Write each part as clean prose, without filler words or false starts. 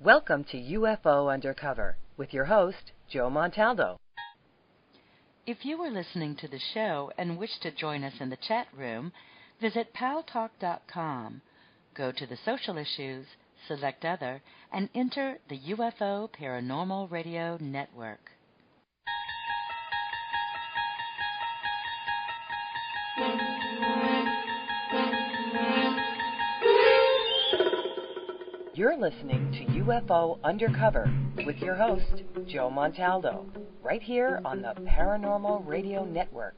Welcome to UFO Undercover with your host, Joe-Montaldo. If you are listening to the show and wish to join us in the chat room, visit paltalk.com. Go to the social issues, select other, and enter the UFO Paranormal Radio Network. You're listening to UFO Undercover with your host, Joe-Montaldo, right here on the Paranormal Radio Network.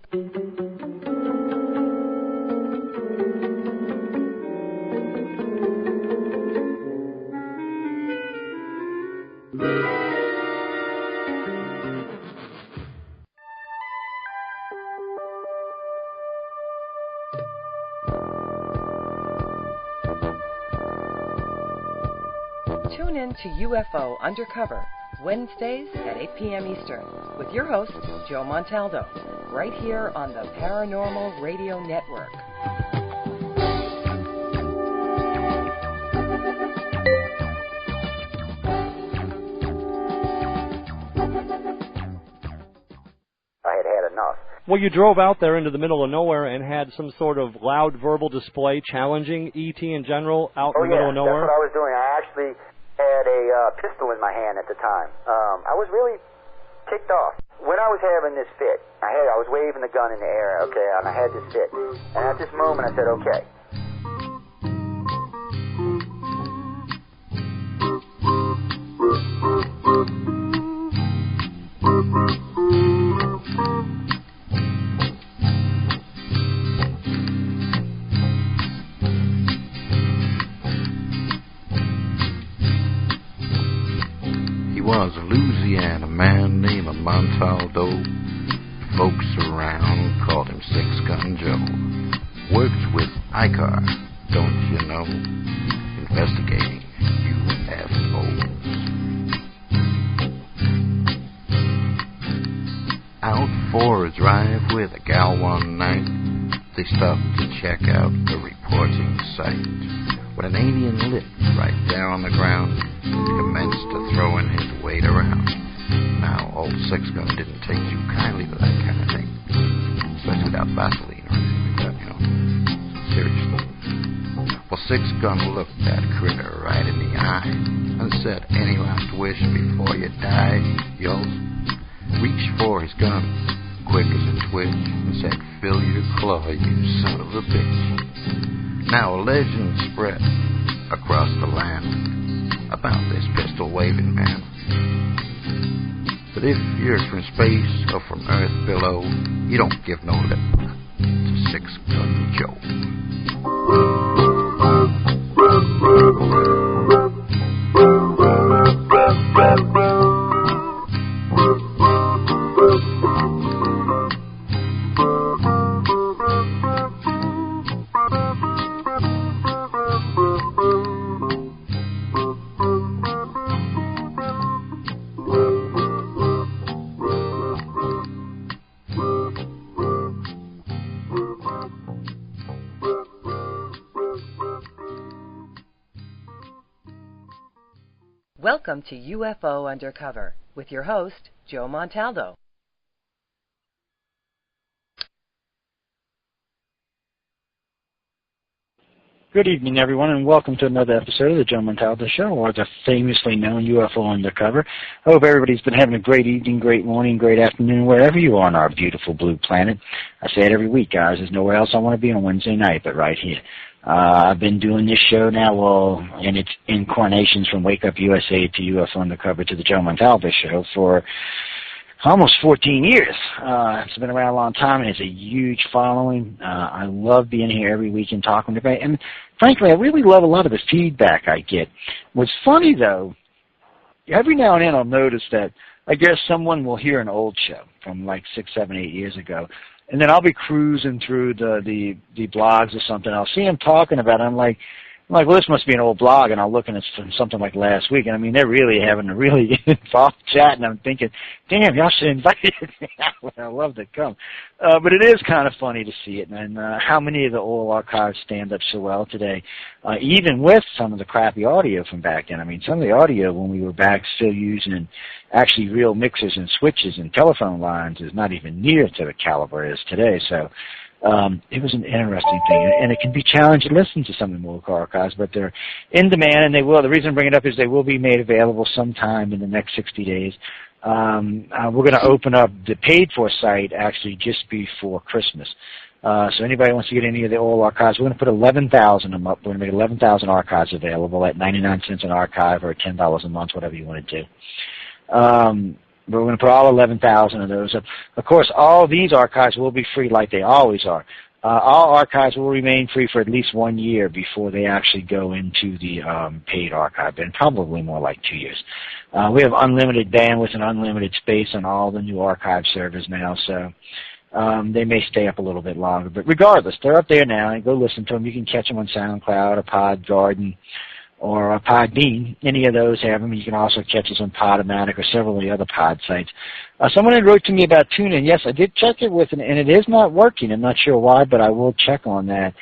Tune in to UFO Undercover, Wednesdays at 8 p.m. Eastern, with your host, Joe-Montaldo, right here on the Paranormal Radio Network. I had enough. Well, you drove out there into the middle of nowhere and had some sort of loud verbal display challenging ET in general out in the middle of nowhere? That's what I was doing. I actually had a pistol in my hand at the time. I was really ticked off. When I was having this fit, I was waving the gun in the air, okay, and I had this fit. And at this moment, I said, okay. Was a Louisiana man named Joe-Montaldo. Folks around called him Six Gun Joe. Works with ICAR, don't you know? Investigating UFOs. Out for a drive with a gal one night, they stopped to check out the reporting site. When an alien lit right there on the ground, he commenced to throwing his weight around. Now, old Six Gun didn't take too kindly to that kind of thing, especially without Vaseline or anything like that, you know. Seriously. Well, Six Gun looked that critter right in the eye and said, "Any last wish before you die?" Yo, reached for his gun, quick as a twitch, and said, "Fill your claw, you son of a bitch." Now a legend spread across the land about this pistol-waving man. But if you're from space or from Earth below, you don't give no lip to Six Gun Joe. Welcome to UFO Undercover with your host, Joe-Montaldo. Good evening, everyone, and welcome to another episode of the Joe-Montaldo Show, or the famously known UFO Undercover. I hope everybody's been having a great evening, great morning, great afternoon, wherever you are on our beautiful blue planet. I say it every week, guys. There's nowhere else I want to be on Wednesday night but right here. I've been doing this show now, well, in its incarnations from Wake Up USA to UFO Undercover to the Joe-Montaldo Show for almost 14 years. It's been around a long time, and it's a huge following. I love being here every week and talking to everybody. And frankly, I really love a lot of the feedback I get. What's funny, though, every now and then I'll notice that I guess someone will hear an old show from like 6, 7, 8 years ago, and then I'll be cruising through the blogs or something. I'll see them talking about it. I'm like, I'm like, well, this must be an old blog, and I'll look and it's from something like last week. And I mean, they're really having a really involved chat, and I'm thinking, damn, y'all should invite me. I'd love to come. But it is kind of funny to see it, and how many of the old archives stand up so well today, even with some of the crappy audio from back then. I mean, some of the audio when we were back still using actually real mixers and switches and telephone lines is not even near to the caliber it is today. So it was an interesting thing, and it can be challenging to listen to some of the old archives, but they're in demand, and they will. The reason I bring it up is they will be made available sometime in the next 60 days. We're going to open up the paid-for site actually just before Christmas. So anybody who wants to get any of the old archives, we're going to put 11,000 of them up. We're going to make 11,000 archives available at 99 cents an archive or $10 a month, whatever you want to do. We're going to put all 11,000 of those up. Of course, all these archives will be free like they always are. All archives will remain free for at least 1 year before they actually go into the paid archive, and probably more like 2 years. We have unlimited bandwidth and unlimited space on all the new archive servers now, so they may stay up a little bit longer. But regardless, they're up there now, and go listen to them. You can catch them on SoundCloud or PodGarden or Podbean. Any of those have them. You can also catch us on Podomatic or several of the other pod sites. Someone had wrote to me about TuneIn. Yes, I did check it with, and it is not working. I'm not sure why, but I will check on that.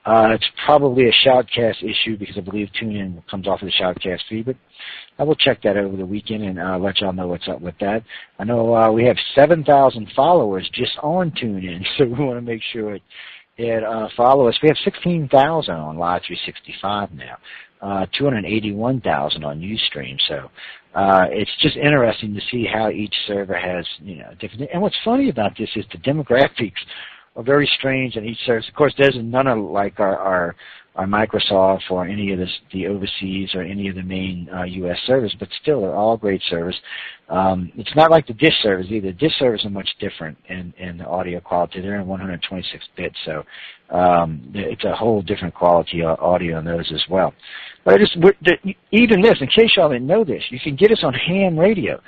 It's probably a Shoutcast issue because I believe TuneIn comes off of the Shoutcast feed, but I will check that over the weekend and let y'all know what's up with that. I know we have 7,000 followers just on TuneIn, so we want to make sure it follow us. We have 16,000 on Live 365 now. 281,000 on Ustream. So it's just interesting to see how each server has, different. And what's funny about this is the demographics are very strange in each service. Of course, there's none of like our Microsoft or any of the overseas or any of the main U.S. servers, but still they're all great servers. It's not like the dish servers either. Dish servers are much different in the audio quality. They're in 126 bits, so it's a whole different quality audio on those as well. But even this, in case y'all didn't know this, you can get us on ham radio,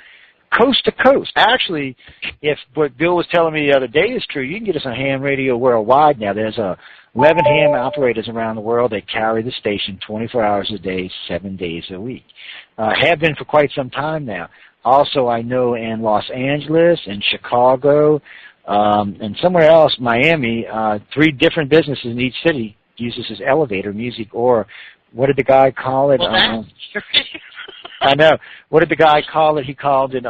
coast to coast. Actually, if what Bill was telling me the other day is true, you can get us on ham radio worldwide now. There's 11 ham operators around the world. They carry the station 24 hours a day, 7 days a week. Have been for quite some time now. Also, I know in Los Angeles, in Chicago, and somewhere else, Miami, 3 different businesses in each city use this as elevator music, or what did the guy call it? Well, I know. What did the guy call it? He called it,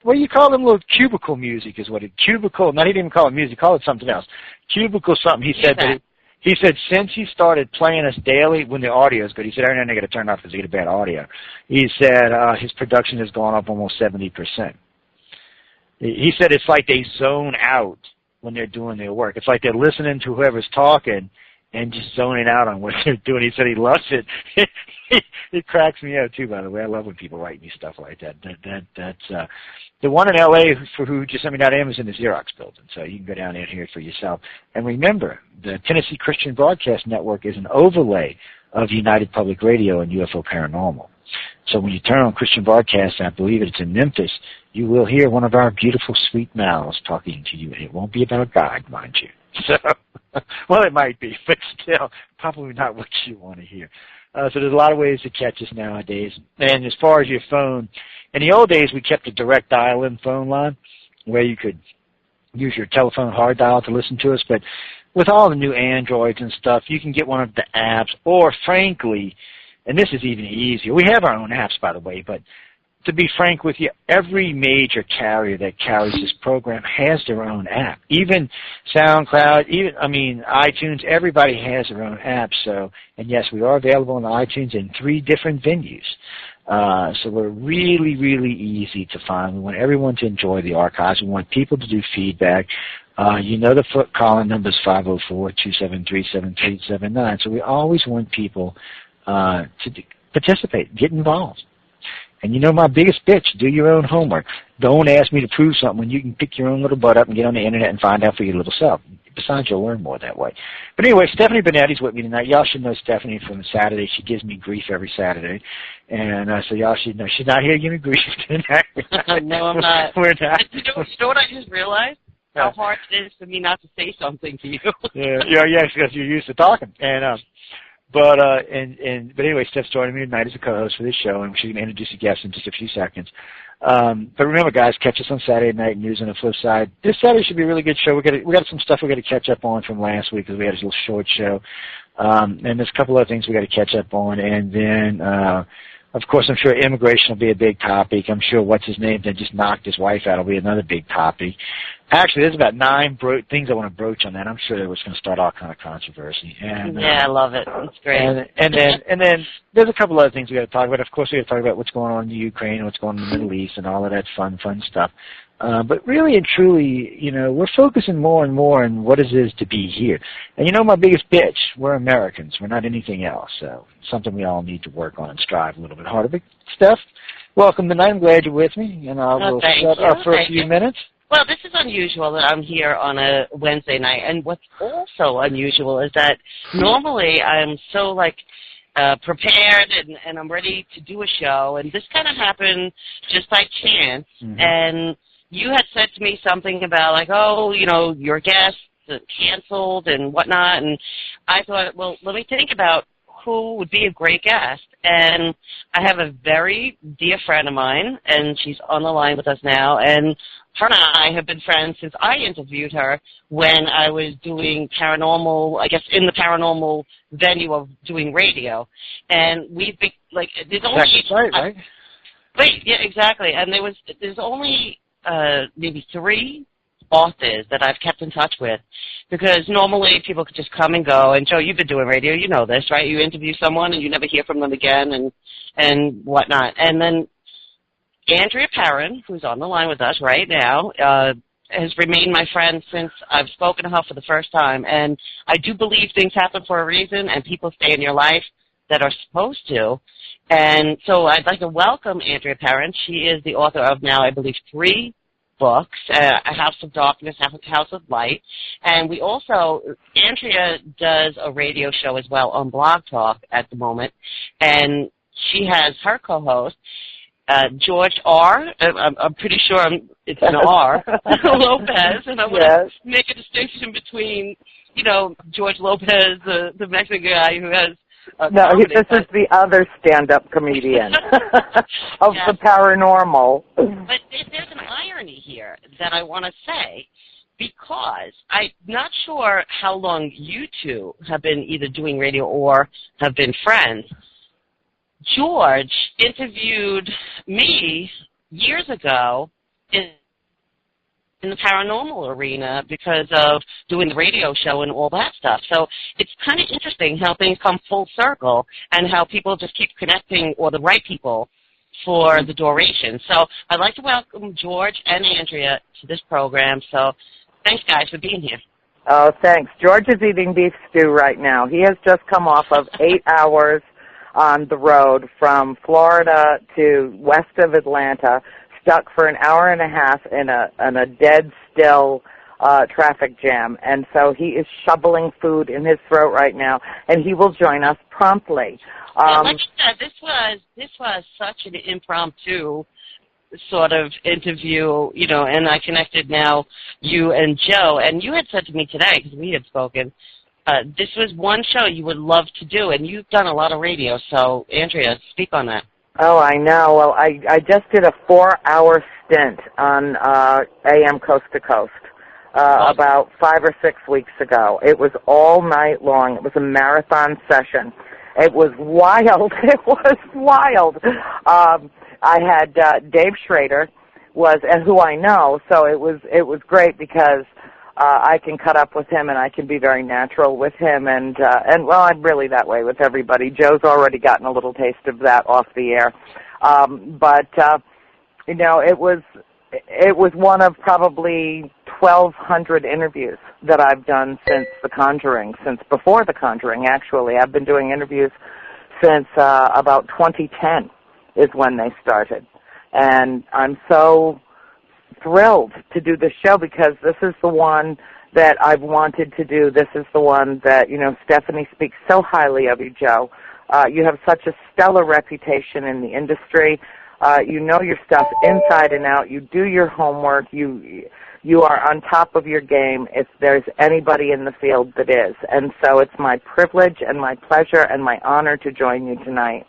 what do you call them? Little cubicle music is what it, cubicle, not he didn't even call it music, call it something else. Cubicle something. He said that he said since he started playing us daily, when the audio is good, he said, every now and then I got to turn it off because they get a bad audio. He said his production has gone up almost 70%. He said it's like they zone out when they're doing their work. It's like they're listening to whoever's talking and just zoning out on what they're doing. He said he loves it. It cracks me out too, by the way. I love when people write me stuff like that. That's the one in L.A. for who just sent me that Amazon, the Xerox building, so you can go down there and hear it for yourself. And remember, the Tennessee Christian Broadcast Network is an overlay of United Public Radio and UFO Paranormal. So when you turn on Christian Broadcast, I believe it's in Memphis, you will hear one of our beautiful, sweet mouths talking to you, and it won't be about God, mind you. So, well, it might be, but still, probably not what you want to hear. So there's a lot of ways to catch us nowadays. And as far as your phone, in the old days, we kept a direct dial-in phone line where you could use your telephone hard dial to listen to us. But with all the new Androids and stuff, you can get one of the apps, or frankly, and this is even easier. We have our own apps, by the way, but to be frank with you, every major carrier that carries this program has their own app. Even SoundCloud, iTunes, everybody has their own app. So, and yes, we are available on iTunes in 3 different venues. So we're really, really easy to find. We want everyone to enjoy the archives. We want people to do feedback. The calling number is 504-273-7379. So we always want people to participate, get involved. And my biggest bitch, do your own homework. Don't ask me to prove something when you can pick your own little butt up and get on the internet and find out for your little self. Besides, you'll learn more that way. But anyway, Stephanie Bennett is with me tonight. Y'all should know Stephanie from Saturday. She gives me grief every Saturday. And so y'all should know she's not here giving me grief tonight. No, I'm not. We're not. You know what I just realized? How hard it is for me not to say something to you. yeah, because you're used to talking. And But anyway, Steph's joining me tonight as a co-host for this show, and she's going to introduce a guest in just a few seconds. But remember, guys, catch us on Saturday Night News. On the flip side, this Saturday should be a really good show. We got some stuff we got to catch up on from last week because we had a little short show, and there's a couple other things we got to catch up on, and then. Of course, I'm sure immigration will be a big topic. I'm sure what's his name that just knocked his wife out will be another big topic. Actually, there's about 9 things I want to broach on that. I'm sure it was going to start all kind of controversy. And, yeah, I love it. It's great. And then there's a couple other things we got to talk about. Of course, we got to talk about what's going on in the Ukraine and what's going on in the Middle East and all of that fun stuff. But really and truly, we're focusing more and more on what it is to be here. And my biggest bitch, we're Americans. We're not anything else. So something we all need to work on and strive a little bit harder. But Steph, welcome tonight. I'm glad you're with me. And I'll shut up for a few minutes. Well, this is unusual that I'm here on a Wednesday night. And what's also unusual is that normally I'm so, prepared and I'm ready to do a show. And this kind of happened just by chance. Mm-hmm. And you had said to me something about, your guests canceled and whatnot. And I thought, well, let me think about who would be a great guest. And I have a very dear friend of mine, and she's on the line with us now. And her and I have been friends since I interviewed her when I was doing paranormal, I guess in the paranormal venue of doing radio. And we've been, there's only... That's right? Yeah, exactly. And there's only... maybe 3 authors that I've kept in touch with, because normally people could just come and go. And Joe, you've been doing radio, you know this, right? You interview someone and you never hear from them again and whatnot. And then Andrea Parent, who's on the line with us right now, has remained my friend since I've spoken to her for the first time. And I do believe things happen for a reason, and people stay in your life that are supposed to. And so I'd like to welcome Andrea Parent. She is the author of now, I believe, 3 books, A House of Darkness, A House of Light. And we also, Andrea does a radio show as well on Blog Talk at the moment. And she has her co-host, George R. I'm pretty sure it's an R, Lopez. And I want to make a distinction between, George Lopez, the Mexican guy who has no, this is the other stand-up comedian of the paranormal. But there's an irony here that I want to say, because I'm not sure how long you two have been either doing radio or have been friends. George interviewed me years ago in the paranormal arena because of doing the radio show and all that stuff. So it's kind of interesting how things come full circle and how people just keep connecting, or the right people, for the duration. So I'd like to welcome George and Andrea to this program. So thanks, guys, for being here. Oh, thanks. George is eating beef stew right now. He has just come off of 8 hours on the road from Florida to west of Atlanta, stuck for an hour and a half in a dead still traffic jam. And so he is shoveling food in his throat right now, and he will join us promptly. Like you said, this was such an impromptu sort of interview, and I connected now you and Joe, and you had said to me today, because we had spoken, this was one show you would love to do, and you've done a lot of radio, so Andrea, speak on that. Oh, I know. Well, I just did a 4-hour stint on AM Coast to Coast about 5 or 6 weeks ago. It was all night long. It was a marathon session. It was wild. It was wild. I had Dave Schrader who I know, so it was great because I can cut up with him and I can be very natural with him, and well, I'm really that way with everybody. Joe's already gotten a little taste of that off the air, but it was one of probably 1,200 interviews that I've done since before The Conjuring. Actually, I've been doing interviews since about 2010 is when they started, and I'm so thrilled to do this show because this is the one that I've wanted to do. This is the one that, Stephanie speaks so highly of you, Joe. You have such a stellar reputation in the industry. You know your stuff inside and out. You do your homework. You You are on top of your game if there's anybody in the field that is. And so it's my privilege and my pleasure and my honor to join you tonight.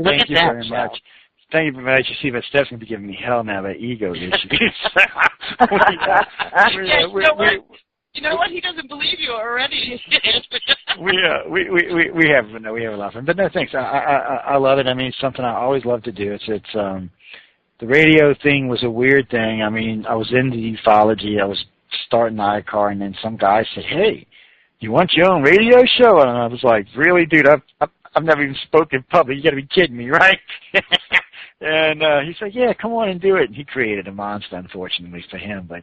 Thank you very much. Thank you very much. You see, but Steph's going to be giving me hell now about ego issues. You know what? He doesn't believe you already. we have a lot of fun. But no, thanks. I love it. I mean, it's something I always love to do. It's the radio thing was a weird thing. I mean, I was into ufology. I was starting iCar, and then some guy said, "Hey, you want your own radio show?" And I was like, "Really, dude? I've never even spoken in public. You got to be kidding me, right?" And he said, "Yeah, come on and do it." And he created a monster, unfortunately for him, but.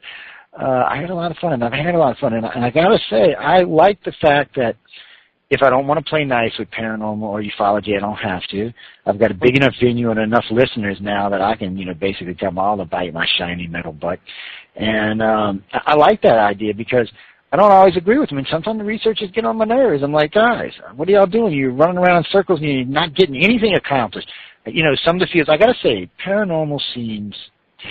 I had a lot of fun. I've had a lot of fun, and I got to say, I like the fact that if I don't want to play nice with paranormal or ufology, I don't have to. I've got a big enough venue and enough listeners now that I can, basically tell them all to bite my shiny metal butt. And I like that idea because I don't always agree with them, and sometimes the researchers get on my nerves. I'm like, guys, what are y'all doing? You're running around in circles and you're not getting anything accomplished. Some of the fields, I got to say, paranormal seems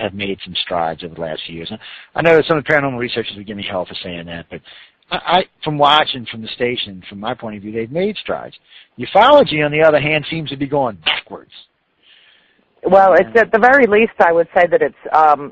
have made some strides over the last few years. I know that some of the paranormal researchers would give me hell for saying that, but I from watching from the station, from my point of view, they've made strides. Ufology, on the other hand, seems to be going backwards. Well, it's at the very least, I would say that it's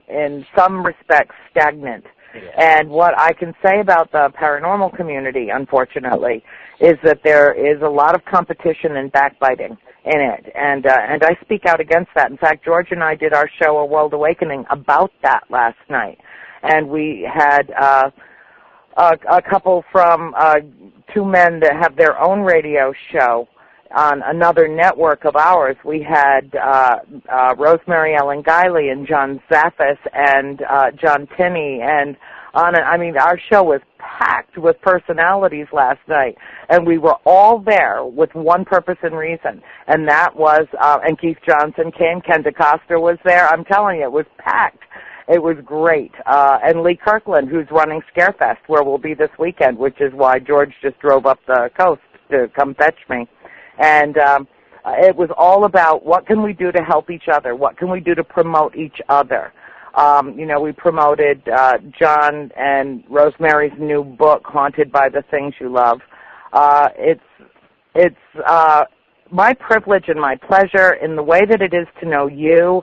in some respects stagnant. Yeah. And what I can say about the paranormal community, unfortunately, is that there is a lot of competition and backbiting in it, and I speak out against that. In fact, George and I did our show, A World Awakening, about that last night, and we had a couple from two men that have their own radio show on another network of ours. We had Rosemary Ellen Guiley and John Zaffis and John Tinney and our show was packed with personalities last night, and we were all there with one purpose and reason, and that was, and Keith Johnson came, Ken DeCoster was there. I'm telling you, it was packed. It was great. And Lee Kirkland, who's running Scarefest, where we'll be this weekend, which is why George just drove up the coast to come fetch me. And it was all about what can we do to help each other? What can we do to promote each other? We promoted John and Rosemary's new book, Haunted by the Things You Love. It's my privilege and my pleasure in the way that it is to know you,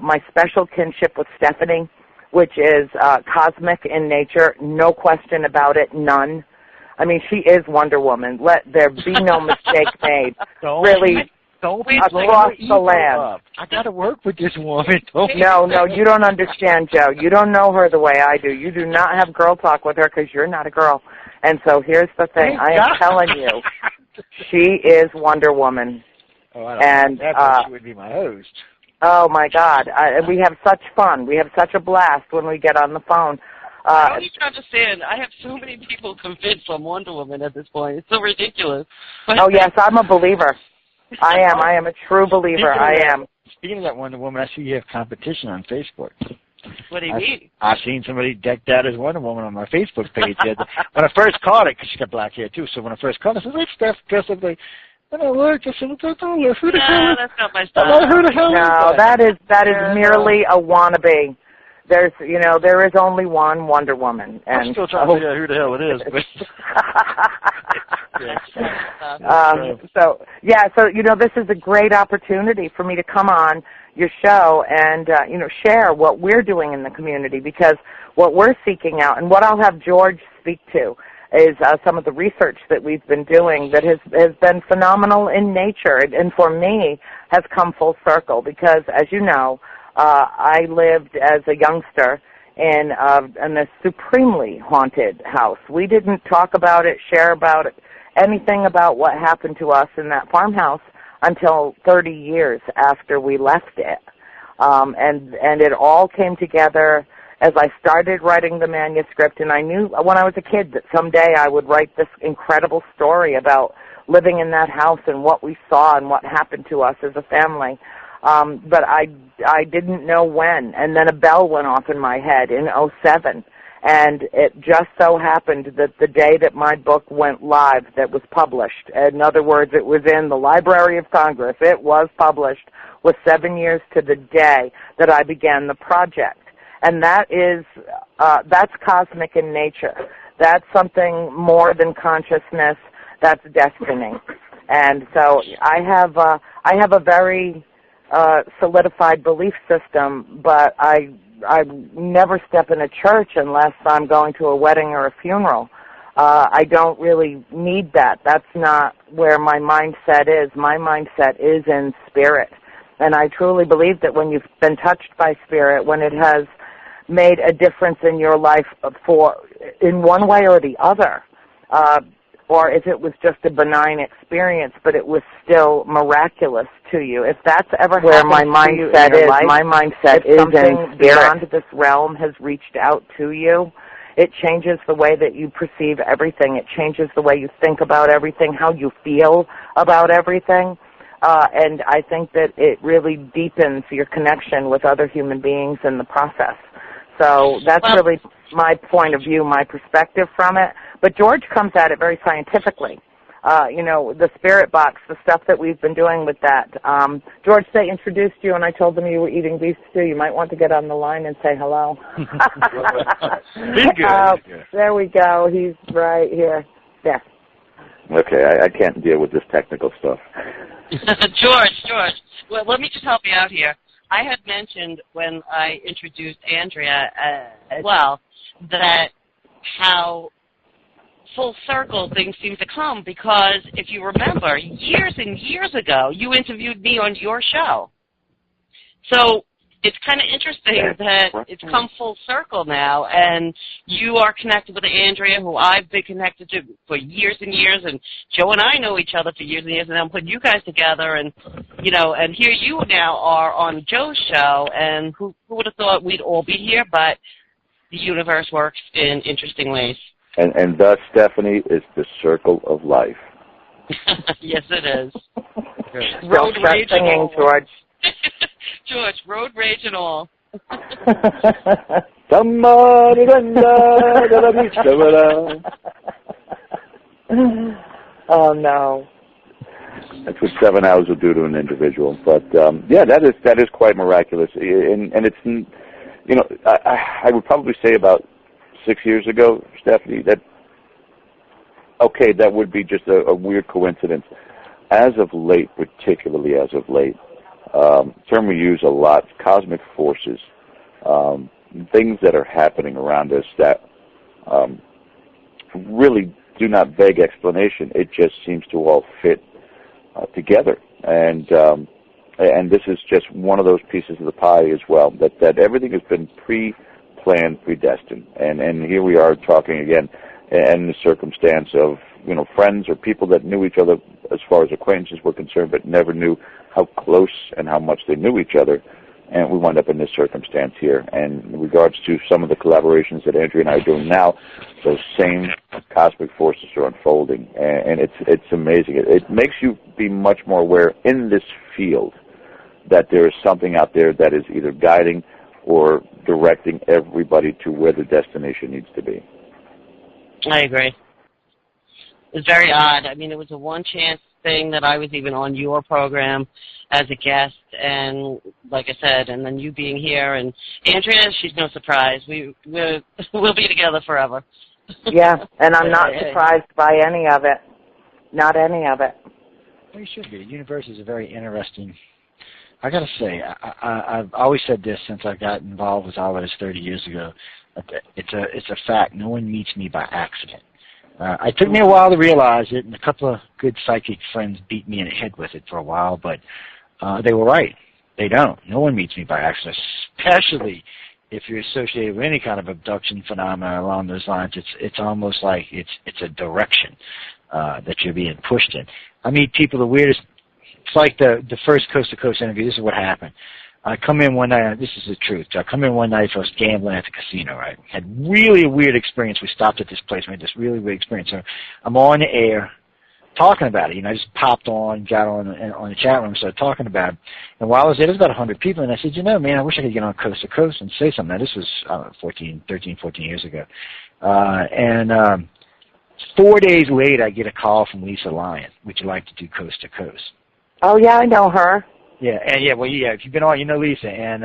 my special kinship with Stephanie, which is cosmic in nature, no question about it, none. I mean, she is Wonder Woman. Let there be no mistake made. Don't across the land. Up. I got to work with this woman. No, you don't understand, Joe. You don't know her the way I do. You do not have girl talk with her because you're not a girl. And so here's the thing. I am telling you, she is Wonder Woman. Oh, I don't know. She would be my host. Oh, my God. We have such fun. We have such a blast when we get on the phone. I don't even understand. I have so many people convinced I'm Wonder Woman at this point. It's so ridiculous. Oh, yes, I'm a believer. I am a true believer. Speaking of that Wonder Woman, I see you have competition on Facebook. What do you mean? I've seen somebody decked out as Wonder Woman on my Facebook page. When I first caught it, because she got black hair too, so when I first caught it, I said, "Let's Steph dress up like." And I looked, I said, "Who the hell?" That's not my style. Who the hell? No, that is merely a wannabe. There is only one Wonder Woman. And I'm still trying to figure out who the hell it is. But So this is a great opportunity for me to come on your show and, share what we're doing in the community, because what we're seeking out and what I'll have George speak to is some of the research that we've been doing that has been phenomenal in nature and for me has come full circle because, as you know, I lived as a youngster in a supremely haunted house. We didn't talk about it, share about it, anything about what happened to us in that farmhouse until 30 years after we left it. And it all came together as I started writing the manuscript, and I knew when I was a kid that someday I would write this incredible story about living in that house and what we saw and what happened to us as a family. But I didn't know when, and then a bell went off in my head in 2007, and it just so happened that the day that my book went live that was published, in other words, it was in the Library of Congress, it was published, was 7 years to the day that I began the project. And that's cosmic in nature. That's something more than consciousness. That's destiny. And so I have a very solidified belief system, but I never step in a church unless I'm going to a wedding or a funeral. I don't really need that. That's not where my mindset is. My mindset is in spirit. And I truly believe that when you've been touched by spirit, when it has made a difference in your life in one way or the other, or if it was just a benign experience, but it was still miraculous to you. If that's ever where my mindset is, my mindset is in spirit. Beyond this realm has reached out to you, it changes the way that you perceive everything. It changes the way you think about everything, how you feel about everything. And I think that it really deepens your connection with other human beings in the process. So that's really my point of view, my perspective from it. But George comes at it very scientifically. The spirit box, the stuff that we've been doing with that. George, they introduced you, and I told them you were eating beef stew. You might want to get on the line and say hello. There we go. He's right here. Yeah. Okay, I can't deal with this technical stuff. George, well, let me just help you out here. I had mentioned when I introduced Andrea as well that how full circle things seem to come, because if you remember, years and years ago, you interviewed me on your show. So it's kind of interesting that it's come full circle now, and you are connected with Andrea, who I've been connected to for years and years, and Joe and I know each other for years and years, and I'm putting you guys together, and and here you now are on Joe's show, and who would have thought we'd all be here, but the universe works in interesting ways. And thus, Stephanie, is the circle of life. Yes, it is. Road rage and all. George. George, road rage and all. Oh, no. That's what 7 hours will do to an individual. But, that is quite miraculous. And it's, I would probably say about 6 years ago, Stephanie, that would be just a weird coincidence. As of late, particularly as of late, term we use a lot, cosmic forces, things that are happening around us that really do not beg explanation. It just seems to all fit together. And this is just one of those pieces of the pie as well, that everything has been pre-planned, predestined. And here we are talking again in the circumstance of, friends or people that knew each other as far as acquaintances were concerned, but never knew how close and how much they knew each other. And we wound up in this circumstance here. And in regards to some of the collaborations that Andrea and I are doing now, those same cosmic forces are unfolding. And it's amazing. It makes you be much more aware in this field that there is something out there that is either guiding or directing everybody to where the destination needs to be. I agree. It's very odd. I mean, it was a one-chance thing that I was even on your program as a guest, and like I said, and then you being here, and Andrea, she's no surprise. We'll be together forever. Yeah, and I'm not surprised by any of it. Not any of it. Well, you should be. The universe is a very interesting. I got to say, I've always said this since I got involved with all of this 30 years ago. It's a fact. No one meets me by accident. It took me a while to realize it, and a couple of good psychic friends beat me in the head with it for a while, but they were right. They don't. No one meets me by accident, especially if you're associated with any kind of abduction phenomena along those lines. It's almost like it's a direction that you're being pushed in. I meet people the weirdest. It's like the first Coast to Coast interview. This is what happened. I come in one night, this is the truth. I come in one night, I was gambling at the casino, right? Had really a weird experience. We stopped at this place, we had this really weird experience. So I'm on the air talking about it. I just popped on, got on the chat room, started talking about it. And while I was there, there was about 100 people, and I said, man, I wish I could get on Coast to Coast and say something. Now, this was 13, 14 years ago. 4 days later, I get a call from Lisa Lyon. Would you like to do Coast to Coast? Oh, yeah, I know her. Yeah, and if you've been on, you know Lisa, and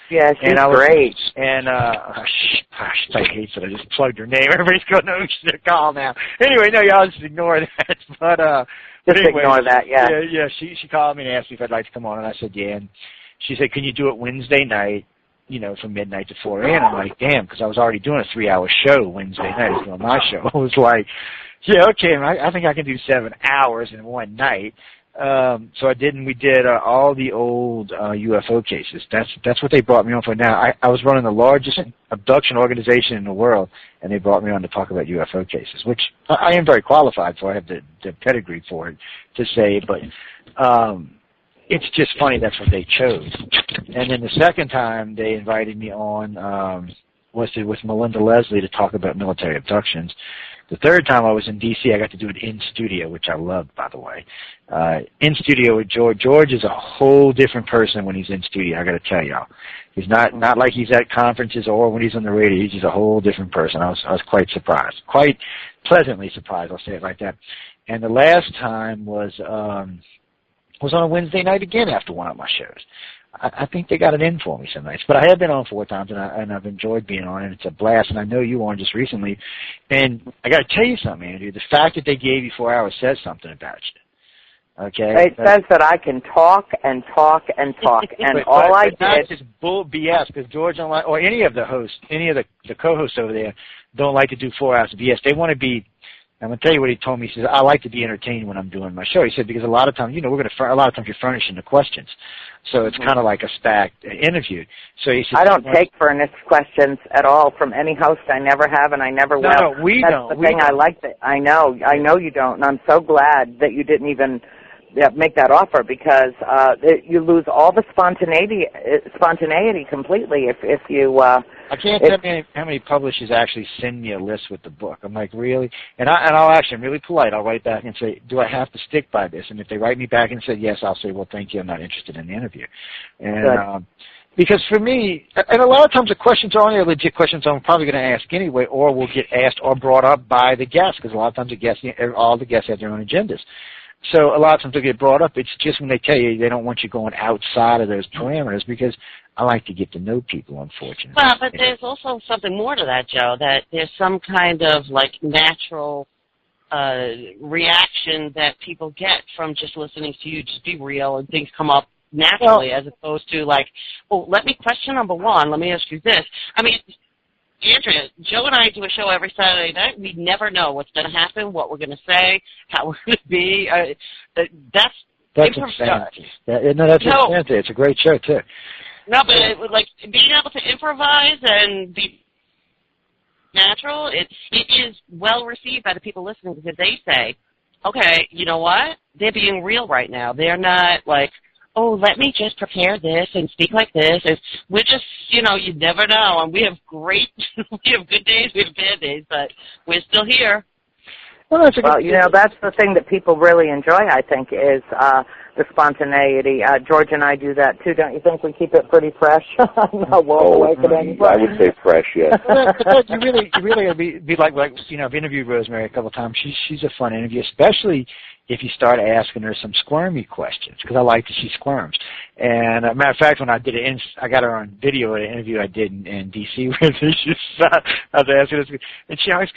yeah, she's great. And gosh, I hate that I just plugged her name. Everybody's going to know she's call now. Anyway, no, y'all just ignore that. But anyway, ignore that. Yeah. Yeah. She called me and asked me if I'd like to come on, and I said yeah. And she said, "Can you do it Wednesday night? From midnight to 4 a.m." I'm like, damn, because I was already doing a 3-hour show Wednesday night. I was doing my show. I was like, yeah, okay, I think I can do 7 hours in one night. So I did, and we did all the old UFO cases. That's what they brought me on for now. I was running the largest abduction organization in the world, and they brought me on to talk about UFO cases, which I am very qualified for. I have the pedigree for it to say, but it's just funny that's what they chose. And then the second time they invited me on was with Melinda Leslie to talk about military abductions. The third time I was in D.C., I got to do it in studio, which I loved, by the way. In studio with George. George is a whole different person when he's in studio, I got to tell y'all. He's not like he's at conferences or when he's on the radio. He's just a whole different person. I was quite surprised. Quite pleasantly surprised, I'll say it like that. And the last time was on a Wednesday night again after one of my shows. I think they got it in for me some nights. But I have been on 4 times, and I've enjoyed being on, and it's a blast. And I know you on just recently. And I got to tell you something, Andrew. The fact that they gave you 4 hours says something about you. Okay? It says that I can talk and talk and talk. And all I did... That's just bull BS, because George don't like, or any of the hosts, any of the co-hosts over there don't like to do 4 hours of BS. They want to be... I'm going to tell you what he told me. He says, I like to be entertained when I'm doing my show. He said, because a lot of times, a lot of times you're furnishing the questions. So it's kind of like a stacked interview. So he said, I don't take furnished questions at all from any host. I never have, and I never will. No, we don't. That's the thing I like. I know you don't, and I'm so glad that you didn't even make that offer, because you lose all the spontaneity completely if you... I can't tell you how many publishers actually send me a list with the book. I'm like, really? And I'll actually, I'm really polite. I'll write back and say, do I have to stick by this? And if they write me back and say yes, I'll say, well, thank you. I'm not interested in the interview. And because for me, and a lot of times the questions are only legit questions I'm probably going to ask anyway, or will get asked or brought up by the guests, because a lot of times all the guests have their own agendas. So a lot of times they'll get brought up. It's just when they tell you they don't want you going outside of those parameters, because I like to get to know people, unfortunately. Well, but there's also something more to that, Joe, that there's some kind of, natural reaction that people get from just listening to you just be real and things come up naturally, as opposed to let me question number one, let me ask you this. I mean, Andrea, Joe and I do a show every Saturday night. We never know what's going to happen, what we're going to say, how we're going to be. That's insanity. That's insanity. It's a great show, too. No, but being able to improvise and be natural, it is well received by the people listening, because they say, okay, you know what? They're being real right now. They're not let me just prepare this and speak like this. We're just, you never know. And we have good days, we have bad days, but we're still here. Well, that's the thing that people really enjoy, I think, is the spontaneity. George and I do that, too. Don't you think we keep it pretty fresh? I would say fresh, yes. But you really got to be like, I've interviewed Rosemary a couple of times. She's a fun interview, especially if you start asking her some squirmy questions, because I like that she squirms. And matter of fact, when I did it, I got her on video at an interview I did in D.C. with her. I was asking her, and she always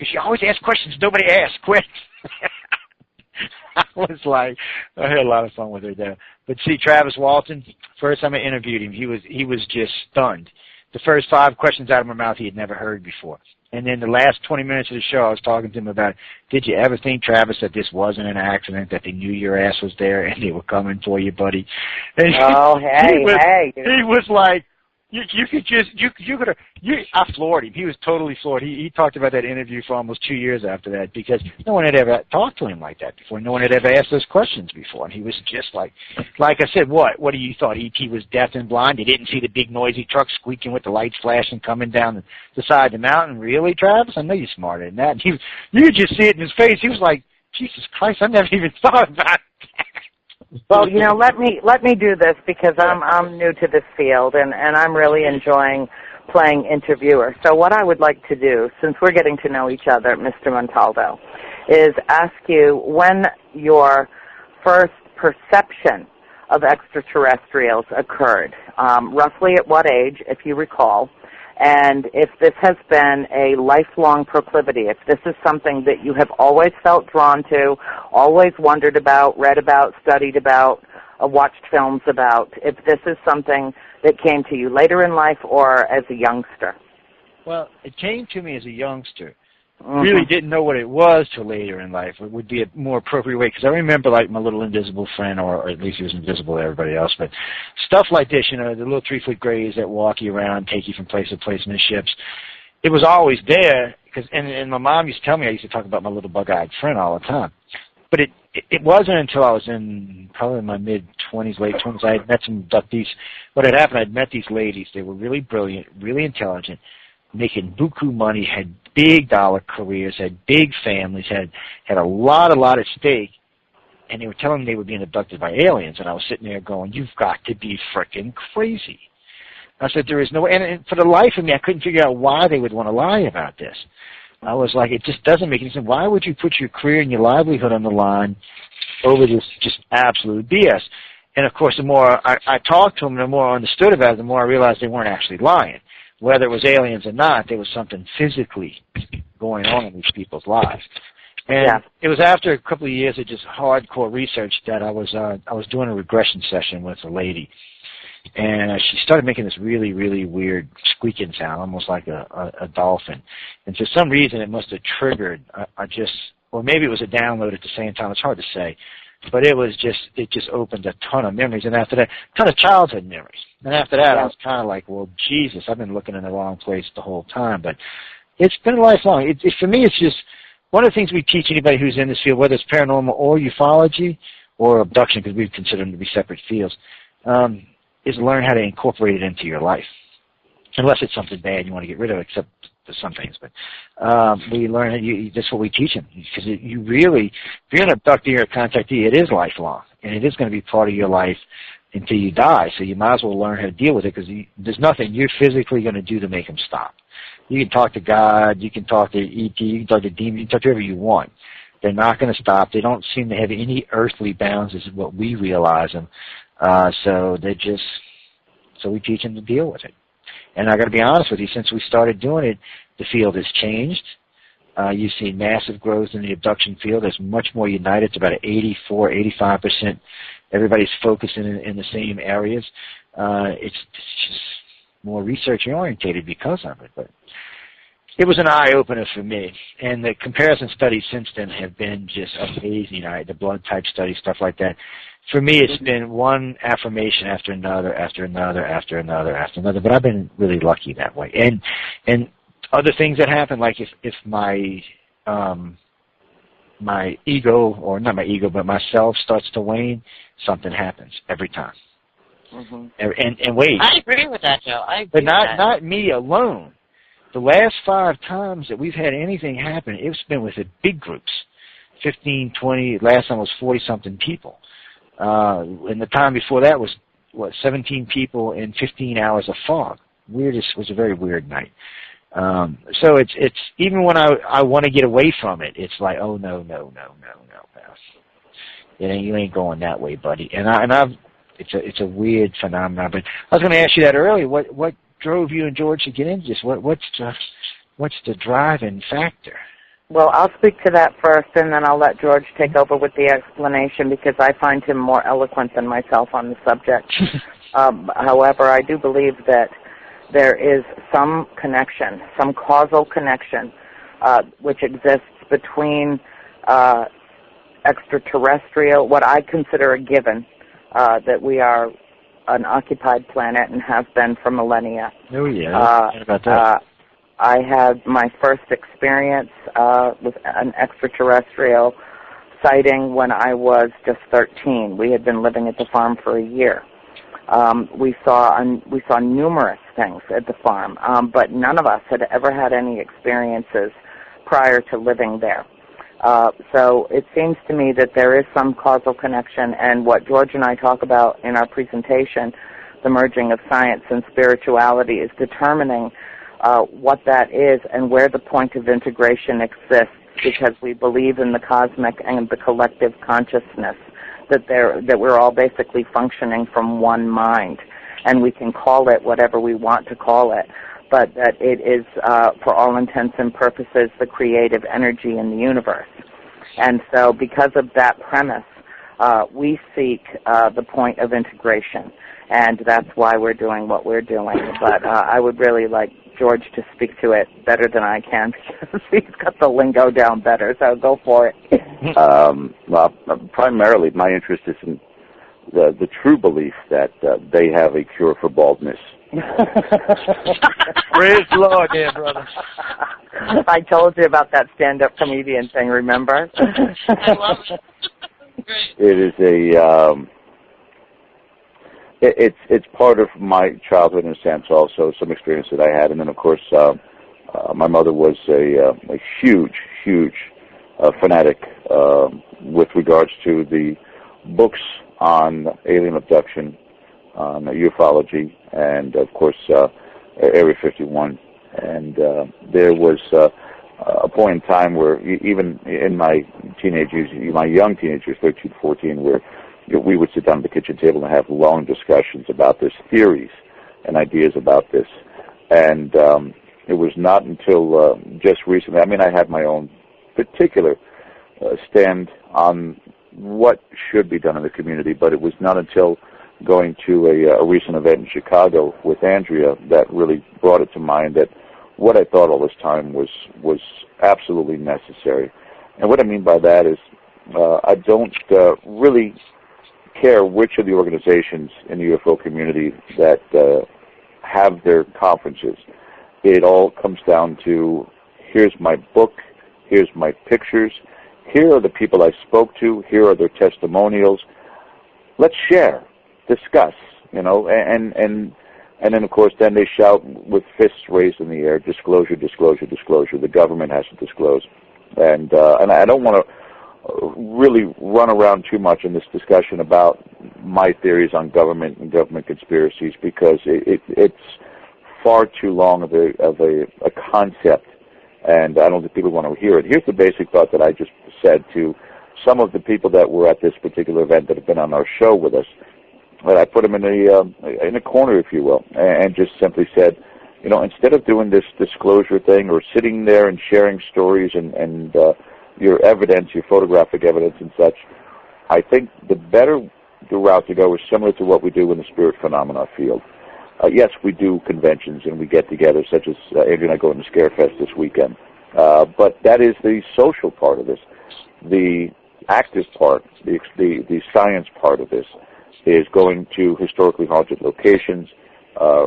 asks questions nobody asks. Quit. I was like, I had a lot of fun with her there. But see, Travis Walton, first time I interviewed him, he was just stunned. The first 5 questions out of my mouth he had never heard before. And then the last 20 minutes of the show, I was talking to him about, did you ever think, Travis, that this wasn't an accident, that they knew your ass was there and they were coming for you, buddy? And he was like, I floored him. He was totally floored. He talked about that interview for almost 2 years after that, because no one had ever talked to him like that before. No one had ever asked those questions before. And he was just like I said, what do you thought? E.T. was deaf and blind? He didn't see the big noisy truck squeaking with the lights flashing coming down the side of the mountain? Really, Travis? I know you're smarter than that. And you could just see it in his face. He was like, Jesus Christ, I never even thought about it. Well, let me do this, because I'm new to this field, and I'm really enjoying playing interviewer. So what I would like to do, since we're getting to know each other, Mr. Montaldo, is ask you when your first perception of extraterrestrials occurred? Roughly at what age, if you recall? And if this has been a lifelong proclivity, if this is something that you have always felt drawn to, always wondered about, read about, studied about, watched films about, if this is something that came to you later in life or as a youngster? Well, it came to me as a youngster. Really didn't know what it was till later in life. It would be a more appropriate way, because I remember like my little invisible friend, or at least he was invisible to everybody else, but stuff like this, the little 3-foot grays that walk you around, take you from place to place in the ships. It was always there, and my mom used to tell me, I used to talk about my little bug-eyed friend all the time. But it wasn't until I was in probably my mid-20s, late 20s, I had met some abductees. What had happened, I'd met these ladies. They were really brilliant, really intelligent, making buku money, had big dollar careers, had big families, had a lot at stake, and they were telling me they were being abducted by aliens, and I was sitting there going, you've got to be frickin' crazy. I said, there is no way, and for the life of me, I couldn't figure out why they would want to lie about this. I was like, it just doesn't make any sense. Why would you put your career and your livelihood on the line over this just absolute BS? And, of course, the more I talked to them, the more I understood about it, the more I realized they weren't actually lying. Whether it was aliens or not, there was something physically going on in these people's lives. And it was after a couple of years of just hardcore research that I was doing a regression session with a lady. And she started making this really, really weird squeaking sound, almost like a dolphin. And for some reason, it must have triggered or maybe it was a download at the same time. It's hard to say. But it just opened a ton of memories. And after that, a ton of childhood memories. And after that, I was kind of like, well, Jesus, I've been looking in the wrong place the whole time. But it's been lifelong. For me, it's just one of the things we teach anybody who's in this field, whether it's paranormal or ufology or abduction, because we consider them to be separate fields, is learn how to incorporate it into your life. Unless it's something bad you want to get rid of, except for some things. But we learn that's what we teach them. Because if you're an abductee or a contactee, it is lifelong. And it is going to be part of your life until you die. So you might as well learn how to deal with it, because there's nothing you're physically going to do to make them stop. You can talk to God, you can talk to E.T., you can talk to demons, you can talk to whoever you want. They're not going to stop. They don't seem to have any earthly bounds, is what we realize them. So we teach them to deal with it. And I got to be honest with you, since we started doing it, the field has changed. You've seen massive growth in the abduction field. It's much more united. It's about 85%. Everybody's focusing in the same areas. It's just more research-orientated because of it. But it was an eye-opener for me. And the comparison studies since then have been just amazing. The blood type studies, stuff like that. For me, it's been one affirmation after another, after another, after another, after another. But I've been really lucky that way. And other things that happen, like if my ego, or not my ego, but myself starts to wane, something happens every time. Mm-hmm. And wait. I agree with that, Joe. I agree but not me alone. The last 5 times that we've had anything happen, it's been with the big groups, 15, 20. Last time was 40-something people. And the time before that was 17 people in 15 hours of fog. Weirdest was a very weird night. So it's even when I want to get away from it, it's like, oh no, you ain't going that way, buddy. It's a weird phenomenon. But I was going to ask you that earlier. What drove you and George to get into this? What's the driving factor? Well, I'll speak to that first, and then I'll let George take over with the explanation, because I find him more eloquent than myself on the subject. However, I do believe that there is some connection, some causal connection, which exists between extraterrestrial, what I consider a given, that we are an occupied planet and have been for millennia. Oh, yeah. What about that? I had my first experience with an extraterrestrial sighting when I was just 13. We had been living at the farm for a year. We saw numerous things at the farm, but none of us had ever had any experiences prior to living there. So it seems to me that there is some causal connection, and what George and I talk about in our presentation, the merging of science and spirituality, is determining what that is and where the point of integration exists, because we believe in the cosmic and the collective consciousness that we're all basically functioning from one mind, and we can call it whatever we want to call it, but that it is, for all intents and purposes, the creative energy in the universe. And so because of that premise, we seek the point of integration, and that's why we're doing what we're doing. But I would really like George to speak to it better than I can, because he's got the lingo down better, so go for it. Well, primarily my interest is in the true belief that they have a cure for baldness. Praise the Lord, dear brother. I told you about that stand-up comedian thing, remember? I love it. Great. It is it's part of my childhood in a sense, also some experience that I had, and then of course my mother was a huge fanatic with regards to the books on alien abduction, on ufology, and of course Area 51. And there was a point in time where even in my young teenagers, 13, 14, where we would sit down at the kitchen table and have long discussions about this, theories and ideas about this. And it was not until just recently, I mean, I had my own particular stand on what should be done in the community, but it was not until going to a recent event in Chicago with Andrea that really brought it to mind that what I thought all this time was absolutely necessary. And what I mean by that is I don't really care which of the organizations in the UFO community that have their conferences. It all comes down to, here's my book, here's my pictures, here are the people I spoke to, here are their testimonials. Let's share, discuss, and then of course then they shout with fists raised in the air, disclosure, disclosure, disclosure. The government has to disclose. And I don't want to really run around too much in this discussion about my theories on government and government conspiracies, because it's far too long of a concept, and I don't think people want to hear it. Here's the basic thought that I just said to some of the people that were at this particular event that have been on our show with us. But I put them in a corner, if you will, and just simply said, instead of doing this disclosure thing or sitting there and sharing stories and your evidence, your photographic evidence and such, I think the route to go is similar to what we do in the spirit phenomena field. Yes, we do conventions and we get together, such as Andrea and I go to Scarefest this weekend. But that is the social part of this. The active part, the science part of this, is going to historically haunted locations,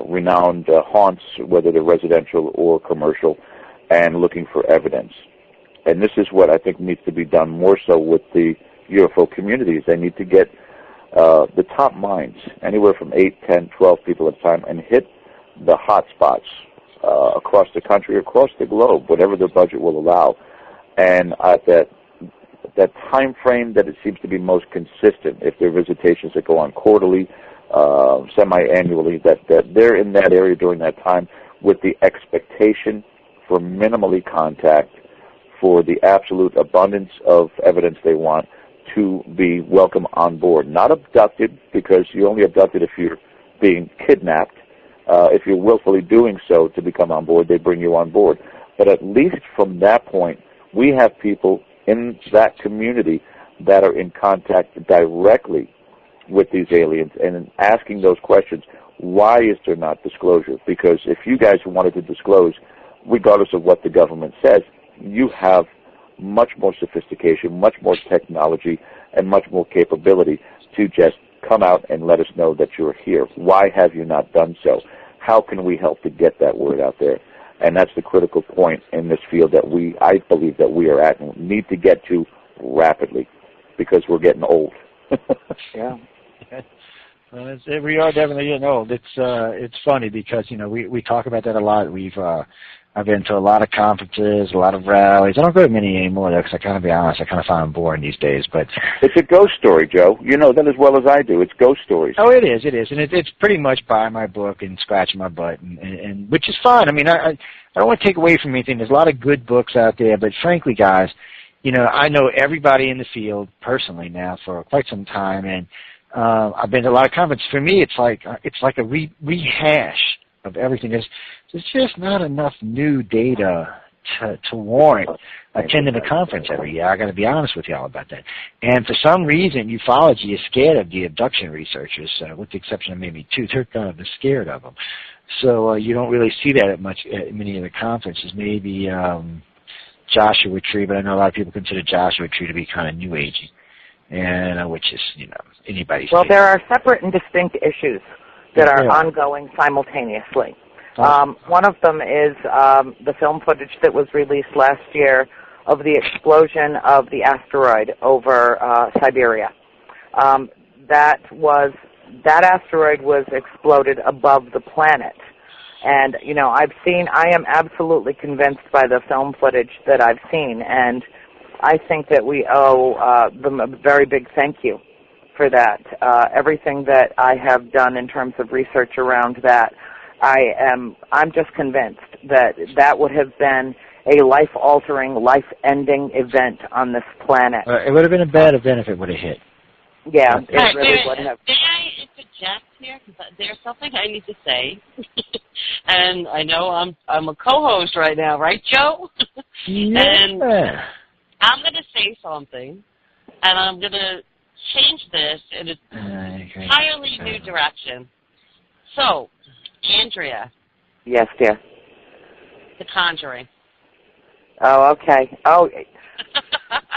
renowned haunts, whether they're residential or commercial, and looking for evidence. And this is what I think needs to be done more so with the UFO communities. They need to get the top minds, anywhere from 8, 10, 12 people at a time, and hit the hot spots across the country, across the globe, whatever their budget will allow. And at that time frame that it seems to be most consistent, if there are visitations that go on quarterly, semi-annually, that they're in that area during that time with the expectation for minimally contact, for the absolute abundance of evidence they want to be welcome on board. Not abducted, because you're only abducted if you're being kidnapped. If you're willfully doing so to become on board, they bring you on board. But at least from that point, we have people in that community that are in contact directly with these aliens and asking those questions. Why is there not disclosure? Because if you guys wanted to disclose, regardless of what the government says, you have much more sophistication, much more technology, and much more capability to just come out and let us know that you're here. Why have you not done so? How can we help to get that word out there? And that's the critical point in this field that I believe that we are at and need to get to rapidly, because we're getting old. Yeah. We are definitely getting old. It's funny because we talk about that a lot. I've been to a lot of conferences, a lot of rallies. I don't go to many anymore, though, because I kind of be honest, I kind of find them boring these days. But it's a ghost story, Joe. You know that as well as I do. It's ghost stories. Oh, it is, and it's pretty much buying my book and scratching my butt, and which is fine. I mean, I don't want to take away from anything. There's a lot of good books out there, but frankly, guys, I know everybody in the field personally now for quite some time, and I've been to a lot of conferences. For me, it's like a rehash of everything. There's just not enough new data to warrant attending a conference every year. I got to be honest with y'all about that. And for some reason, ufology is scared of the abduction researchers, with the exception of maybe 2. They're kind of scared of them. So you don't really see that at many of the conferences. Maybe Joshua Tree, but I know a lot of people consider Joshua Tree to be kind of new agey, and which is anybody's. Well, there are separate and distinct issues that are ongoing simultaneously. One of them is the film footage that was released last year of the explosion of the asteroid over Siberia. That asteroid was exploded above the planet. And, I am absolutely convinced by the film footage that I've seen, and I think that we owe them a very big thank you for that. Everything that I have done in terms of research around that, I'm just convinced that would have been a life-altering, life-ending event on this planet. It would have been a bad event if it would have hit. Yeah, it really would have. May I interject here? Because there's something I need to say. And I know I'm a co-host right now, right, Joe? Yeah. And I'm going to say something, and I'm going to change this in an entirely new direction. So, Andrea. Yes, dear. The Conjuring. Oh, okay. Oh,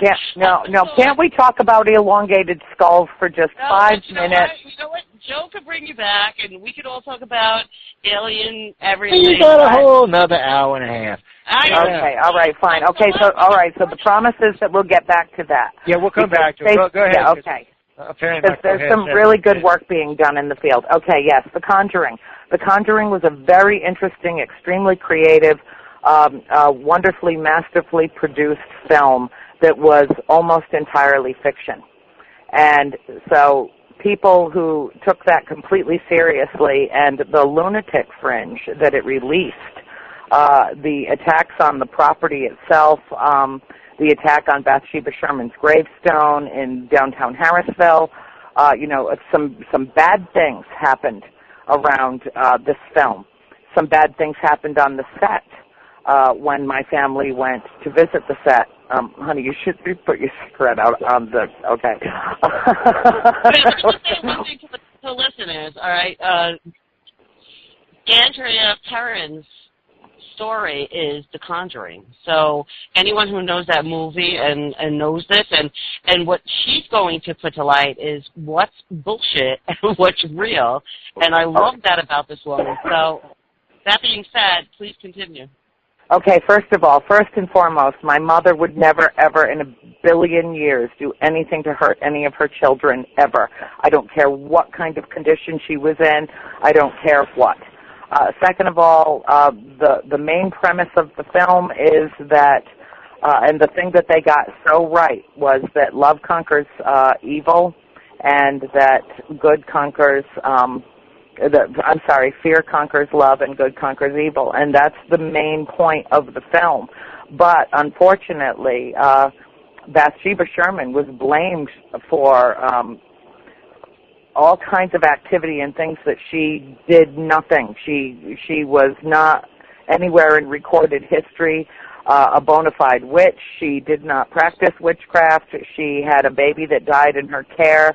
yeah. No. Can't we talk about elongated skulls for just 5 minutes? You know what? Joe could bring you back, and we could all talk about alien everything. You got a whole another hour and a half. Okay. All right. Fine. Okay. So, all right. So the promise is that we'll get back to that. Yeah, we'll come back to it. Go ahead. Yeah. Okay. Because there's some really good work being done in the field. Okay. Yes. The Conjuring. The Conjuring was a very interesting, extremely creative, wonderfully, masterfully produced film that was almost entirely fiction. And so people who took that completely seriously, and the lunatic fringe that it released, the attacks on the property itself, the attack on Bathsheba Sherman's gravestone in downtown Harrisville, some bad things happened around this film. Some bad things happened on the set when my family went to visit the set. Honey, you should put your cigarette out on the, okay. To the listeners, all right? Andrea Parent's story is The Conjuring. So anyone who knows that movie and knows this, and what she's going to put to light is what's bullshit and what's real. And I love that about this woman. So that being said, please continue. Okay, first and foremost, my mother would never, ever in a billion years do anything to hurt any of her children, ever. I don't care what kind of condition she was in. I don't care what. Second of all, the main premise of the film is that, and the thing that they got so right was that love conquers evil, and that good conquers, fear conquers love and good conquers evil, and that's the main point of the film. But unfortunately, Bathsheba Sherman was blamed for all kinds of activity and things that she did nothing. She was not anywhere in recorded history a bona fide witch. She did not practice witchcraft. She had a baby that died in her care.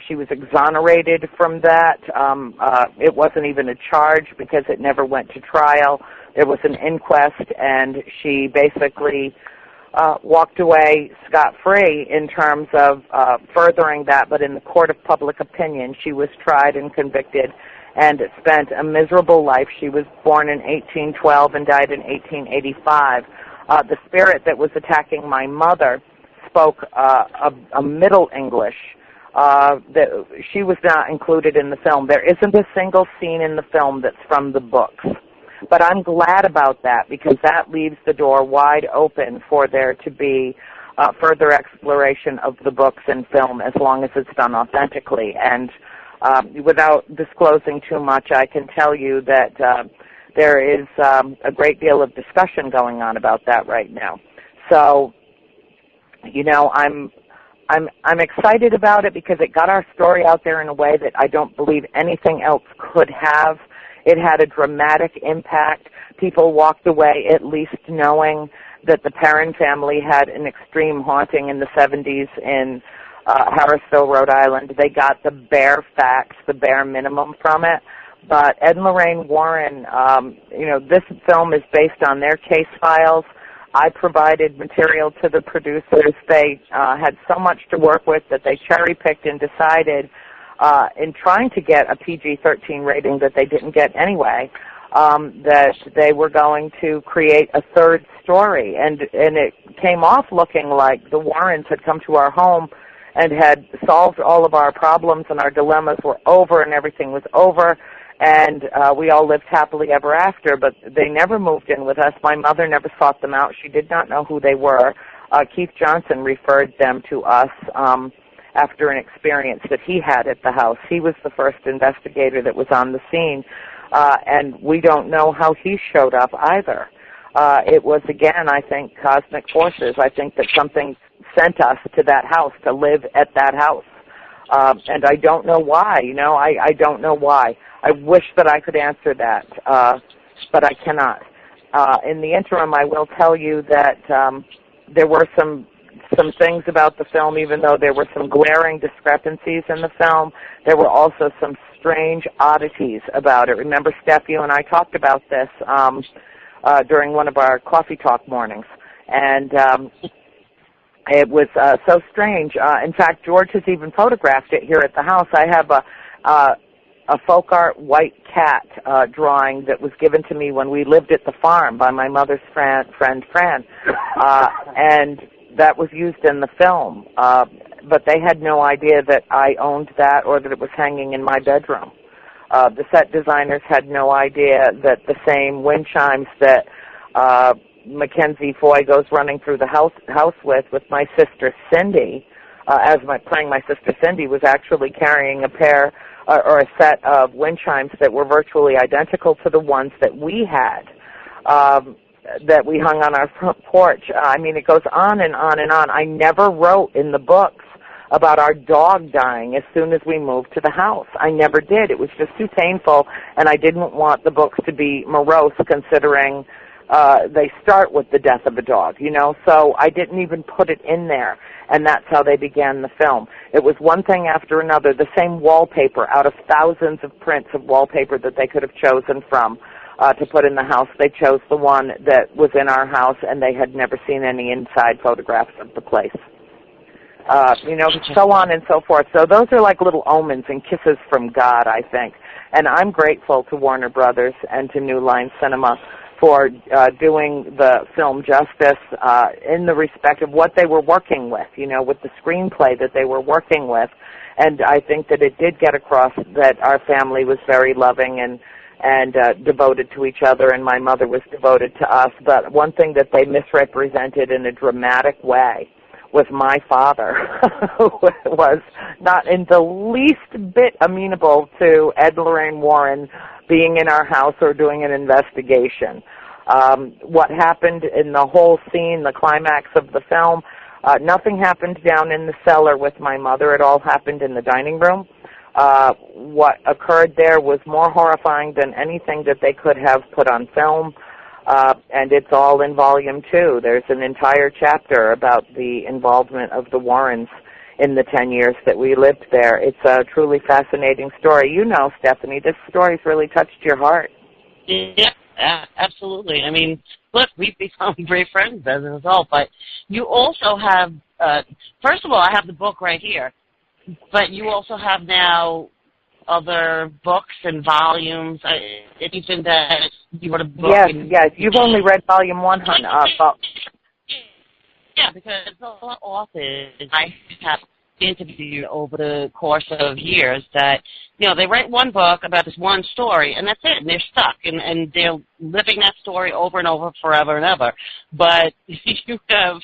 She was exonerated from that. It wasn't even a charge because it never went to trial. There was an inquest, and she basically walked away scot-free in terms of furthering that, but in the court of public opinion, she was tried and convicted and spent a miserable life. She was born in 1812 and died in 1885. The spirit that was attacking my mother spoke a Middle English. That she was not included in the film. There isn't a single scene in the film that's from the books. But I'm glad about that, because that leaves the door wide open for there to be further exploration of the books and film, as long as it's done authentically. And without disclosing too much, I can tell you that there is a great deal of discussion going on about that right now. So I'm excited about it because it got our story out there in a way that I don't believe anything else could have. It had a dramatic impact. People walked away at least knowing that the Parent family had an extreme haunting in the 70s in Harrisville, Rhode Island. They got the bare facts, the bare minimum from it. But Ed and Lorraine Warren, this film is based on their case files. I provided material to the producers. They had so much to work with that they cherry-picked and decided in trying to get a PG-13 rating that they didn't get anyway, that they were going to create a third story. And it came off looking like the Warrens had come to our home and had solved all of our problems and our dilemmas were over and everything was over. And we all lived happily ever after, but they never moved in with us. My mother never sought them out. She did not know who they were. Keith Johnson referred them to us after an experience that he had at the house. He was the first investigator that was on the scene, and we don't know how he showed up either. It was, again, I think, cosmic forces. I think that something sent us to that house, to live at that house. And I don't know why, I don't know why. I wish that I could answer that, but I cannot. In the interim, I will tell you that there were some things about the film, even though there were some glaring discrepancies in the film, there were also some strange oddities about it. Remember, Steph, you and I talked about this during one of our coffee talk mornings, and it was so strange. In fact, George has even photographed it here at the house. I have a folk art white cat drawing that was given to me when we lived at the farm by my mother's friend Fran, and that was used in the film. But they had no idea that I owned that or that it was hanging in my bedroom. The set designers had no idea that the same wind chimes that Mackenzie Foy goes running through the house with my sister Cindy, playing my sister Cindy, was actually carrying a pair or a set of wind chimes that were virtually identical to the ones that we had, that we hung on our front porch. I mean, it goes on and on and on. I never wrote in the books about our dog dying as soon as we moved to the house. I never did. It was just too painful, and I didn't want the books to be morose, considering they start with the death of a dog, so I didn't even put it in there, and that's how they began the film. It was one thing after another, the same wallpaper out of thousands of prints of wallpaper that they could have chosen from to put in the house. They chose the one that was in our house, and they had never seen any inside photographs of the place. So on and so forth. So those are like little omens and kisses from God, I think. And I'm grateful to Warner Brothers and to New Line Cinema for doing the film justice in the respect of what they were working with, with the screenplay that they were working with. And I think that it did get across that our family was very loving and devoted to each other, and my mother was devoted to us. But one thing that they misrepresented in a dramatic way was my father, who was not in the least bit amenable to Ed and Lorraine Warren being in our house or doing an investigation. What happened in the whole scene, the climax of the film, nothing happened down in the cellar with my mother. It all happened in the dining room. What occurred there was more horrifying than anything that they could have put on film. And it's all in Volume 2. There's an entire chapter about the involvement of the Warrens in the 10 years that we lived there. It's a truly fascinating story. Stephanie, this story's really touched your heart. Yeah, absolutely. I mean, look, we've become great friends as a result, but you also have, first of all, I have the book right here, but you also have now other books and volumes. It mentioned that you wrote a book. Yes. You've only read Volume 1, Yeah, because a lot of authors I have interviewed over the course of years that, they write one book about this one story, and that's it, and they're stuck, and they're living that story over and over forever and ever. But you have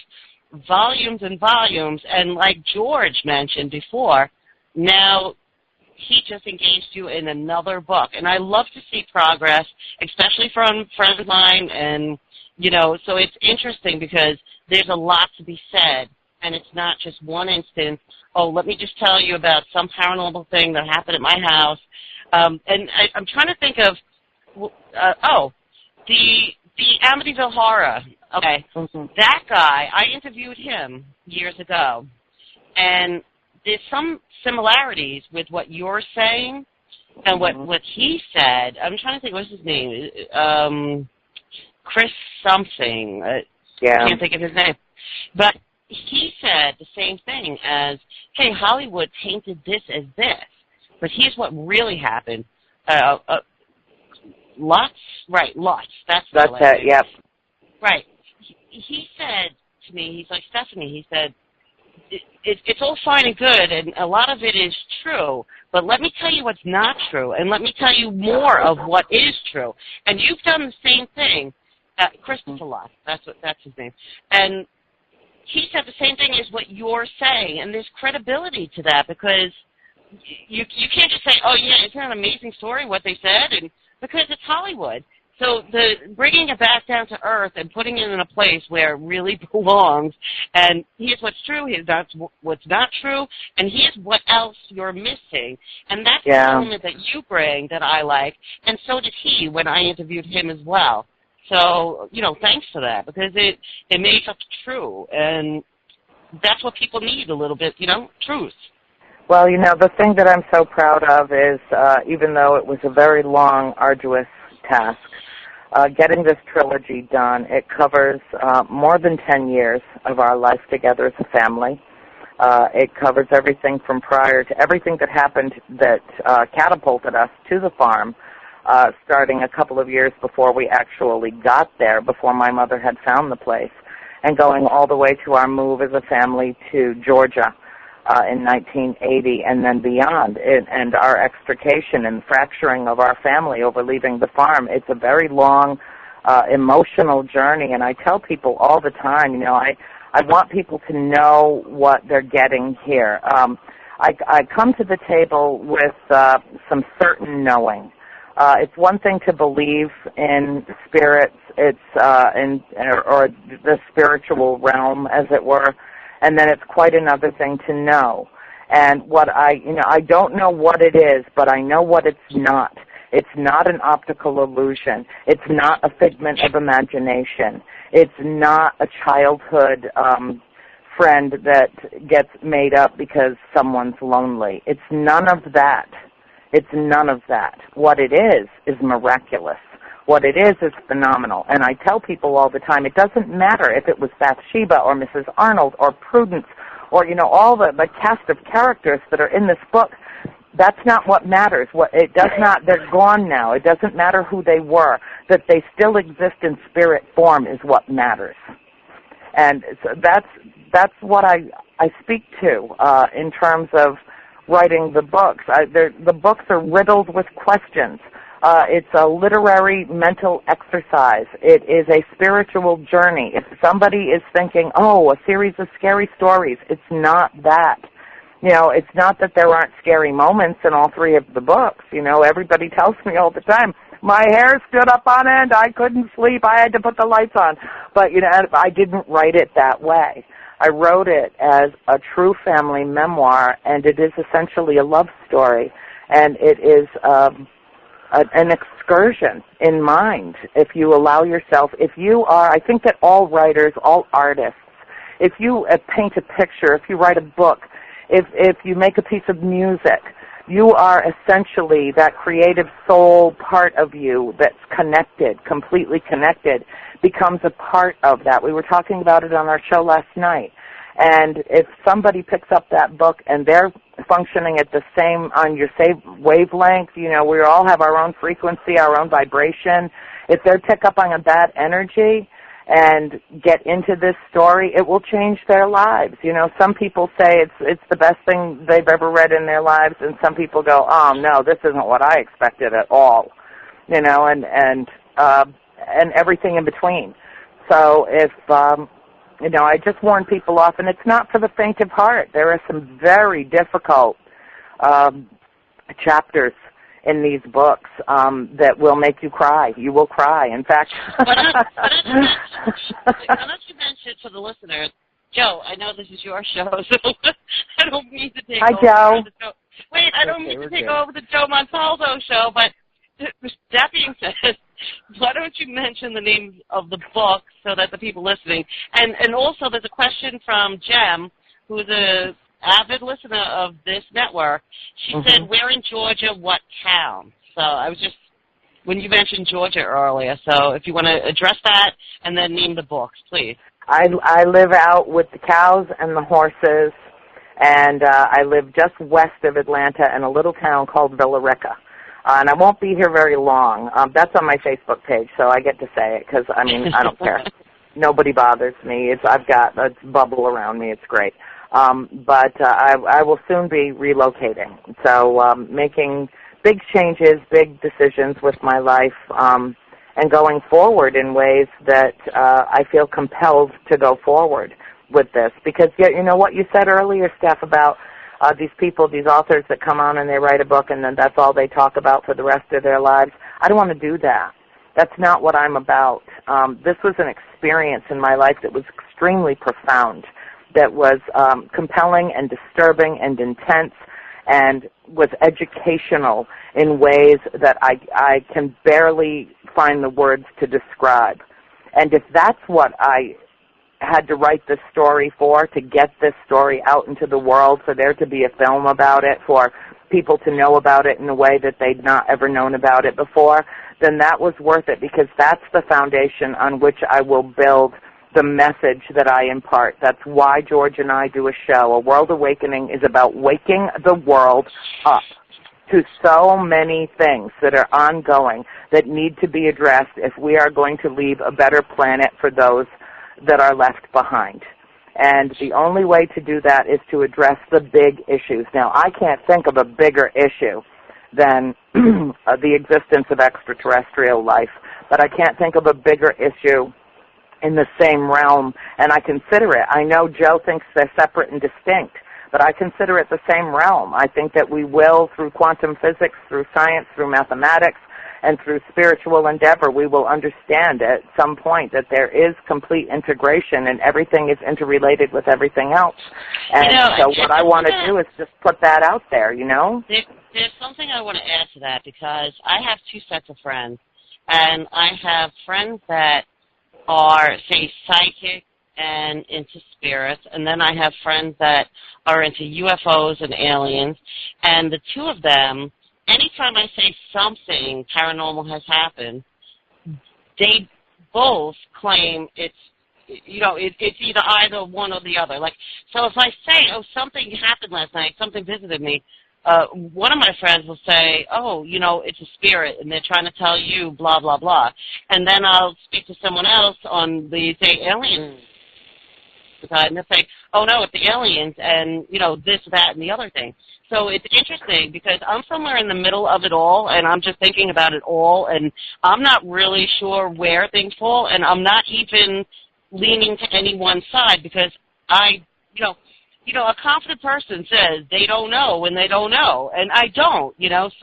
volumes and volumes, and like George mentioned before, now he just engaged you in another book. And I love to see progress, especially from friends of mine. And, so it's interesting because there's a lot to be said and it's not just one instance. Oh, let me just tell you about some paranormal thing that happened at my house. I'm trying to think of, the Amityville Horror. Okay, that guy, I interviewed him years ago, and there's some similarities with what you're saying and what he said. I'm trying to think, what's his name? Chris something. I can't think of his name. But he said the same thing as, hey, Hollywood painted this as this. But here's what really happened. Lots. That's it, yep. Right. He said to me, he's like, Stephanie, he said, it's all fine and good, and a lot of it is true, but let me tell you what's not true, and let me tell you more of what is true. And you've done the same thing. Christopher Lott, that's his name. And he said the same thing as what you're saying, and there's credibility to that, because you can't just say, oh, yeah, isn't that an amazing story, what they said? And because it's Hollywood. So the bringing it back down to earth and putting it in a place where it really belongs, and here's what's true, here's what's not true, and here's what else you're missing. And that's the element that you bring that I like, and so did he when I interviewed him as well. So, thanks for that, because it makes it true, and that's what people need a little bit, truth. Well, the thing that I'm so proud of is, even though it was a very long, arduous task, getting this trilogy done, it covers more than 10 years of our life together as a family. It covers everything from prior to everything that happened that catapulted us to the farm, starting a couple of years before we actually got there, before my mother had found the place, and going all the way to our move as a family to Georgia in 1980 and then beyond, and our extrication and fracturing of our family over leaving the farm. It's a very long, emotional journey, and I tell people all the time, I want people to know what they're getting here. I come to the table with some certain knowing. It's one thing to believe in spirits, or the spiritual realm, as it were, and then it's quite another thing to know. And what I don't know what it is, but I know what it's not. It's not an optical illusion. It's not a figment of imagination. It's not a childhood friend that gets made up because someone's lonely. It's none of that. It's none of that. What it is miraculous. What it is phenomenal. And I tell people all the time, it doesn't matter if it was Bathsheba or Mrs. Arnold or Prudence or, all the cast of characters that are in this book. That's not what matters. They're gone now. It doesn't matter who they were. That they still exist in spirit form is what matters. And so that's what I speak to in terms of writing the books. The books are riddled with questions. It's a literary mental exercise. It is a spiritual journey. If somebody is thinking, a series of scary stories, it's not that. It's not that there aren't scary moments in all three of the books. Everybody tells me all the time, my hair stood up on end, I couldn't sleep, I had to put the lights on. But, I didn't write it that way. I wrote it as a true family memoir, and it is essentially a love story. And it is an excursion in mind, if you allow yourself. If you are, I think that all writers, all artists, if you paint a picture, if you write a book, if you make a piece of music, you are essentially that creative soul part of you that's connected, completely connected, becomes a part of that. We were talking about it on our show last night. And if somebody picks up that book and they're functioning at the same, on your same wavelength, we all have our own frequency, our own vibration. If they pick up on that energy and get into this story, it will change their lives. Some people say it's the best thing they've ever read in their lives, and some people go, oh no, this isn't what I expected at all. And everything in between. So if I just warn people off, and it's not for the faint of heart. There are some very difficult chapters in these books that will make you cry. You will cry. In fact, why don't you mention to the listeners Joe, I know this is your show, so I don't mean to take Hi, over Joe. the show. Wait, I don't mean to take over the Joe-Montaldo show, but that being said, why don't you mention the names of the books so that the people listening, and also there's a question from Jem, who's a avid listener of this network. She said, where in Georgia, what town? So I was just, when you mentioned Georgia earlier, so if you want to address that and then name the books, please. I live out with the cows and the horses, and I live just west of Atlanta in a little town called Villa Rica. And I won't be here very long. That's on my Facebook page, so I get to say it because, I mean, I don't care. Nobody bothers me. I've got a bubble around me. It's great. But I will soon be relocating. So making big changes, big decisions with my life, and going forward in ways that I feel compelled to go forward with this. Because, you know what you said earlier, Steph, about these people, these authors that come on and they write a book and then that's all they talk about for the rest of their lives. I don't want to do that. That's not what I'm about. This was an experience in my life that was extremely profound, that was compelling and disturbing and intense, and was educational in ways that I can barely find the words to describe. And if that's what I had to write this story for, to get this story out into the world, for there to be a film about it, for people to know about it in a way that they'd not ever known about it before, then that was worth it, because that's the foundation on which I will build the message that I impart. That's why George and I do a show. A World Awakening is about waking the world up to so many things that are ongoing that need to be addressed if we are going to leave a better planet for those that are left behind. And the only way to do that is to address the big issues. Now, I can't think of a bigger issue than the existence of extraterrestrial life, but I can't think of a bigger issue in the same realm, and I consider it. I know Joe thinks they're separate and distinct, but I consider it the same realm. I think that we will, through quantum physics, through science, through mathematics, and through spiritual endeavor, we will understand at some point that there is complete integration and everything is interrelated with everything else. And so what I want to do is just put that out there, you know? There's something I want to add to that, because I have two sets of friends, and I have friends that are, say, psychic and into spirits, and then I have friends that are into UFOs and aliens, and the two of them, anytime I say something paranormal has happened, they both claim it's either either one or the other. Like, so if I say, oh, something happened last night, something visited me, one of my friends will say, oh, it's a spirit, and they're trying to tell you blah, blah, blah. And then I'll speak to someone else on the, say, alien side, and they'll say, oh, no, it's the aliens, and, this, that, and the other thing. So it's interesting, because I'm somewhere in the middle of it all, and I'm just thinking about it all, and I'm not really sure where things fall, and I'm not even leaning to any one side, because a confident person says they don't know when they don't know, and I don't,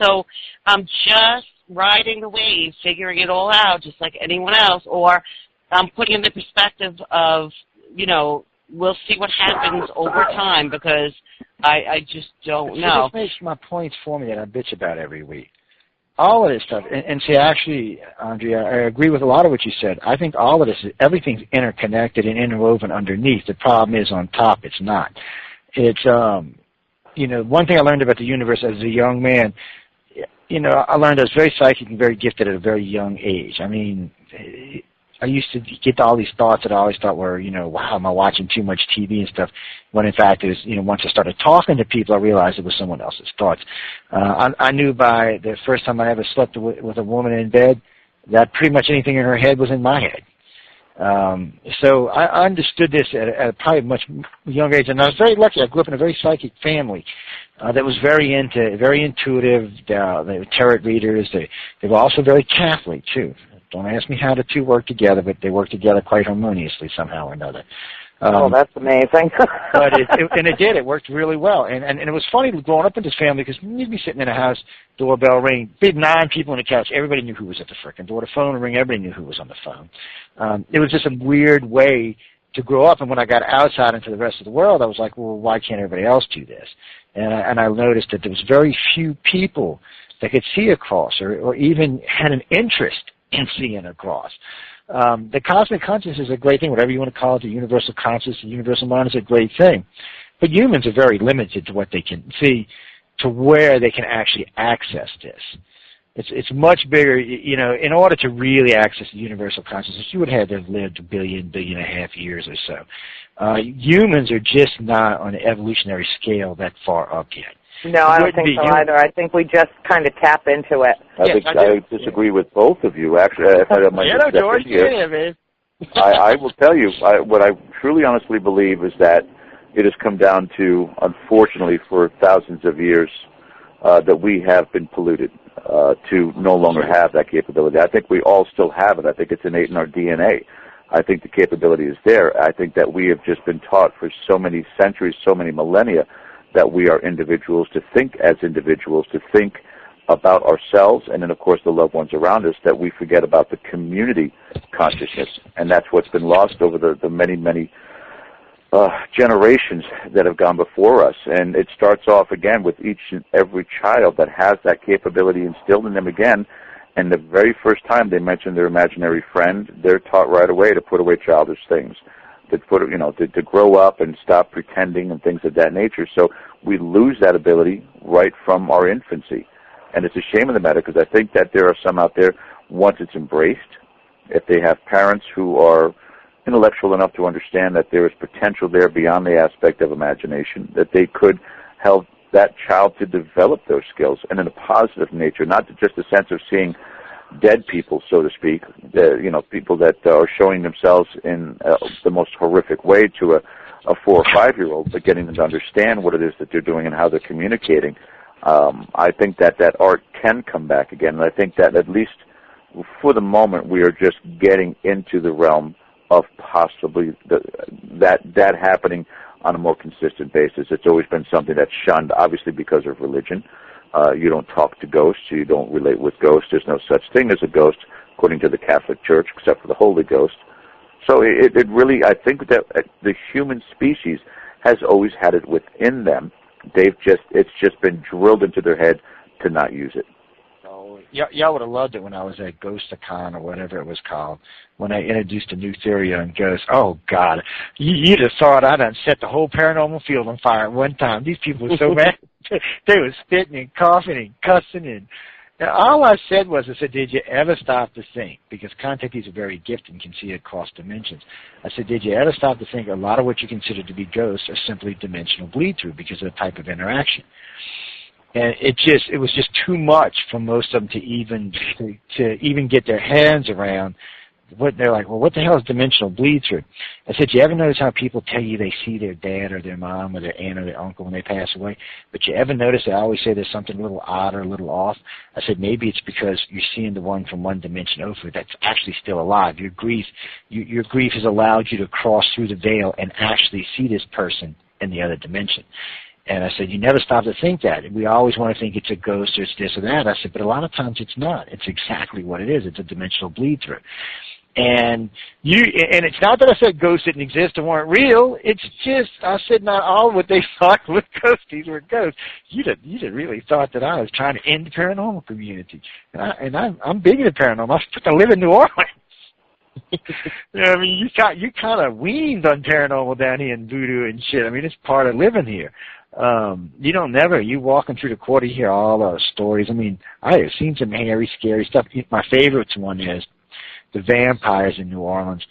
so I'm just riding the wave, figuring it all out, just like anyone else, or I'm putting in the perspective of, we'll see what happens over time, because I just don't know. It just makes my points for me that I bitch about every week. All of this stuff, and see, actually, Andrea, I agree with a lot of what you said. I think all of this, everything's interconnected and interwoven underneath. The problem is on top, it's not. It's, one thing I learned about the universe as a young man, I learned I was very psychic and very gifted at a very young age. I mean, I used to get all these thoughts that I always thought were, wow, am I watching too much TV and stuff? When in fact, it was, once I started talking to people, I realized it was someone else's thoughts. I knew by the first time I ever slept with a woman in bed that pretty much anything in her head was in my head. So I understood this at probably a much younger age, and I was very lucky. I grew up in a very psychic family that was very intuitive. They were tarot readers. They were also very Catholic too. Don't ask me how the two work together, but they work together quite harmoniously somehow or another. That's amazing. But it did. It worked really well. And it was funny growing up in this family, because you'd be sitting in a house, doorbell ring, big 9 people on the couch. Everybody knew who was at the frickin' door. The phone would ring. Everybody knew who was on the phone. It was just a weird way to grow up. And when I got outside into the rest of the world, I was like, well, why can't everybody else do this? And I noticed that there was very few people that could see a cross or even had an interest in seeing a cross. The cosmic consciousness is a great thing, whatever you want to call it, the universal consciousness, the universal mind is a great thing. But humans are very limited to what they can see, to where they can actually access this. It's much bigger, in order to really access the universal consciousness, you would have to have lived 1.5 billion years or so. Humans are just not on the evolutionary scale that far up yet. No, I don't think so either. I think we just kind of tap into it. I disagree with both of you, actually. George, man. I will tell you, what I truly honestly believe is that it has come down to, unfortunately, for thousands of years, that we have been polluted to no longer have that capability. I think we all still have it. I think it's innate in our DNA. I think the capability is there. I think that we have just been taught for so many centuries, so many millennia, that we are individuals, to think as individuals, to think about ourselves and then, of course, the loved ones around us, that we forget about the community consciousness. And that's what's been lost over the many, many generations that have gone before us. And it starts off, again, with each and every child that has that capability instilled in them again. And the very first time they mention their imaginary friend, they're taught right away to put away childish things, to grow up and stop pretending and things of that nature. So we lose that ability right from our infancy. And it's a shame of the matter, because I think that there are some out there, once it's embraced, if they have parents who are intellectual enough to understand that there is potential there beyond the aspect of imagination, that they could help that child to develop those skills, and in a positive nature, not just a sense of seeing dead people, so to speak, people that are showing themselves in the most horrific way to a 4 or 5-year-old, but getting them to understand what it is that they're doing and how they're communicating. I think that art can come back again, and I think that at least for the moment we are just getting into the realm of possibly that happening on a more consistent basis. It's always been something that's shunned, obviously because of religion. You don't talk to ghosts. You don't relate with ghosts. There's no such thing as a ghost, according to the Catholic Church, except for the Holy Ghost. So it really, I think that the human species has always had it within them. It's just been drilled into their head to not use it. Y'all would have loved it when I was at Ghosticon or whatever it was called, when I introduced a new theory on ghosts. Oh, God. You'd have thought I done set the whole paranormal field on fire at one time. These people were so mad. They were spitting and coughing and cussing. And all I said, did you ever stop to think? Because contactees are very gifted and can see across dimensions. I said, did you ever stop to think a lot of what you consider to be ghosts are simply dimensional bleed-through because of the type of interaction? And it was just too much for most of them to even get their hands around. They're like, well, what the hell is dimensional bleed-through? I said, you ever notice how people tell you they see their dad or their mom or their aunt or their uncle when they pass away? But you ever notice they always say there's something a little odd or a little off? I said, maybe it's because you're seeing the one from one dimension over that's actually still alive. Your grief has allowed you to cross through the veil and actually see this person in the other dimension. And I said, you never stop to think that. We always want to think it's a ghost or it's this or that. I said, but a lot of times it's not. It's exactly what it is. It's a dimensional bleed-through. And it's not that I said ghosts didn't exist and weren't real. It's just, I said not all what they thought was ghosties were ghosts. You'd have really thought that I was trying to end the paranormal community. And I'm big into paranormal. I live in New Orleans. I mean, you kind of weaned on paranormal down here in voodoo and shit. I mean, it's part of living here. You walking through the quarter, you hear all those stories. I mean, I have seen some hairy, scary stuff. My favorite one is the vampires in New Orleans.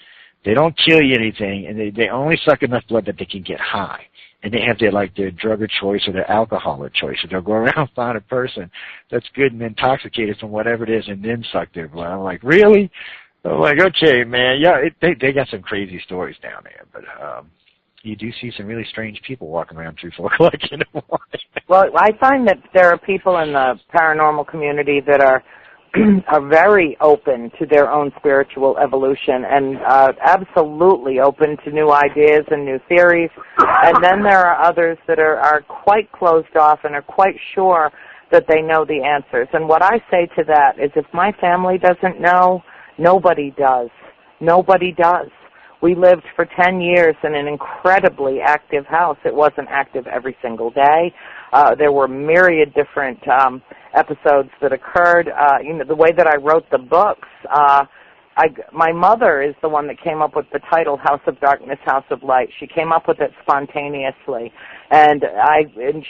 They don't kill you anything, and they only suck enough blood that they can get high. And they have their drug of choice or their alcohol of choice. So they'll go around and find a person that's good and intoxicated from whatever it is and then suck their blood. I'm like, really? I'm like, okay, man. Yeah, they got some crazy stories down there, but you do see some really strange people walking around through Fort Collection. Well, I find that there are people in the paranormal community that are very open to their own spiritual evolution and absolutely open to new ideas and new theories. And then there are others that are quite closed off and are quite sure that they know the answers. And what I say to that is if my family doesn't know, nobody does. Nobody does. We lived for 10 years in an incredibly active house. It wasn't active every single day. There were myriad different episodes that occurred. The way that I wrote the books, my mother is the one that came up with the title House of Darkness, House of Light. She came up with it spontaneously. And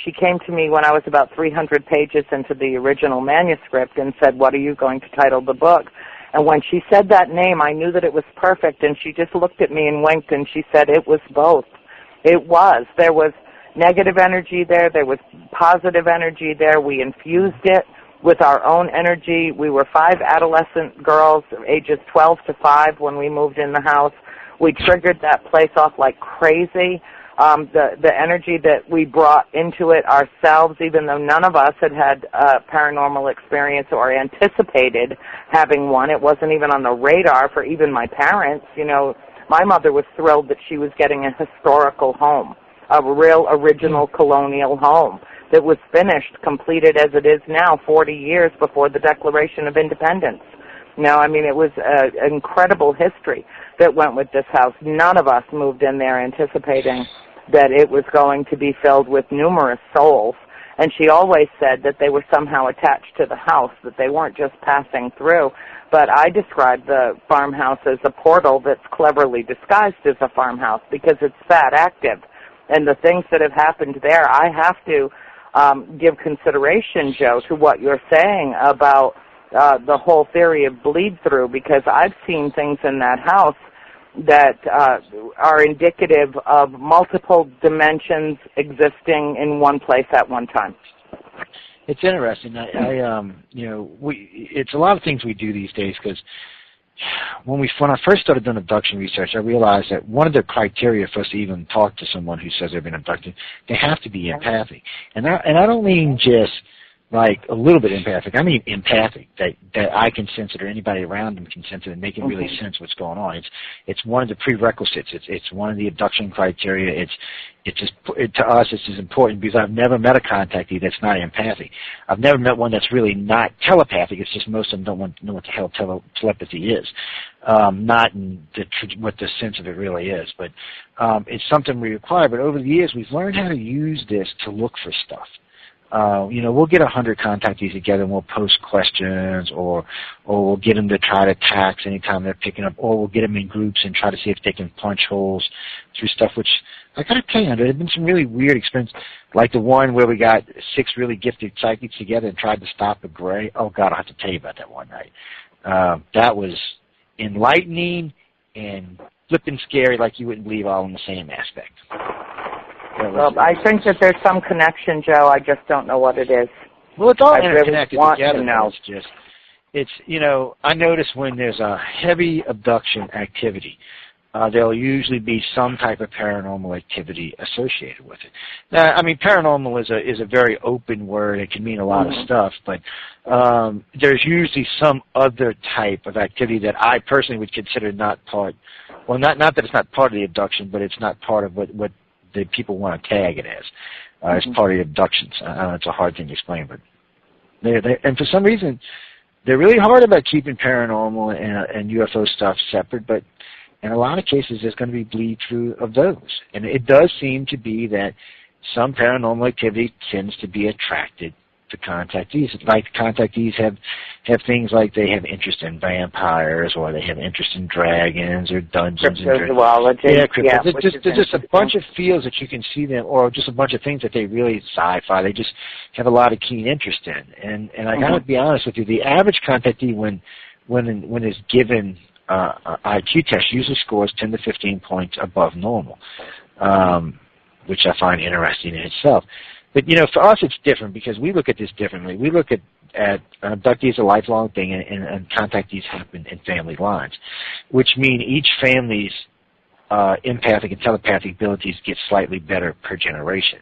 she came to me when I was about 300 pages into the original manuscript and said, "What are you going to title the book?" And when she said that name, I knew that it was perfect, and she just looked at me and winked, and she said it was both. It was. There was negative energy there. There was positive energy there. We infused it with our own energy. We were 5 adolescent girls, ages 12 to 5, when we moved in the house. We triggered that place off like crazy. The energy that we brought into it ourselves, even though none of us had had a paranormal experience or anticipated having one. It wasn't even on the radar for even my parents. My mother was thrilled that she was getting a historical home, a real original colonial home that was finished, completed as it is now, 40 years before the Declaration of Independence. It was an incredible history that went with this house. None of us moved in there anticipating that it was going to be filled with numerous souls. And she always said that they were somehow attached to the house, that they weren't just passing through. But I describe the farmhouse as a portal that's cleverly disguised as a farmhouse because it's that active. And the things that have happened there, I have to give consideration, Joe, to what you're saying about the whole theory of bleed-through, because I've seen things in that house that are indicative of multiple dimensions existing in one place at one time. It's interesting. It's a lot of things we do these days because when I first started doing abduction research, I realized that one of the criteria for us to even talk to someone who says they've been abducted, they have to be empathic. And I don't mean just like a little bit empathic. I mean empathic, that I can sense it or anybody around them can sense it and they can really sense what's going on. It's one of the prerequisites. It's one of the abduction criteria. To us, it's as important because I've never met a contactee that's not empathic. I've never met one that's really not telepathic. It's just most of them don't want to know what the hell telepathy is. Not in what the sense of it really is. But it's something we require. But over the years, we've learned how to use this to look for stuff. We'll get 100 contactees together and we'll post questions, or we'll get them to try to tax anytime they're picking up, or we'll get them in groups and try to see if they can punch holes through stuff, which I gotta tell you, there have been some really weird experiences, like the one where we got 6 really gifted psychics together and tried to stop a gray. Oh God, I'll have to tell you about that one night. That was enlightening and flipping scary like you wouldn't believe, all in the same aspect. Well, I think that there's some connection, Joe. I just don't know what it is. Well, it's all interconnected really together. To know. I notice when there's a heavy abduction activity, there'll usually be some type of paranormal activity associated with it. Now, paranormal is a very open word. It can mean a lot of stuff, but there's usually some other type of activity that I personally would consider not part. Well, not that it's not part of the abduction, but it's not part of what the people want to tag it as. It's part of the abductions. I know it's a hard thing to explain, but and for some reason, they're really hard about keeping paranormal and UFO stuff separate, but in a lot of cases, there's going to be bleed-through of those. And it does seem to be that some paranormal activity tends to be attracted to contactees. Like contactees have things like they have interest in vampires, or they have interest in dragons or dungeons. Cryptozoology. There's just a bunch of fields that you can see them, or just a bunch of things that they really sci-fi. They just have a lot of keen interest in. And I got to be honest with you, the average contactee when is given IQ test usually scores 10 to 15 points above normal, which I find interesting in itself. But, for us it's different because we look at this differently. We look at abductees as a lifelong thing, and contactees happen in family lines, which mean each family's empathic and telepathic abilities get slightly better per generation.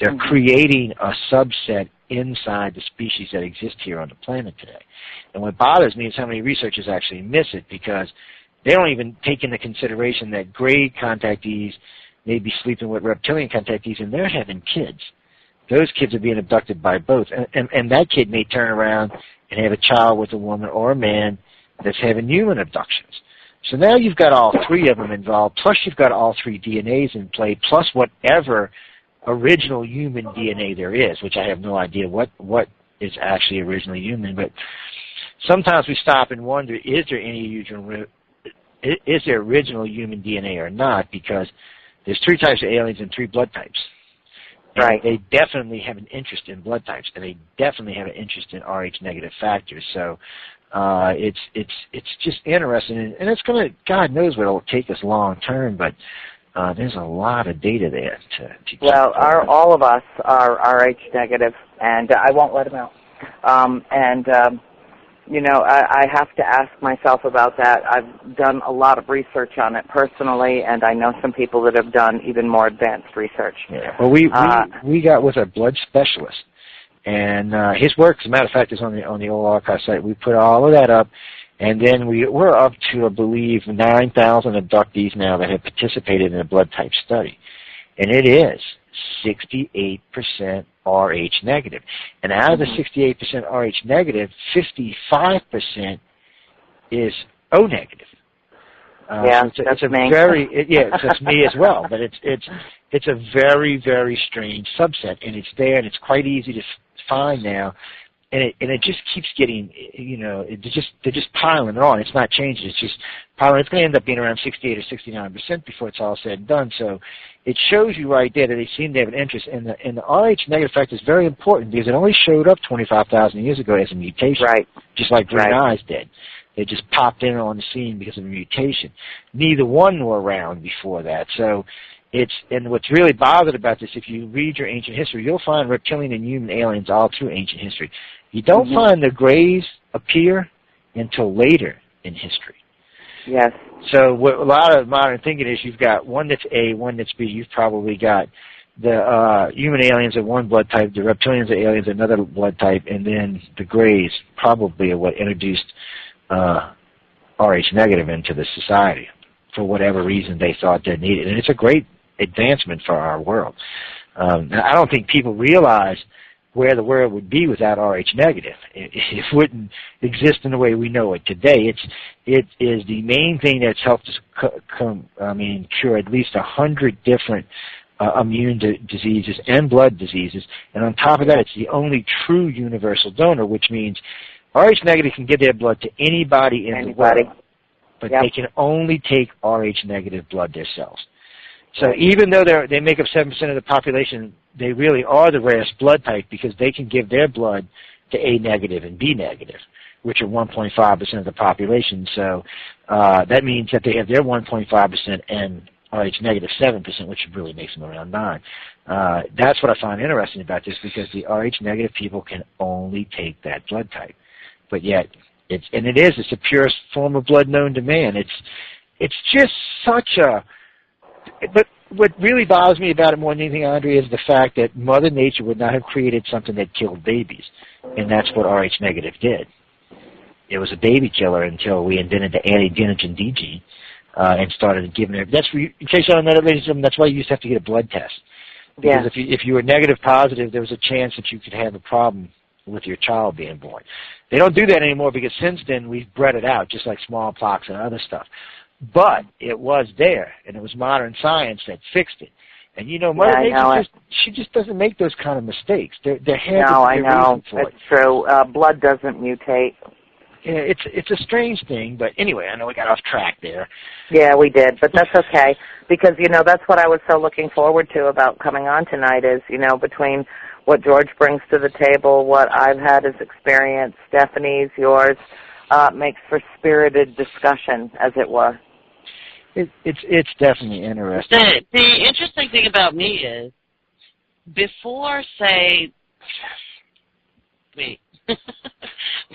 They're creating a subset inside the species that exist here on the planet today. And what bothers me is how many researchers actually miss it, because they don't even take into consideration that gray contactees may be sleeping with reptilian contactees and they're having kids. Those kids are being abducted by both. And that kid may turn around and have a child with a woman or a man that's having human abductions. So now you've got all three of them involved, plus you've got all three DNAs in play, plus whatever original human DNA there is, which I have no idea what is actually originally human. But sometimes we stop and wonder, is there original human DNA or not? Because there's three types of aliens and three blood types. Right. They definitely have an interest in blood types, and they definitely have an interest in Rh negative factors. So it's just interesting, and it's going to, God knows what it'll take us long term, but there's a lot of data there to well, all of us are Rh negative, and I won't let him out. You know, I have to ask myself about that. I've done a lot of research on it personally, and I know some people that have done even more advanced research. Yeah. Well, we got with a blood specialist, and his work, as a matter of fact, is on the old archive site. We put all of that up, and then we're up to, I believe, 9,000 abductees now that have participated in a blood type study, and it is 68% Rh negative. And out of the 68% Rh negative, 55% is O negative. Yeah, so that's a me. That's me as well. But it's a very, very strange subset, and it's there, and it's quite easy to find now. And it just keeps getting, you know, they're just piling it on. It's not changing. It's just piling. It's going to end up being around 68 or 69% before it's all said and done. So it shows you right there that they seem to have an interest. And the Rh negative factor is very important because it only showed up 25,000 years ago as a mutation, right? Just like green eyes did. They just popped in on the scene because of a mutation. Neither one were around before that. So and what's really bothered about this, if you read your ancient history, you'll find reptilian and human aliens all through ancient history. You don't find the grays appear until later in history. Yes. So what a lot of modern thinking is, you've got one that's A, one that's B. You've probably got the human aliens are one blood type, the reptilians are aliens another blood type, and then the grays probably are what introduced Rh negative into the society for whatever reason they thought they needed. And it's a great advancement for our world. I don't think people realize where the world would be without Rh negative. It wouldn't exist in the way we know it today. It is the main thing that's helped us cure at least 100 different immune diseases and blood diseases. And on top of that, it's the only true universal donor, which means Rh negative can give their blood to anybody in the world, but they can only take Rh negative blood themselves. So even though they make up 7% of the population, they really are the rarest blood type because they can give their blood to A negative and B negative, which are 1.5% of the population. So that means that they have their 1.5% and Rh negative 7%, which really makes them around 9. That's what I find interesting about this, because the Rh negative people can only take that blood type. But yet, it's the purest form of blood known to man. It's just such a... But what really bothers me about it more than anything, Andrea, is the fact that Mother Nature would not have created something that killed babies, and that's what Rh negative did. It was a baby killer until we invented the anti-denogen D gene and started giving it. In case you don't know that, ladies and gentlemen, that's why you used to have to get a blood test. Because if you were negative positive, there was a chance that you could have a problem with your child being born. They don't do that anymore because since then we've bred it out, just like smallpox and other stuff. But it was there, and it was modern science that fixed it. And you know, Mother Nature she just doesn't make those kind of mistakes. There had to be a reason for it. It's true. Blood doesn't mutate. Yeah, it's a strange thing, but anyway, I know we got off track there. Yeah, we did, but that's okay, because you know that's what I was so looking forward to about coming on tonight is, you know, between what George brings to the table, what I've had as experience, Stephanie's, yours, makes for spirited discussion, as it were. It's definitely interesting. The interesting thing about me is, before, say, wait.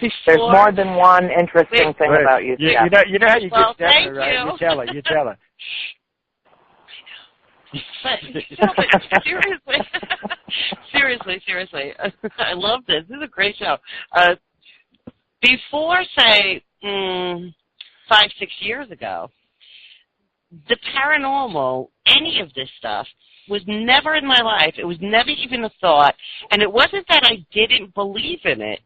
There's more than one interesting thing about you, You know how you get Stephanie, right? You tell her. Seriously, I love this. This is a great show. Before, say, 5-6 years ago, the paranormal, any of this stuff, was never in my life. It was never even a thought. And it wasn't that I didn't believe in it.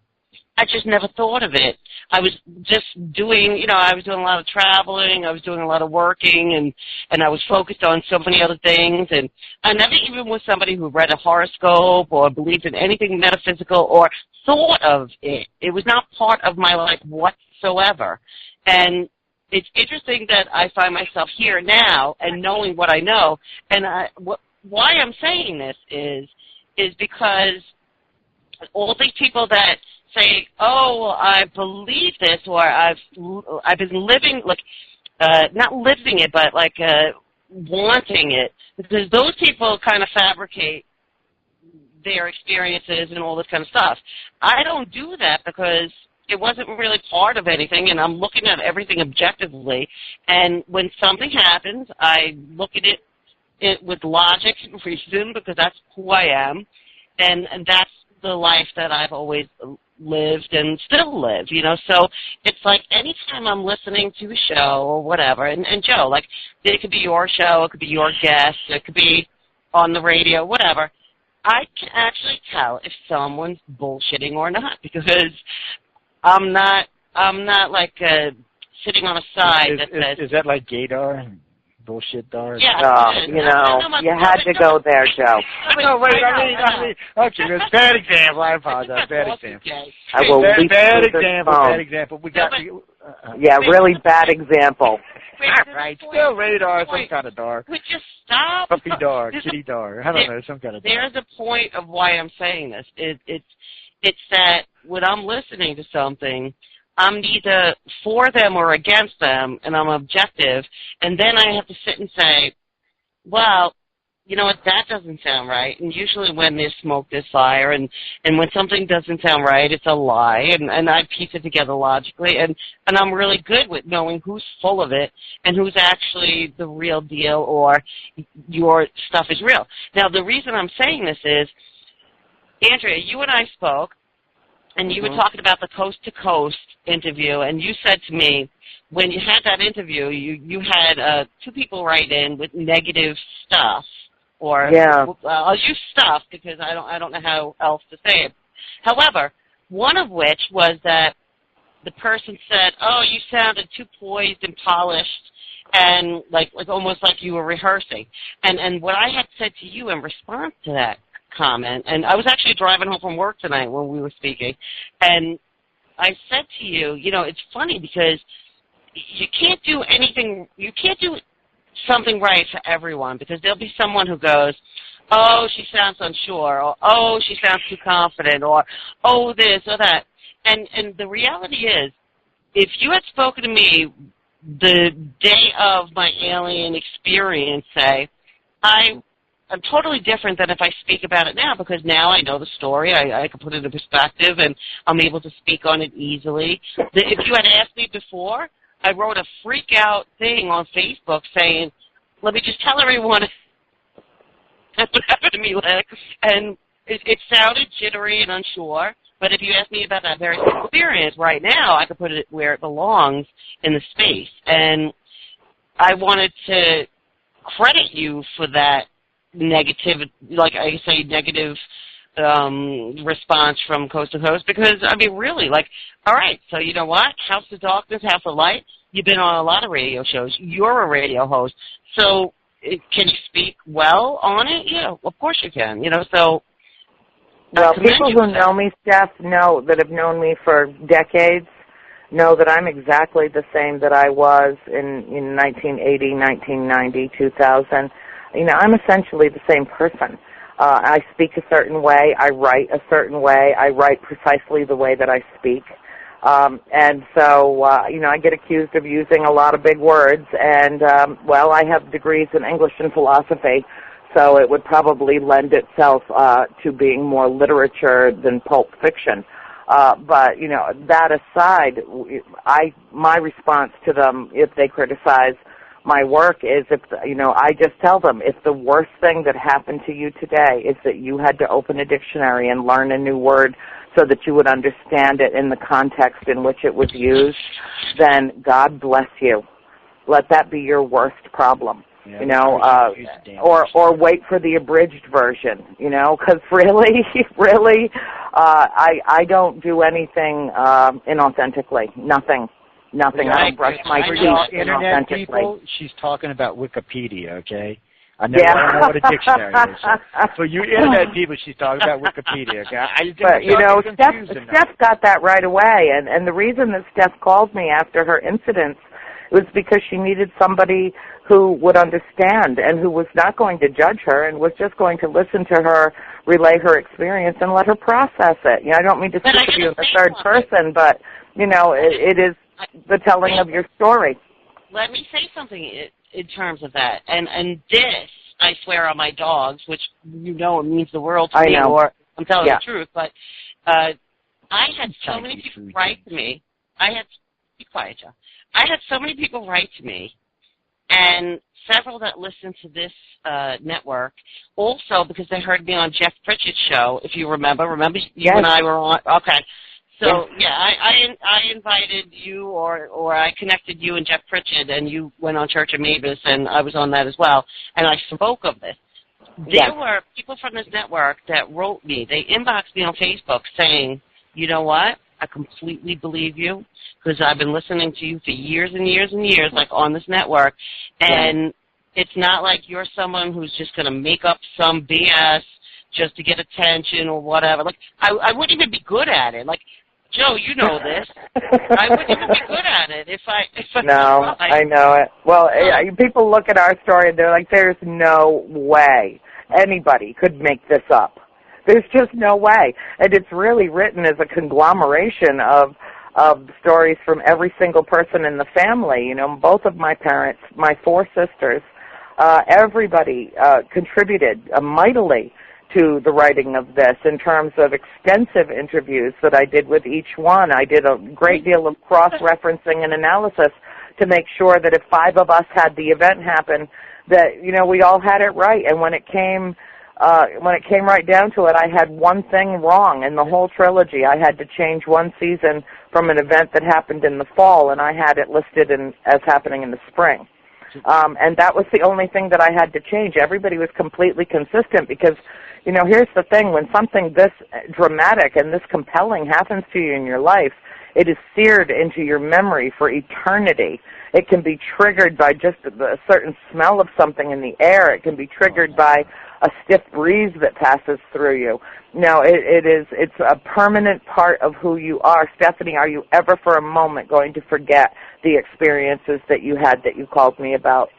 I just never thought of it. I was just doing, I was doing a lot of traveling, I was doing a lot of working, and I was focused on so many other things, and I never even was somebody who read a horoscope or believed in anything metaphysical or thought of it. It was not part of my life whatsoever. And it's interesting that I find myself here now and knowing what I know, and why I'm saying this is because all these people that say, "Oh, I believe this," or I've been living not living it, but wanting it, because those people kind of fabricate their experiences and all this kind of stuff. I don't do that because it wasn't really part of anything, and I'm looking at everything objectively. And when something happens, I look at it with logic and reason, because that's who I am, and that's the life that I've always lived and still live, So it's like anytime I'm listening to a show or whatever, and Joe, it could be your show, it could be your guest, it could be on the radio, whatever, I can actually tell if someone's bullshitting or not, because I'm not sitting on a side that says... Is that like gaydar? Bullshit dar? Yeah. You had to go there, Joe. No, wait, I mean, okay, that's a bad example. I apologize. Bad example. I will leave bad example. We got really bad example. All right, still radar, some kind of dar. Would you stop? Puppy dar, kitty dar. I don't know, some kind of dar. There's a point of why I'm saying this. It's that when I'm listening to something, I'm neither for them or against them, and I'm objective, and then I have to sit and say, well, you know what, that doesn't sound right. And usually when there's smoke, there's fire, and when something doesn't sound right, it's a lie, and I piece it together logically, and I'm really good with knowing who's full of it and who's actually the real deal, or your stuff is real. Now, the reason I'm saying this is, Andrea, you and I spoke, and you were talking about the coast-to-coast interview, and you said to me, when you had that interview, you had 2 people write in with negative stuff, or I'll use stuff because I don't know how else to say it. However, one of which was that the person said, "Oh, you sounded too poised and polished, and like almost like you were rehearsing." And what I had said to you in response to that comment, and I was actually driving home from work tonight when we were speaking, and I said to you, it's funny because you can't do something right for everyone, because there'll be someone who goes, "Oh, she sounds unsure," or "Oh, she sounds too confident," or "Oh, this or that." And the reality is, if you had spoken to me the day of my alien experience, say, I'm totally different than if I speak about it now, because now I know the story. I can put it in perspective, and I'm able to speak on it easily. If you had asked me before, I wrote a freak-out thing on Facebook saying, "Let me just tell everyone that's what happened to me." And it sounded jittery and unsure, but if you ask me about that very experience right now, I could put it where it belongs in the space. And I wanted to credit you for that negative, like I say, negative response from coast to coast, because really, all right, so you know what, House of Darkness, House of Light, you've been on a lot of radio shows, you're a radio host, so can you speak well on it? Yeah, of course you can, so. Well, people who know me, Steph, that have known me for decades, know that I'm exactly the same that I was in 1980, 1990, 2000. I'm essentially the same person. I speak a certain way. I write a certain way. I write precisely the way that I speak. And so, I get accused of using a lot of big words. And, I have degrees in English and philosophy, so it would probably lend itself to being more literature than pulp fiction. But, that aside, my response to them, if they criticize my work, is I just tell them, if the worst thing that happened to you today is that you had to open a dictionary and learn a new word so that you would understand it in the context in which it was used, then God bless you. Let that be your worst problem. or wait for the abridged version, because really, I don't do anything inauthentically. Nothing. I don't brush my teeth Internet inauthentically. people, she's talking about Wikipedia, okay? I don't know what a dictionary is. So you Internet people, she's talking about Wikipedia, okay? But, Steph got that right away, and the reason that Steph called me after her incidents was because she needed somebody who would understand and who was not going to judge her and was just going to listen to her relay her experience and let her process it. I don't mean to speak of you in the third person, but, it is the telling of your story. Let me say something in terms of that. And this, I swear on my dogs, which it means the world to me, or I'm telling the truth, but I had so many people write to me. Be quiet, Joe. I had so many people write to me, and several that listened to this network, also because they heard me on Jeff Pritchett's show, if you remember. Remember you and I were on? Okay. So, I invited you, or I connected you and Jeff Pritchett, and you went on Church of Mavis, and I was on that as well, and I spoke of this. There were people from this network that wrote me. They inboxed me on Facebook saying, you know what? I completely believe you, because I've been listening to you for years and years and years, like on this network, and it's not like you're someone who's just going to make up some BS just to get attention or whatever. Like, I wouldn't even be good at it. Like, Joe, you know this. I wouldn't even be good at it if I No, tried. I know it. Well, people look at our story and they're like, there's no way anybody could make this up. There's just no way. And it's really written as a conglomeration of stories from every single person in the family. Both of my parents, my 4 sisters, everybody contributed mightily to the writing of this in terms of extensive interviews that I did with each one. I did a great deal of cross-referencing and analysis to make sure that if 5 of us had the event happen, that, we all had it right. And when it came right down to it, I had one thing wrong in the whole trilogy. I had to change one season from an event that happened in the fall, and I had it listed as happening in the spring. And that was the only thing that I had to change. Everybody was completely consistent because, here's the thing. When something this dramatic and this compelling happens to you in your life, it is seared into your memory for eternity. It can be triggered by just a certain smell of something in the air. It can be triggered by a stiff breeze that passes through you. It's a permanent part of who you are. Stephanie, are you ever for a moment going to forget the experiences that you had that you called me about?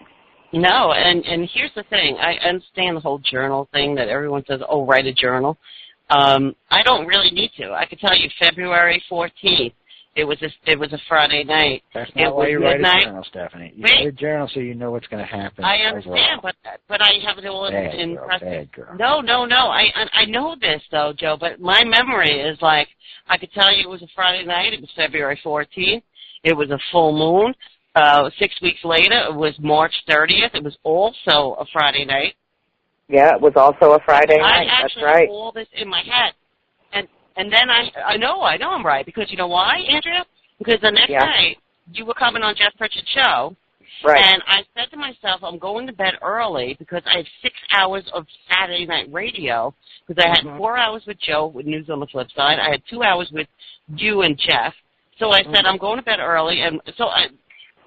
No, and here's the thing. I understand the whole journal thing that everyone says, write a journal. I don't really need to. I could tell you February 14th, it was a Friday night. That's not why you write a journal, Stephanie. You write a journal so you know what's going to happen. I understand, but I have it all in bad girl. No. I know this, though, Joe, but my memory is like, I could tell you it was a Friday night. It was February 14th. It was a full moon. 6 weeks later, it was March 30th. It was also a Friday night. Yeah, it was also a Friday night. That's right. I actually have all this in my head. And then I know I'm right, because you know why, Andrea? Because the next night, you were coming on Jeff Pritchett's show, and I said to myself, I'm going to bed early because I have 6 hours of Saturday night radio, because I had 4 hours with Joe with News on the Flip Side. I had 2 hours with you and Jeff. So I said, I'm going to bed early, and so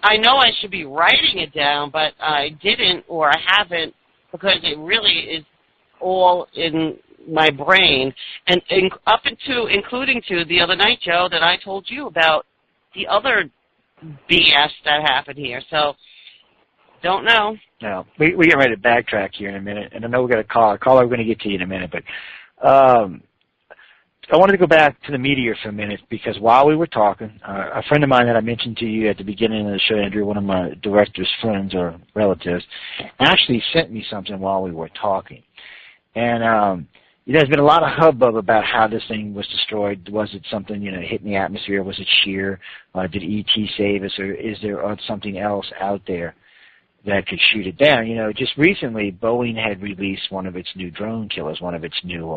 I know I should be writing it down, but I didn't, or I haven't, because it really is all in my brain, and including to the other night, Joe, that I told you about the other BS that happened here. So, don't know. No, we get ready to backtrack here in a minute, and I know we got a caller. We're going to get to you in a minute, but I wanted to go back to the meteor for a minute, because while we were talking, a friend of mine that I mentioned to you at the beginning of the show, Andrew, one of my director's friends or relatives, actually sent me something while we were talking. And there's been a lot of hubbub about how this thing was destroyed. Was it something, hit in the atmosphere? Was it sheer? Did E.T. save us? Or is there something else out there that could shoot it down? Just recently, Boeing had released one of its new drone killers, one of its new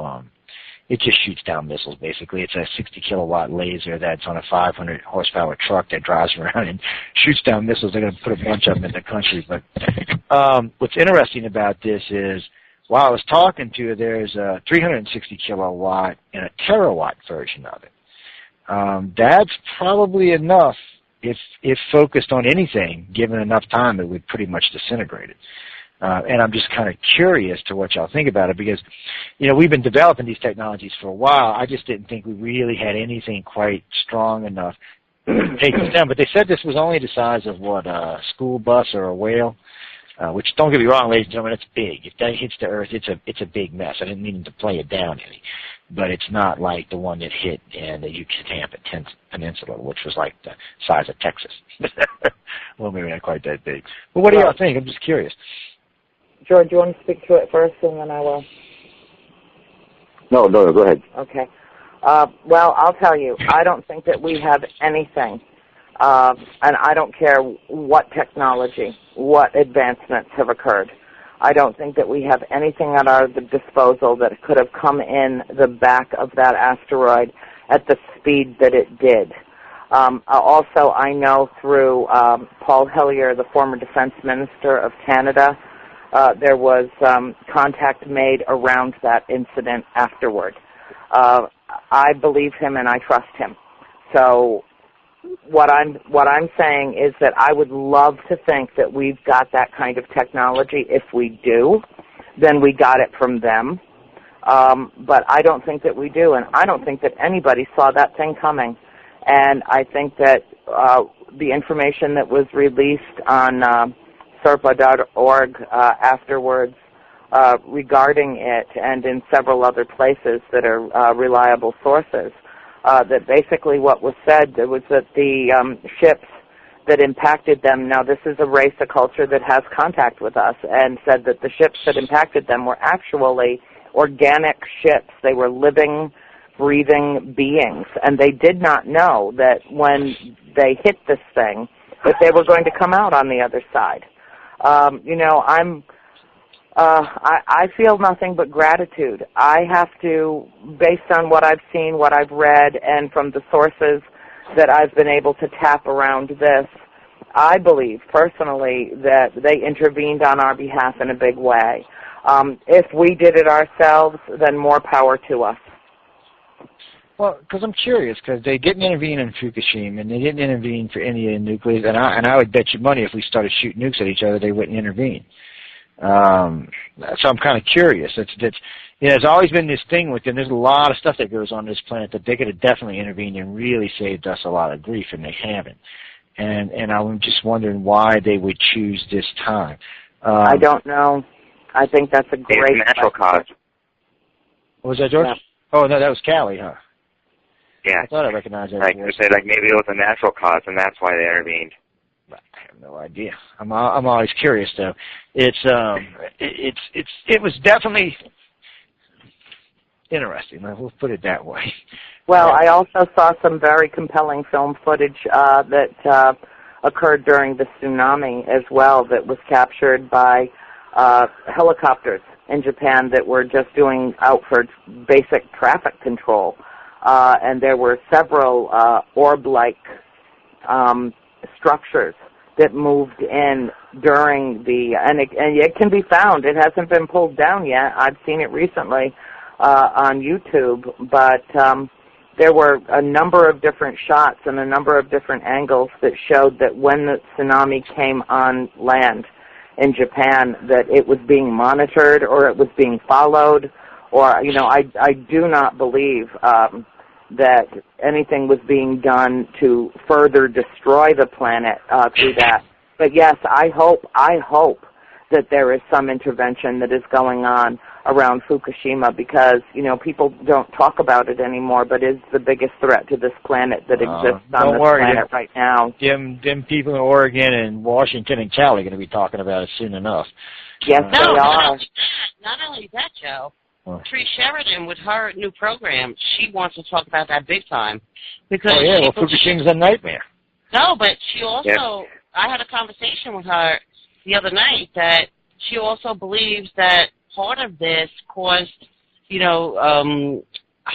it just shoots down missiles, basically. It's a 60-kilowatt laser that's on a 500-horsepower truck that drives around and shoots down missiles. They're going to put a bunch of them in the country. But what's interesting about this is, while I was talking to you, there's a 360-kilowatt and a terawatt version of it. That's probably enough. If focused on anything, given enough time, it would pretty much disintegrate it. And I'm just kind of curious to what y'all think about it because, we've been developing these technologies for a while. I just didn't think we really had anything quite strong enough to take this down. But they said this was only the size of, a school bus or a whale, which, don't get me wrong, ladies and gentlemen, it's big. If that hits the Earth, it's a big mess. I didn't mean to play it down any. But it's not like the one that hit in the Yucatan Peninsula, which was like the size of Texas. Well, maybe not quite that big. But what do y'all think? I'm just curious. George, you want to speak to it first, and then I will? No, go ahead. Okay. Well, I'll tell you, I don't think that we have anything, and I don't care what technology, what advancements have occurred. I don't think that we have anything at our disposal that could have come in the back of that asteroid at the speed that it did. Also, I know through Paul Hellyer, the former defense minister of Canada, there was contact made around that incident afterward. I believe him and I trust him. So what I'm saying is that I would love to think that we've got that kind of technology. If we do, then we got it from them. But I don't think that we do, and I don't think that anybody saw that thing coming. And I think that the information that was released on SERPA.org afterwards regarding it and in several other places that are reliable sources, that basically what was said was that the ships that impacted them, now this is a race, a culture that has contact with us, and said that the ships that impacted them were actually organic ships. They were living, breathing beings, and they did not know that when they hit this thing that they were going to come out on the other side. I feel nothing but gratitude. I have to, based on what I've seen, what I've read, and from the sources that I've been able to tap around this, I believe personally that they intervened on our behalf in a big way. If we did it ourselves, then more power to us. Well, because I'm curious, because they didn't intervene in Fukushima, and they didn't intervene for any of the nuclear, and I would bet you money if we started shooting nukes at each other, they wouldn't intervene. So I'm kind of curious. There's always been this thing with them. There's a lot of stuff that goes on this planet that they could have definitely intervened and really saved us a lot of grief, and they haven't. And I'm just wondering why they would choose this time. I don't know. I think that's a great natural cause. What was that, George? Yeah. Oh, no, that was Callie, huh? Yeah. I thought I recognized that. Like you said, maybe it was a natural cause, and that's why they intervened. I have no idea. I'm always curious, though. It was definitely interesting. We'll put it that way. Well, I also saw some very compelling film footage that occurred during the tsunami as well, that was captured by helicopters in Japan that were just doing out for basic traffic control. And there were several orb-like structures that moved in during and it can be found. It hasn't been pulled down yet. I've seen it recently on YouTube, but there were a number of different shots and a number of different angles that showed that when the tsunami came on land in Japan, that it was being monitored or it was being followed, or, I do not believe that anything was being done to further destroy the planet through that. But yes, I hope that there is some intervention that is going on around Fukushima, because, people don't talk about it anymore, but it's the biggest threat to this planet that exists on this planet right now. Them people in Oregon and Washington and Cali are going to be talking about it soon enough. Yes, they are. Not only that, Joe. Tree Sheridan, with her new program, she wants to talk about that big time. Because Fukushima's a nightmare. No, but she also, I had a conversation with her the other night that she also believes that part of this caused,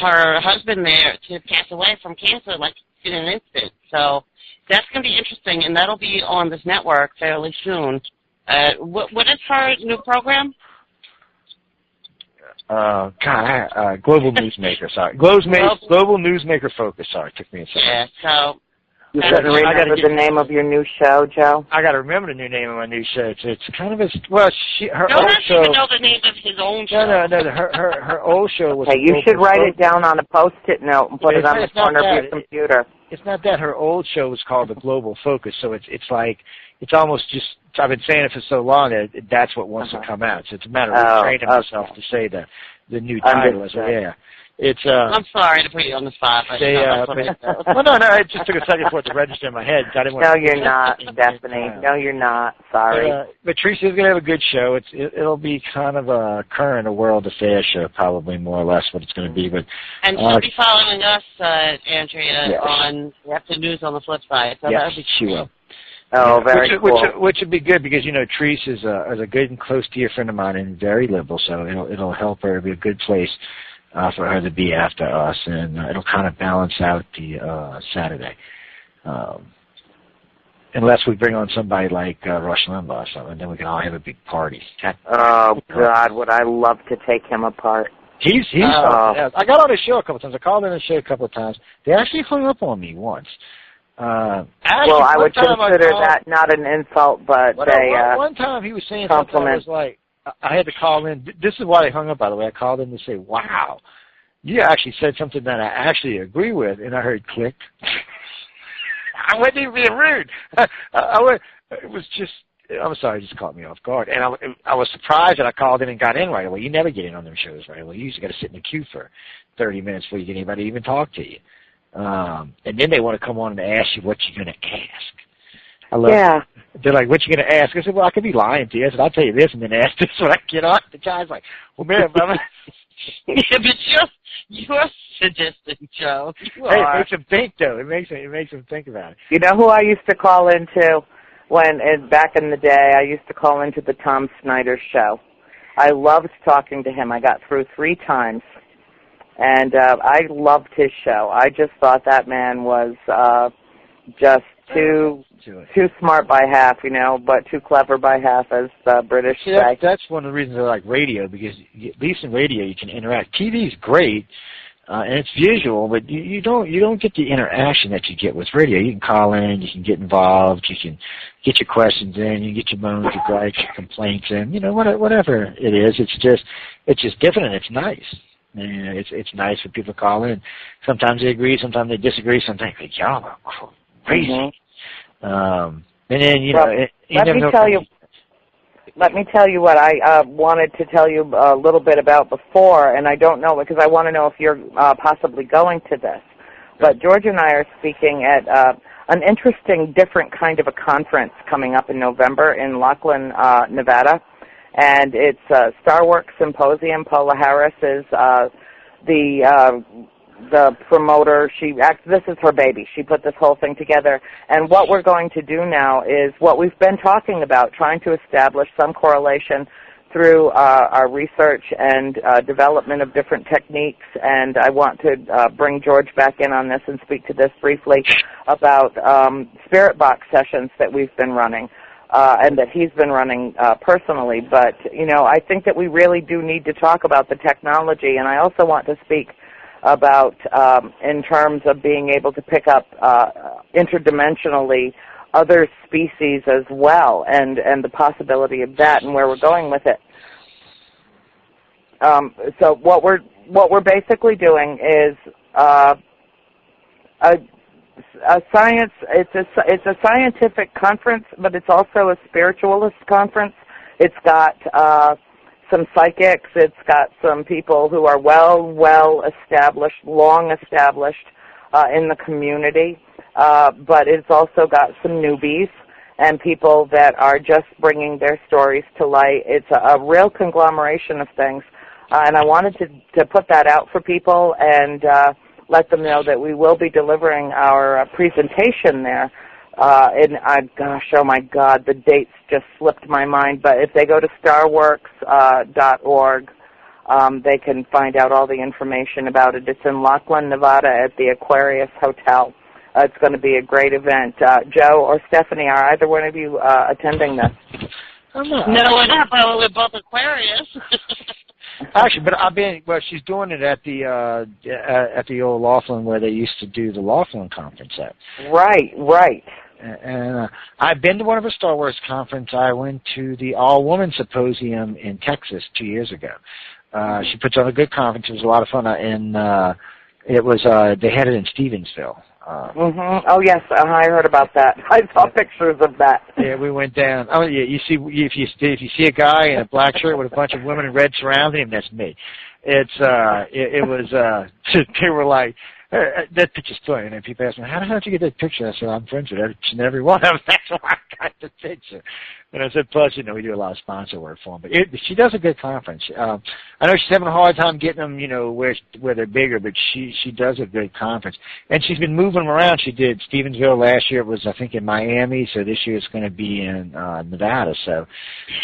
her husband there to pass away from cancer like in an instant. So that's going to be interesting, and that'll be on this network fairly soon. What is her new program? Global Newsmaker. Sorry, Global Newsmaker Focus. Sorry, it took me a second. Yeah. So. You couldn't remember the name of your new show, Joe? I got to remember the new name of my new show. It's kind of her Joe old doesn't show. even know the name of his own show. No. Her old show was. Hey, you should write it down on a Post-it note and put it on the corner of your computer. It's not that. Her old show was called The Global Focus, so it's like it's almost just. I've been saying it for so long that that's what wants to come out. So it's a matter of training myself to say the new title. So yeah. It's. I'm sorry to put you on the spot. But well, no, it just took a second for it to register in my head. I didn't want no, you're not, Stephanie. No, you're not. Sorry. But Teresa's going to have a good show. It'll be kind of a current, a world affairs show, probably more or less what it's going to be. But and she'll be following us, Andrea, on After News on the Flip Side. So yes, she will. Oh, very cool. Which would be good because Teresa is a good and close dear friend of mine and very liberal, so it'll help her. It'll be a good place. For her to be after us, and it'll kind of balance out the Saturday. Unless we bring on somebody like Rush Limbaugh or something, then we can all have a big party. Oh, God, would I love to take him apart. He's I got on his show a couple times. I called in the show a couple of times. They actually hung up on me once. Well, I would consider that not an insult, but one time he was saying compliment. Something I was like, I had to call in. This is why they hung up, by the way. I called in to say, wow, you actually said something that I actually agree with, and I heard click. I wasn't even being rude. It was just, I'm sorry, it just caught me off guard. And I was surprised that I called in and got in right away. You never get in on them shows right away. You usually got to sit in the queue for 30 minutes before you get anybody to even talk to you. And then they want to come on and ask you what you're going to ask. They're like, what you going to ask? I said, well, I could be lying to you. I said, I'll tell you this and then ask this when I get on. The guy's like, well, man, brother. Yeah, but you're sadistic, Joe. Hey, it makes them think, though. It makes them think about it. You know who I used to call into back in the day? I used to call into the Tom Snyder show. I loved talking to him. I got through 3 times. And I loved his show. I just thought that man was just too smart by half, but too clever by half, as the British say. That's one of the reasons I like radio, because at least in radio you can interact. TV is great, and it's visual, but you don't get the interaction that you get with radio. You can call in, you can get involved, you can get your questions in, you can get your moans, your gripes, your complaints in, whatever it is. It's just different, and it's nice. And it's nice when people call in. Sometimes they agree, sometimes they disagree, sometimes they think, y'all are crazy. Mm-hmm. And then, let me tell you what I wanted to tell you a little bit about before, and I don't know, because I want to know if you're possibly going to this. But George and I are speaking at an interesting, different kind of a conference coming up in November in Laughlin, Nevada. And it's Star Work Symposium. Paula Harris is the promoter. This is her baby. She put this whole thing together. And what we're going to do now is what we've been talking about, trying to establish some correlation through our research and development of different techniques. And I want to bring George back in on this and speak to this briefly about spirit box sessions that we've been running. And that he's been running personally. But, I think that we really do need to talk about the technology. And I also want to speak about, in terms of being able to pick up interdimensionally other species as well, and the possibility of that and where we're going with it. So what we're basically doing is a science. It's a scientific conference, but it's also a spiritualist conference. It's got some psychics. It's got some people who are well established, long established in the community. But it's also got some newbies and people that are just bringing their stories to light. It's a real conglomeration of things, and I wanted to put that out for people and let them know that we will be delivering our presentation there. Gosh, oh my God, the dates just slipped my mind. But if they go to starworks.org, they can find out all the information about it. It's in Laughlin, Nevada at the Aquarius Hotel. It's going to be a great event. Joe or Stephanie, are either one of you attending this? No, we're not, but we're both Aquarius. Actually, but she's doing it at the old Laughlin where they used to do the Laughlin conference at. Right. And I've been to one of her Star Wars conference. I went to the All-Woman Symposium in Texas 2 years ago. She puts on a good conference. It was a lot of fun, and it was they had it in Stevensville. Oh yes, I heard about that. I saw pictures of that. Yeah, we went down. Oh yeah, you see if you see a guy in a black shirt with a bunch of women in red surrounding him, that's me. It was they were like, that picture's funny, and then people asked me, how the hell did you get that picture? I said, I'm friends with each and every one of them. That's why I got the picture. And I said, plus, we do a lot of sponsor work for them. But she does a good conference. I know she's having a hard time getting them, where they're bigger, but she does a good conference. And she's been moving them around. She did Stevensville last year. It was, I think, in Miami. So this year it's going to be in Nevada. So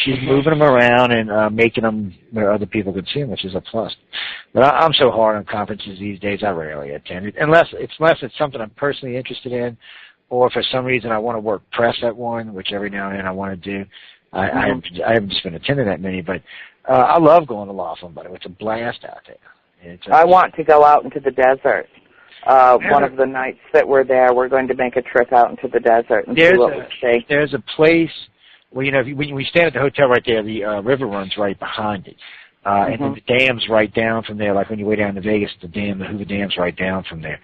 she's moving them around and making them where other people can see them, which is a plus. But I'm so hard on conferences these days, I rarely attend it, unless it's something I'm personally interested in, or for some reason I want to work press at one, which every now and then I want to do. I haven't just been attending that many, but I love going to Laughlin, but it's a blast out there. I want to go out into the desert. One of the nights that we're there, we're going to make a trip out into the desert and see what we see. There's a place where, when we stand at the hotel right there, the river runs right behind it. And then the dam's right down from there, like when you way down to Vegas, the Hoover Dam's right down from there.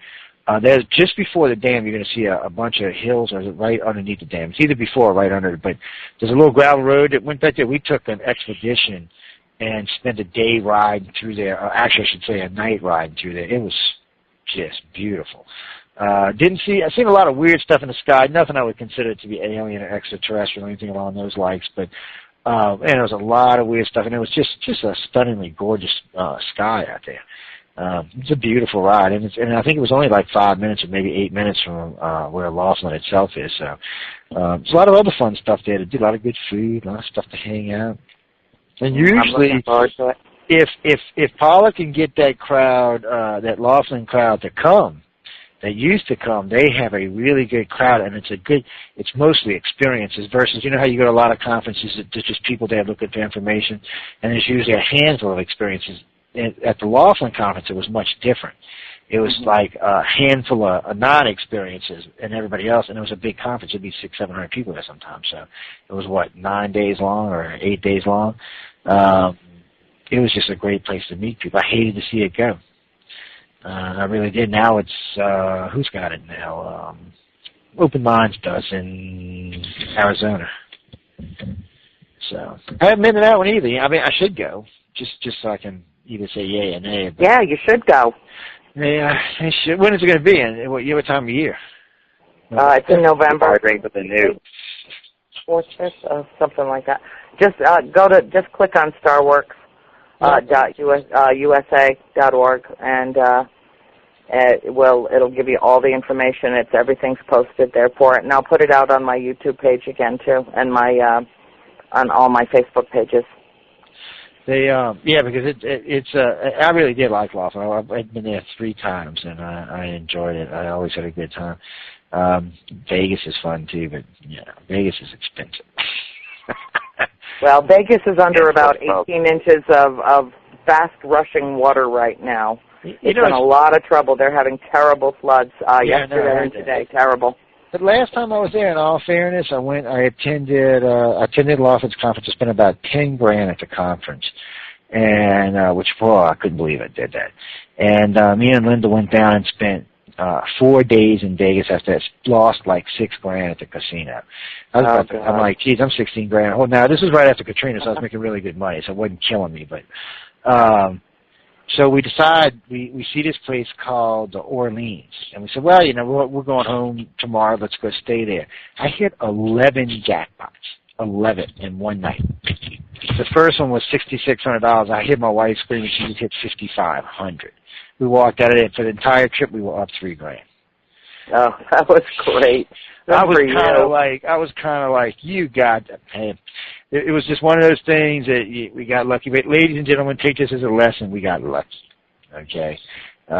There's just before the dam, you're going to see a bunch of hills right underneath the dam. It's either before or right under it, but there's a little gravel road that went back there. We took an expedition and spent a day riding through there. Actually, I should say a night riding through there. It was just beautiful. I've seen a lot of weird stuff in the sky. Nothing I would consider to be alien or extraterrestrial or anything along those lines, but and there was a lot of weird stuff, and it was just a stunningly gorgeous sky out there. It's a beautiful ride, and I think it was only like 5 minutes or maybe 8 minutes from where Laughlin itself is. So there's a lot of other fun stuff there to do, a lot of good food, a lot of stuff to hang out. And usually, if Paula can get that crowd, that Laughlin crowd to come, that used to come, they have a really good crowd, and it's mostly experiences versus, how you go to a lot of conferences, there's just people there looking for information, and there's usually a handful of experiences. At the Laughlin conference, it was much different. It was like a handful of non-experiences and everybody else, and it was a big conference. It'd be 600-700 people there sometimes. So it was, 9 days long or 8 days long? It was just a great place to meet people. I hated to see it go. I really did. Now it's, who's got it now? Open Minds does in Arizona. So I haven't been to that one either. I mean, I should go, just so I can either say yay or nay. Yeah, you should go. Yeah, I should. When is it going to be? In what time of year? It's in November. With the new. Something like that. Just click on StarWorks. USA.org, and it'll give you all the information. Everything's posted there for it, and I'll put it out on my YouTube page again too, and on all my Facebook pages. Because it's I really did like Laughlin. I've been there 3 times, and I enjoyed it. I always had a good time. Vegas is fun too, but Vegas is expensive. Well, Vegas is under about 18 inches of fast rushing water right now. It's in a lot of trouble. They're having terrible floods yesterday and today. Terrible. But last time I was there, in all fairness, I attended Laughlin's conference. I spent about $10,000 at the conference, and I couldn't believe I did that. And me and Linda went down and spent 4 days in Vegas after that. Lost like $6,000 at the casino. I'm like, geez, I'm $16,000. Well, now this is right after Katrina, so I was making really good money, so it wasn't killing me. But so we decide we see this place called the Orleans, and we said, well, we're going home tomorrow. Let's go stay there. I hit 11 jackpots, 11 in one night. The first one was $6,600. I hear my wife screaming. She just hit $5,500. We walked out of there. For the entire trip, we were up $3,000. Oh, that was great. I was kind of like, you got to pay. it was just one of those things that we got lucky. But ladies and gentlemen, take this as a lesson. We got lucky. Okay.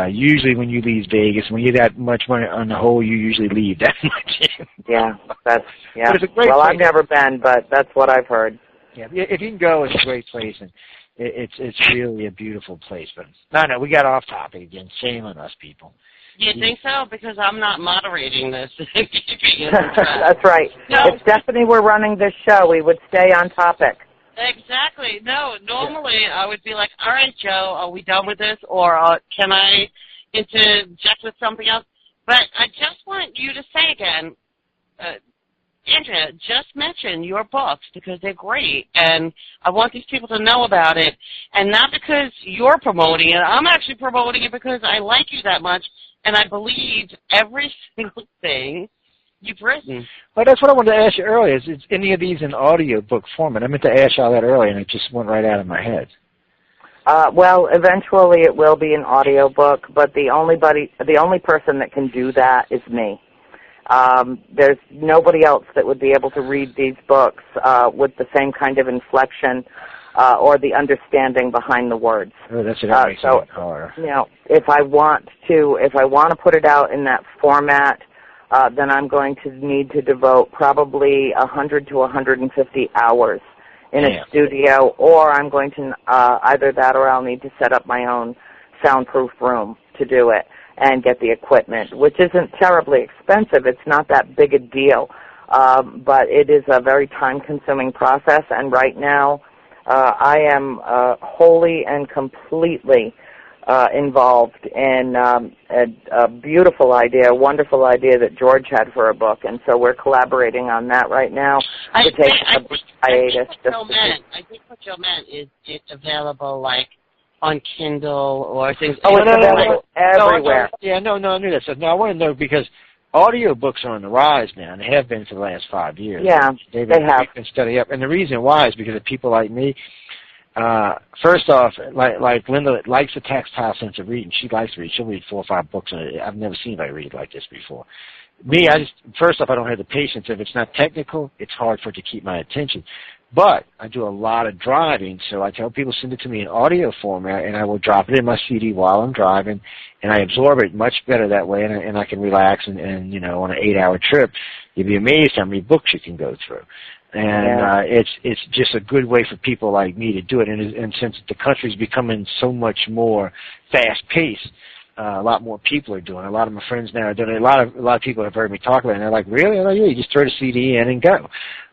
Usually when you leave Vegas, when you got much money on the whole, you usually leave that much. Yeah, But it's a great well, place. I've never been, but that's what I've heard. Yeah, if you can go, it's a great place, and it's really a beautiful place. But no, we got off topic again. Shame on us, people. You think so? Because I'm not moderating this. That's right. No. If Stephanie were running this show, we would stay on topic. Exactly. No, normally I would be like, all right, Joe, are we done with this? Or can I interject with something else? But I just want you to say again, Andrea, just mention your books because they're great. And I want these people to know about it. And not because you're promoting it. I'm actually promoting it because I like you that much. And I believe every single thing you've written. Well, that's what I wanted to ask you earlier. Is any of these in audio book format? I meant to ask you all that earlier, and it just went right out of my head. Well, eventually it will be an audio book, but the only person that can do that is me. There's nobody else that would be able to read these books with the same kind of inflection or the understanding behind the words. Oh, that's what makes it hard. You know, if I want to put it out in that format, then I'm going to need to devote probably 100 to 150 hours in a studio, or I'm going to either that or I'll need to set up my own soundproof room to do it and get the equipment, which isn't terribly expensive. It's not that big a deal, but it is a very time-consuming process, and right now I am wholly and completely involved in a beautiful idea, a wonderful idea that George had for a book, and so we're collaborating on that right now. I think hiatus. I think what Joe meant is it's available like on Kindle or things. Oh, it's available everywhere. No, I knew that. So now I want to know because audiobooks are on the rise now, and they have been for the last 5 years. Yeah, they have. Been steady up, and the reason why is because of people like me. First off, like Linda likes the tactile sense of reading. She likes to read. She'll read 4 or 5 books. I've never seen anybody read like this before. Me, first off, I don't have the patience. If it's not technical, it's hard for it to keep my attention. But I do a lot of driving, so I tell people send it to me in audio format, and I will drop it in my CD while I'm driving, and I absorb it much better that way, and I can relax. And you know, on an 8-hour trip, you'd be amazed how many books you can go through. And it's just a good way for people like me to do it. And since the country's becoming so much more fast-paced, a lot more people are doing it. A lot of my friends now are doing it. A lot of people have heard me talk about it, and they're like, really? I'm like, yeah, you just throw the CD in and go.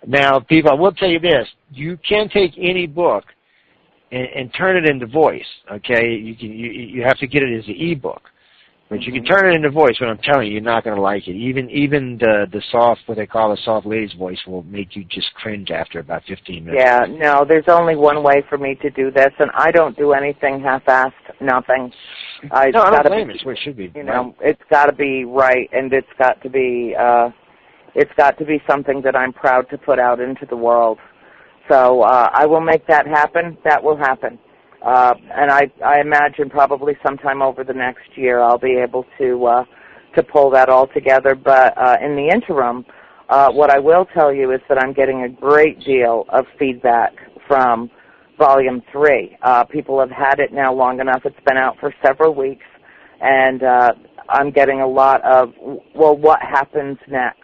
Now, people, I will tell you this. You can take any book and turn it into voice, okay? You have to get it as an e-book. But you can turn it into voice, but I'm telling you, you're not going to like it. Even the soft, what they call a soft lady's voice, will make you just cringe after about 15 minutes. Yeah, no, there's only one way for me to do this, and I don't do anything half-assed, nothing. I don't blame it. It's where it should be. You know, it's got to be right, and it's got to be something that I'm proud to put out into the world. So I will make that happen. That will happen. And I imagine probably sometime over the next year I'll be able to pull that all together. But in the interim, what I will tell you is that I'm getting a great deal of feedback from Volume 3. People have had it now long enough. It's been out for several weeks, and I'm getting a lot of, well, what happens next?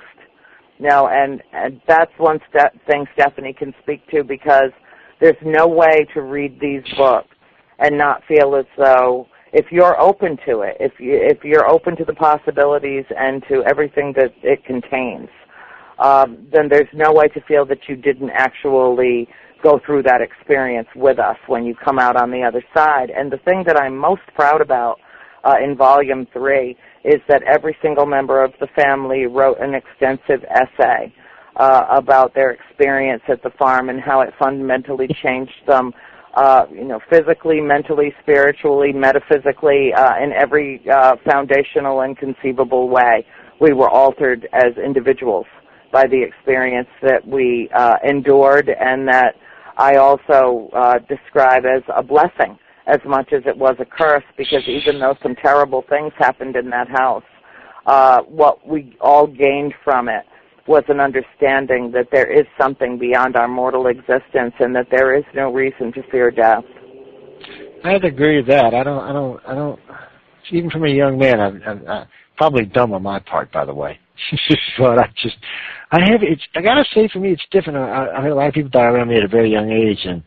No, and that's one thing Stephanie can speak to, because there's no way to read these books and not feel as though, if you're open to it, if you're open to the possibilities and to everything that it contains, then there's no way to feel that you didn't actually go through that experience with us when you come out on the other side. And the thing that I'm most proud about in Volume 3 is that every single member of the family wrote an extensive essay about their experience at the farm and how it fundamentally changed them, physically, mentally, spiritually, metaphysically, in every foundational and conceivable way. We were altered as individuals by the experience that we endured, and that I also describe as a blessing as much as it was a curse, because even though some terrible things happened in that house, what we all gained from it was an understanding that there is something beyond our mortal existence and that there is no reason to fear death. I'd agree with that. I don't. Even from a young man, I'm probably dumb on my part, by the way. But I gotta say, for me, it's different. I heard a lot of people die around me at a very young age, and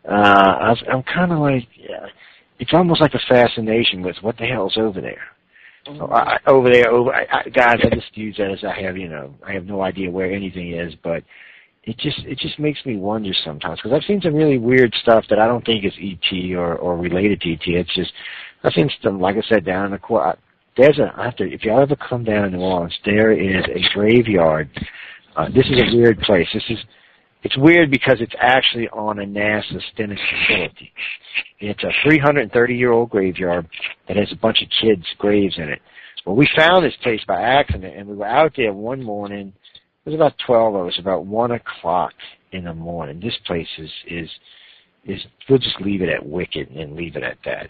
I'm kind of like, it's almost like a fascination with what the hell's over there. Guys, I just use that as I have no idea where anything is, but it just makes me wonder sometimes, because I've seen some really weird stuff that I don't think is ET or related to ET. It's just, I've seen some, like I said, down in the court. If y'all ever come down in New Orleans, there is a graveyard. This is a weird place. It's weird because it's actually on a NASA Stennis facility. It's a 330-year-old graveyard that has a bunch of kids' graves in it. Well, we found this place by accident, and we were out there one morning. It was about 12 of us, about 1 o'clock in the morning. This place is we'll just leave it at wicked and leave it at that.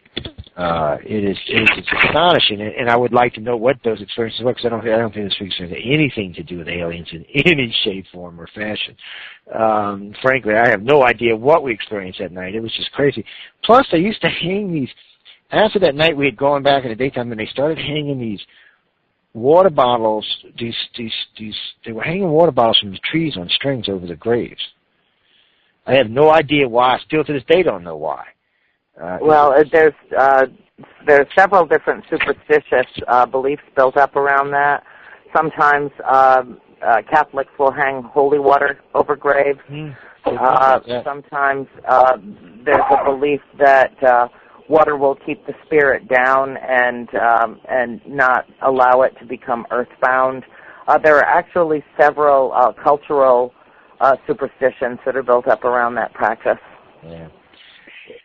It's astonishing, and I would like to know what those experiences were, because I don't think this experience has anything to do with aliens in any shape, form, or fashion. Frankly, I have no idea what we experienced that night. It was just crazy. Plus, they used to hang these. After that night, we had gone back in the daytime, and they started hanging these water bottles. They were hanging water bottles from the trees on strings over the graves. I have no idea why. Still to this day, don't know why. Well, there's several different superstitious beliefs built up around that. Sometimes Catholics will hang holy water over graves. Sometimes there's a belief that water will keep the spirit down and not allow it to become earthbound. There are actually several cultural superstitions that are built up around that practice. Yeah.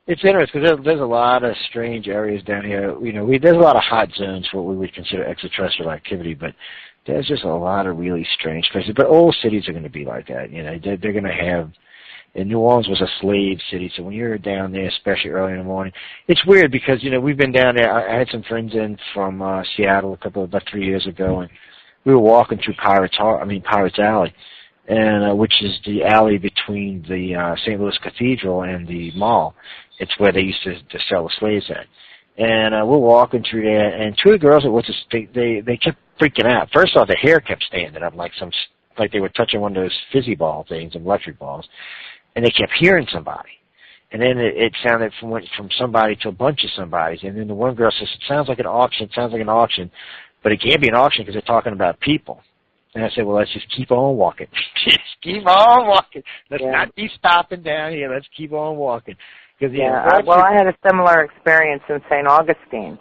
It's interesting because there's a lot of strange areas down here. There's a lot of hot zones for what we would consider extraterrestrial activity, but there's just a lot of really strange places. But all cities are going to be like that. They're going to have. And New Orleans was a slave city, so when you're down there, especially early in the morning, it's weird because we've been down there. I had some friends in from Seattle about 3 years ago, and we were walking through Pirates Alley, and which is the alley between the St. Louis Cathedral and the mall. It's where they used to sell the slaves at. And we're walking through there, and two of the girls that was they kept freaking out. First off, the hair kept standing up like they were touching one of those fizzy ball things, and electric balls, and they kept hearing somebody. And then it sounded went from somebody to a bunch of somebodies. And then the one girl says, "It sounds like an auction. It sounds like an auction, but it can't be an auction because they're talking about people." And I said, "Well, let's just keep on walking. Just keep on walking. Let's not be stopping down here. Let's keep on walking." Well, I had a similar experience in St. Augustine,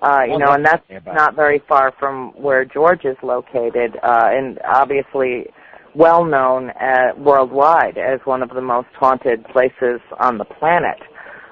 and that's not very far from where George is located, and obviously well known worldwide as one of the most haunted places on the planet.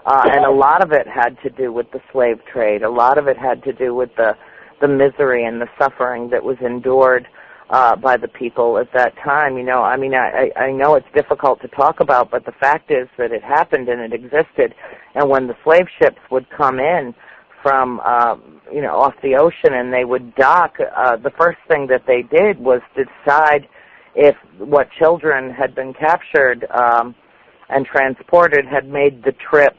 And a lot of it had to do with the slave trade. A lot of it had to do with the misery and the suffering that was endured by the people at that time. I know it's difficult to talk about, but the fact is that it happened and it existed. And when the slave ships would come in from, off the ocean and they would dock, the first thing that they did was decide if what children had been captured and transported had made the trip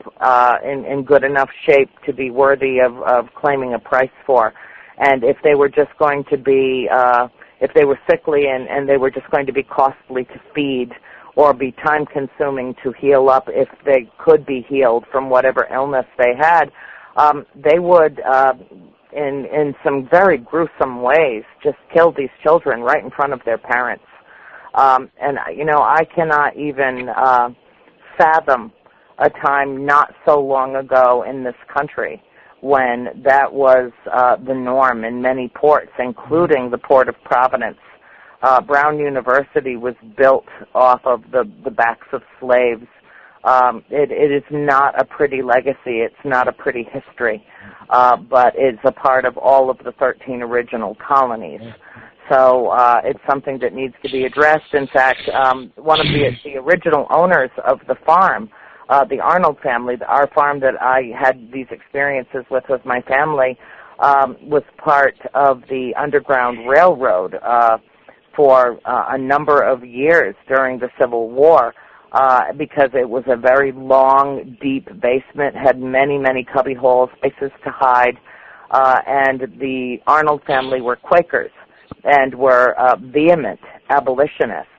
in good enough shape to be worthy of claiming a price for. And if they were just going to be if they were sickly and they were just going to be costly to feed or be time-consuming to heal up if they could be healed from whatever illness they had, they would, in some very gruesome ways, just kill these children right in front of their parents. I cannot even fathom a time not so long ago in this country when that was the norm in many ports, including the Port of Providence. Brown University was built off of the backs of slaves. It is not a pretty legacy. It's not a pretty history, but it's a part of all of the 13 original colonies. So it's something that needs to be addressed. In fact, one of the original owners of the farm, the Arnold family, our farm that I had these experiences with my family, was part of the Underground Railroad for a number of years during the Civil War because it was a very long, deep basement, had many, many cubby holes, places to hide, and the Arnold family were Quakers and were vehement abolitionists.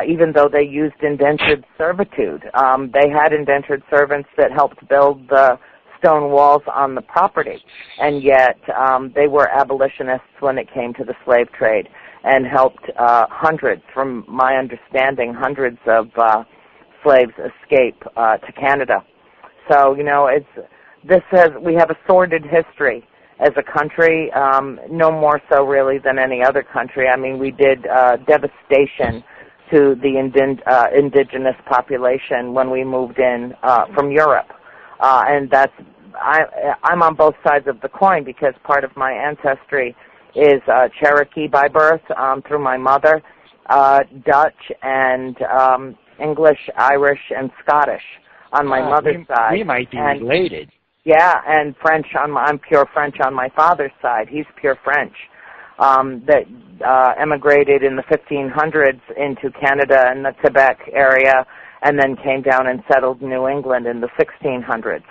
Even though they used indentured servitude. They had indentured servants that helped build the stone walls on the property, and yet they were abolitionists when it came to the slave trade and helped hundreds, from my understanding, hundreds of slaves escape to Canada. So, you know, we have a sordid history as a country, no more so really than any other country. I mean, we did devastation to the indigenous population when we moved in from Europe. And I'm on both sides of the coin because part of my ancestry is Cherokee by birth through my mother, Dutch and English, Irish, and Scottish on my mother's side. We might be related. Yeah, and French. I'm pure French on my father's side. He's pure French. That emigrated in the 1500s into Canada and the Quebec area, and then came down and settled New England in the 1600s,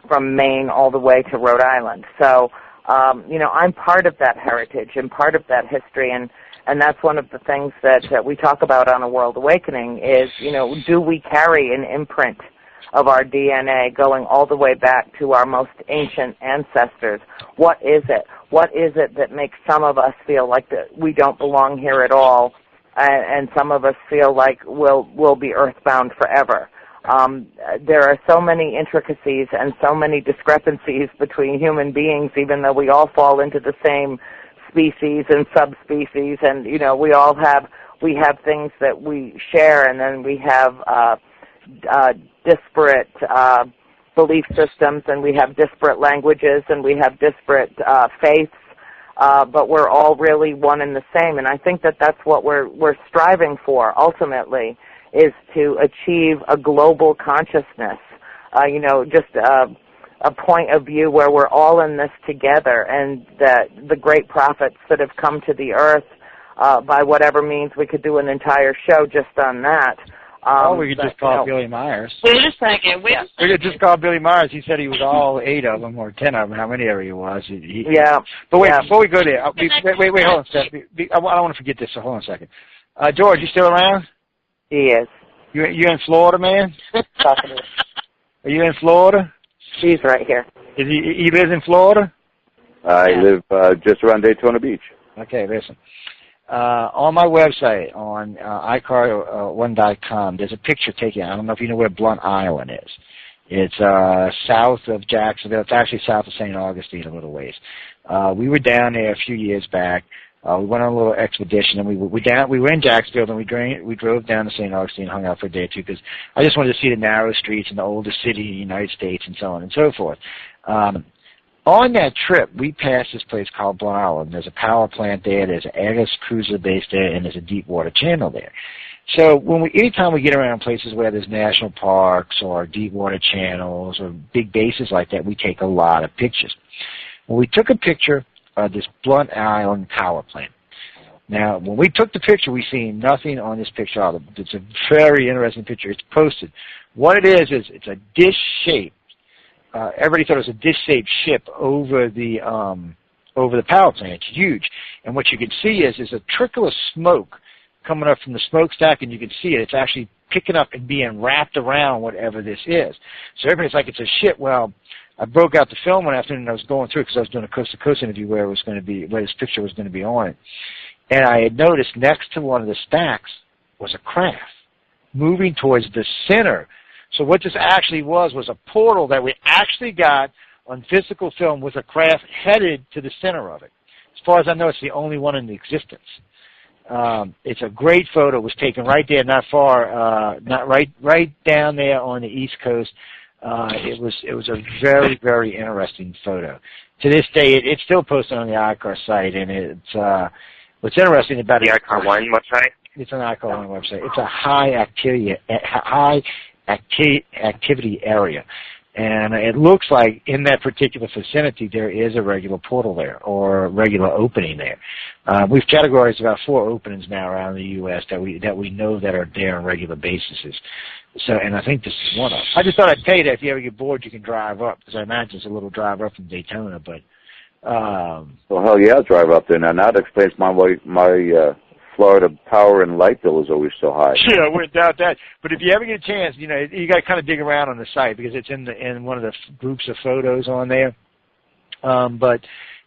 from Maine all the way to Rhode Island. So, you know, I'm part of that heritage and part of that history, and that's one of the things that we talk about on A World Awakening is, you know, do we carry an imprint of our DNA going all the way back to our most ancient ancestors? What is it? What is it that makes some of us feel like that we don't belong here at all, and some of us feel like we'll be earthbound forever? There are so many intricacies and so many discrepancies between human beings, even though we all fall into the same species and subspecies, and you know we have things that we share, and then we have disparate belief systems, and we have disparate languages, and we have disparate faiths, but we're all really one and the same. And I think that that's what we're striving for ultimately, is to achieve a global consciousness. You know, just a point of view where we're all in this together, and that the great prophets that have come to the earth, by whatever means, we could do an entire show just on that. We could just call Billy Myers. Wait a second. We could just call Billy Myers. He said he was all 8 of them or 10 of them, how many ever he was. But wait, before we go there, wait, hold on a second. I don't want to forget this, so hold on a second. George, you still around? He is. You in Florida, man? Are you in Florida? He's right here. He lives in Florida? I live just around Daytona Beach. Okay, listen. On my website, on iCar1.com, there's a picture taken. I don't know if you know where Blunt Island is. It's south of Jacksonville. It's actually south of St. Augustine a little ways. We were down there a few years back. We went on a little expedition, and we were in Jacksonville, and we drove down to St. Augustine and hung out for a day or two because I just wanted to see the narrow streets and the oldest city in the United States and so on and so forth. On that trip, we passed this place called Blunt Island. There's a power plant there. There's an Aegis cruiser base there, and there's a deep water channel there. So anytime we get around places where there's national parks or deep water channels or big bases like that, we take a lot of pictures. Well, we took a picture of this Blunt Island power plant. Now, when we took the picture, we seen nothing on this picture. It's a very interesting picture. It's posted. What it is it's a dish-shaped. Everybody thought it was a dish-shaped ship over the power plant. It's huge, and what you can see is a trickle of smoke coming up from the smokestack, and you can see it. It's actually picking up and being wrapped around whatever this is. So everybody's like, it's a ship. Well, I broke out the film one afternoon, and I was going through it because I was doing a coast-to-coast interview where this picture was going to be on it, and I had noticed next to one of the stacks was a craft moving towards the center. So what this actually was a portal that we actually got on physical film with a craft headed to the center of it. As far as I know, it's the only one in existence. It's a great photo. It was taken right there, not far, right down there on the East Coast. It was a very, very interesting photo. To this day, it's still posted on the iCar site, and it's what's interesting about the iCar One website. It's an iCar One website. It's a high activity area. And it looks like in that particular vicinity there is a regular portal there or a regular opening there. We've categorized about 4 openings now around the U.S. that we know that are there on regular basis. So, and I think this is one of them. I just thought I'd tell you that if you ever get bored, you can drive up, because I imagine it's a little drive up from Daytona. But well, hell yeah, I'll drive up there now. Now that explains my Florida power and light bill is always so high. Yeah, I wouldn't doubt that. But if you ever get a chance, you got to kind of dig around on the site because it's in one of the groups of photos on there. But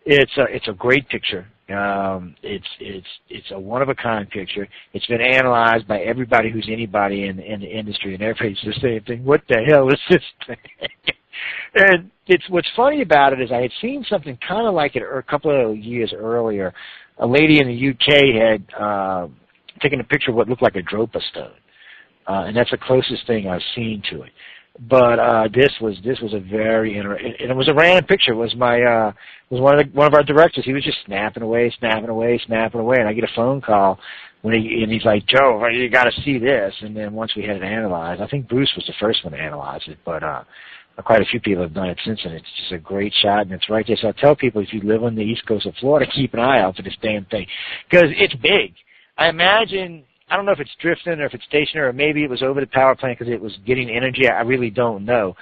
it's a great picture. It's a one of a kind picture. It's been analyzed by everybody who's anybody in the industry, and everybody's the same thing. What the hell is this thing? And what's funny about it is I had seen something kind of like it a couple of years earlier. A lady in the UK had taken a picture of what looked like a dropa stone, and that's the closest thing I've seen to it. But this was a very interesting, and it was a random picture. It was one of our directors. He was just snapping away, and I get a phone call and he's like, Joe, you got to see this. And then once we had it analyzed, I think Bruce was the first one to analyze it, but quite a few people have done it since, and it's just a great shot, and it's right there. So I tell people, if you live on the east coast of Florida, keep an eye out for this damn thing, because it's big. I imagine, I don't know if it's drifting or if it's stationary, or maybe it was over the power plant because it was getting energy. I really don't know.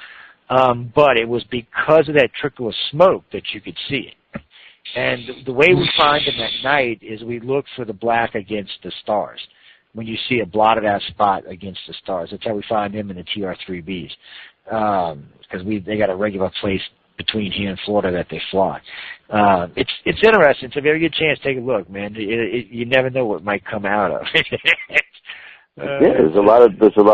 But it was because of that trickle of smoke that you could see it. And the way we find them at night is we look for the black against the stars. When you see a blotted out spot against the stars, that's how we find them in the TR3Bs. Because they got a regular place between here and Florida that they fly. It's interesting. So if you ever get a chance, take a look, man. You never know what might come out of it. Yeah, there's a lot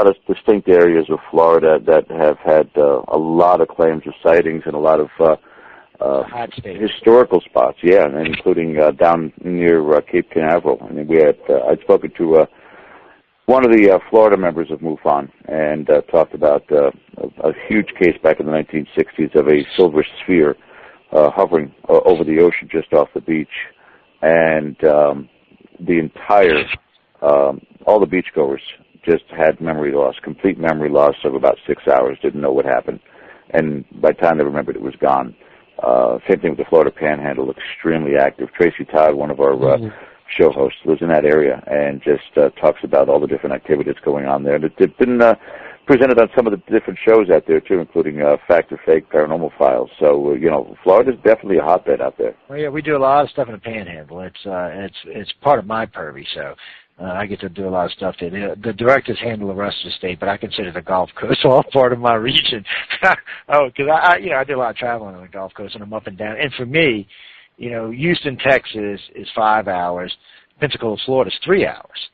of distinct areas of Florida that have had a lot of claims of sightings and a lot of historical spots. Yeah, and including down near Cape Canaveral. I mean, I'd spoken to one of the Florida members of MUFON and talked about a huge case back in the 1960s of a silver sphere hovering over the ocean just off the beach, and the entire all the beachgoers just had memory loss, complete memory loss of about 6 hours, didn't know what happened, and by the time they remembered, it was gone. Same thing with the Florida Panhandle, extremely active. Tracy Todd, one of our show hosts, lives in that area and just talks about all the different activities going on there. They've been presented on some of the different shows out there too, including Fact or Fake, Paranormal Files. So Florida's definitely a hotbed out there. Well, yeah, we do a lot of stuff in the Panhandle. It's part of my purview, so I get to do a lot of stuff there. The directors handle the rest of the state, but I consider the Gulf Coast all part of my region. Because I did a lot of traveling on the Gulf Coast, and I'm up and down. And for me, Houston, Texas is 5 hours. Pensacola, Florida is 3 hours.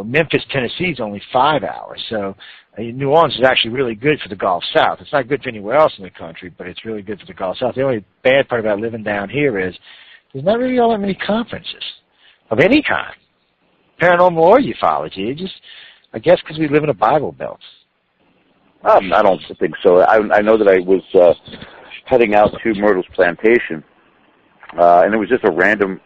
Memphis, Tennessee is only 5 hours. So New Orleans is actually really good for the Gulf South. It's not good for anywhere else in the country, but it's really good for the Gulf South. The only bad part about living down here is there's not really all that many conferences of any kind, paranormal or ufology. I guess because we live in a Bible Belt. I don't think so. I know that I was heading out to Myrtle's Plantation, and it was just a random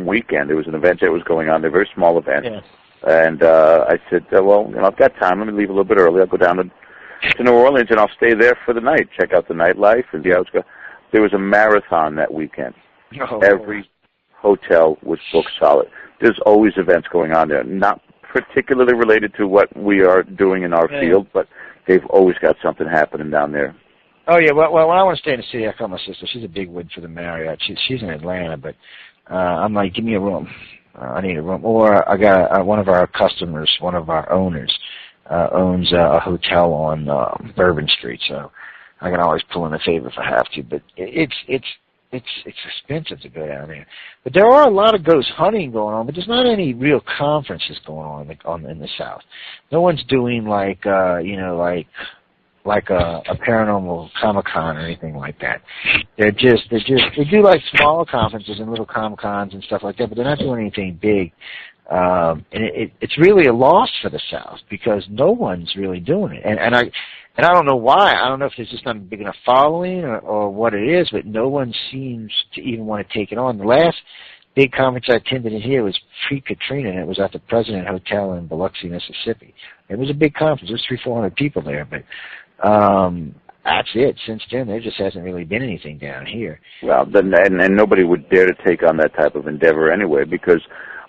weekend. There was an event that was going on, a very small event. Yeah. And I said, I've got time. Let me leave a little bit early. I'll go down to New Orleans, and I'll stay there for the night, check out the nightlife, and see how it's going. There was a marathon that weekend. Oh. Every hotel was booked solid. There's always events going on there, not particularly related to what we are doing in our field, but they've always got something happening down there. Oh, yeah. Well, when I want to stay in the city, I call my sister. She's a big wig for the Marriott. She's in Atlanta, but I'm like, give me a room. I need a room. Or I got one of our customers, one of our owners, owns a hotel on Bourbon Street, so I can always pull in a favor if I have to. But it's expensive to go down there. But there are a lot of ghost hunting going on, but there's not any real conferences going on in the South. No one's doing like a paranormal Comic-Con or anything like that. They do like small conferences and little Comic-Cons and stuff like that, but they're not doing anything big. And it's really a loss for the South because no one's really doing it. And I don't know why. I don't know if there's just not a big enough following or what it is, but no one seems to even want to take it on. The last big conference I attended in here was pre-Katrina, and it was at the President Hotel in Biloxi, Mississippi. It was a big conference. There was 300-400 people there, but that's it. Since then, there just hasn't really been anything down here. Well, then, and nobody would dare to take on that type of endeavor anyway, because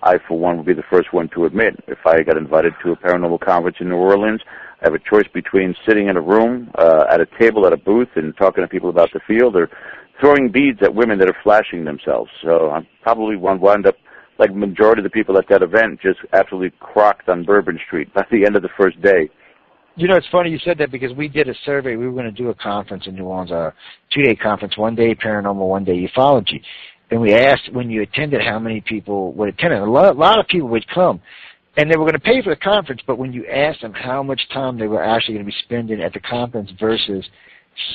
I, for one, would be the first one to admit, if I got invited to a paranormal conference in New Orleans, I have a choice between sitting in a room, at a table at a booth and talking to people about the field, or throwing beads at women that are flashing themselves. So I probably wound up, like the majority of the people at that event, just absolutely crocked on Bourbon Street by the end of the first day. You know, it's funny you said that, because we did a survey. We were going to do a conference in New Orleans, a 2-day conference, 1 day paranormal, 1 day ufology. And we asked when you attended how many people would attend. And a lot of people would come. And they were going to pay for the conference, but when you asked them how much time they were actually going to be spending at the conference versus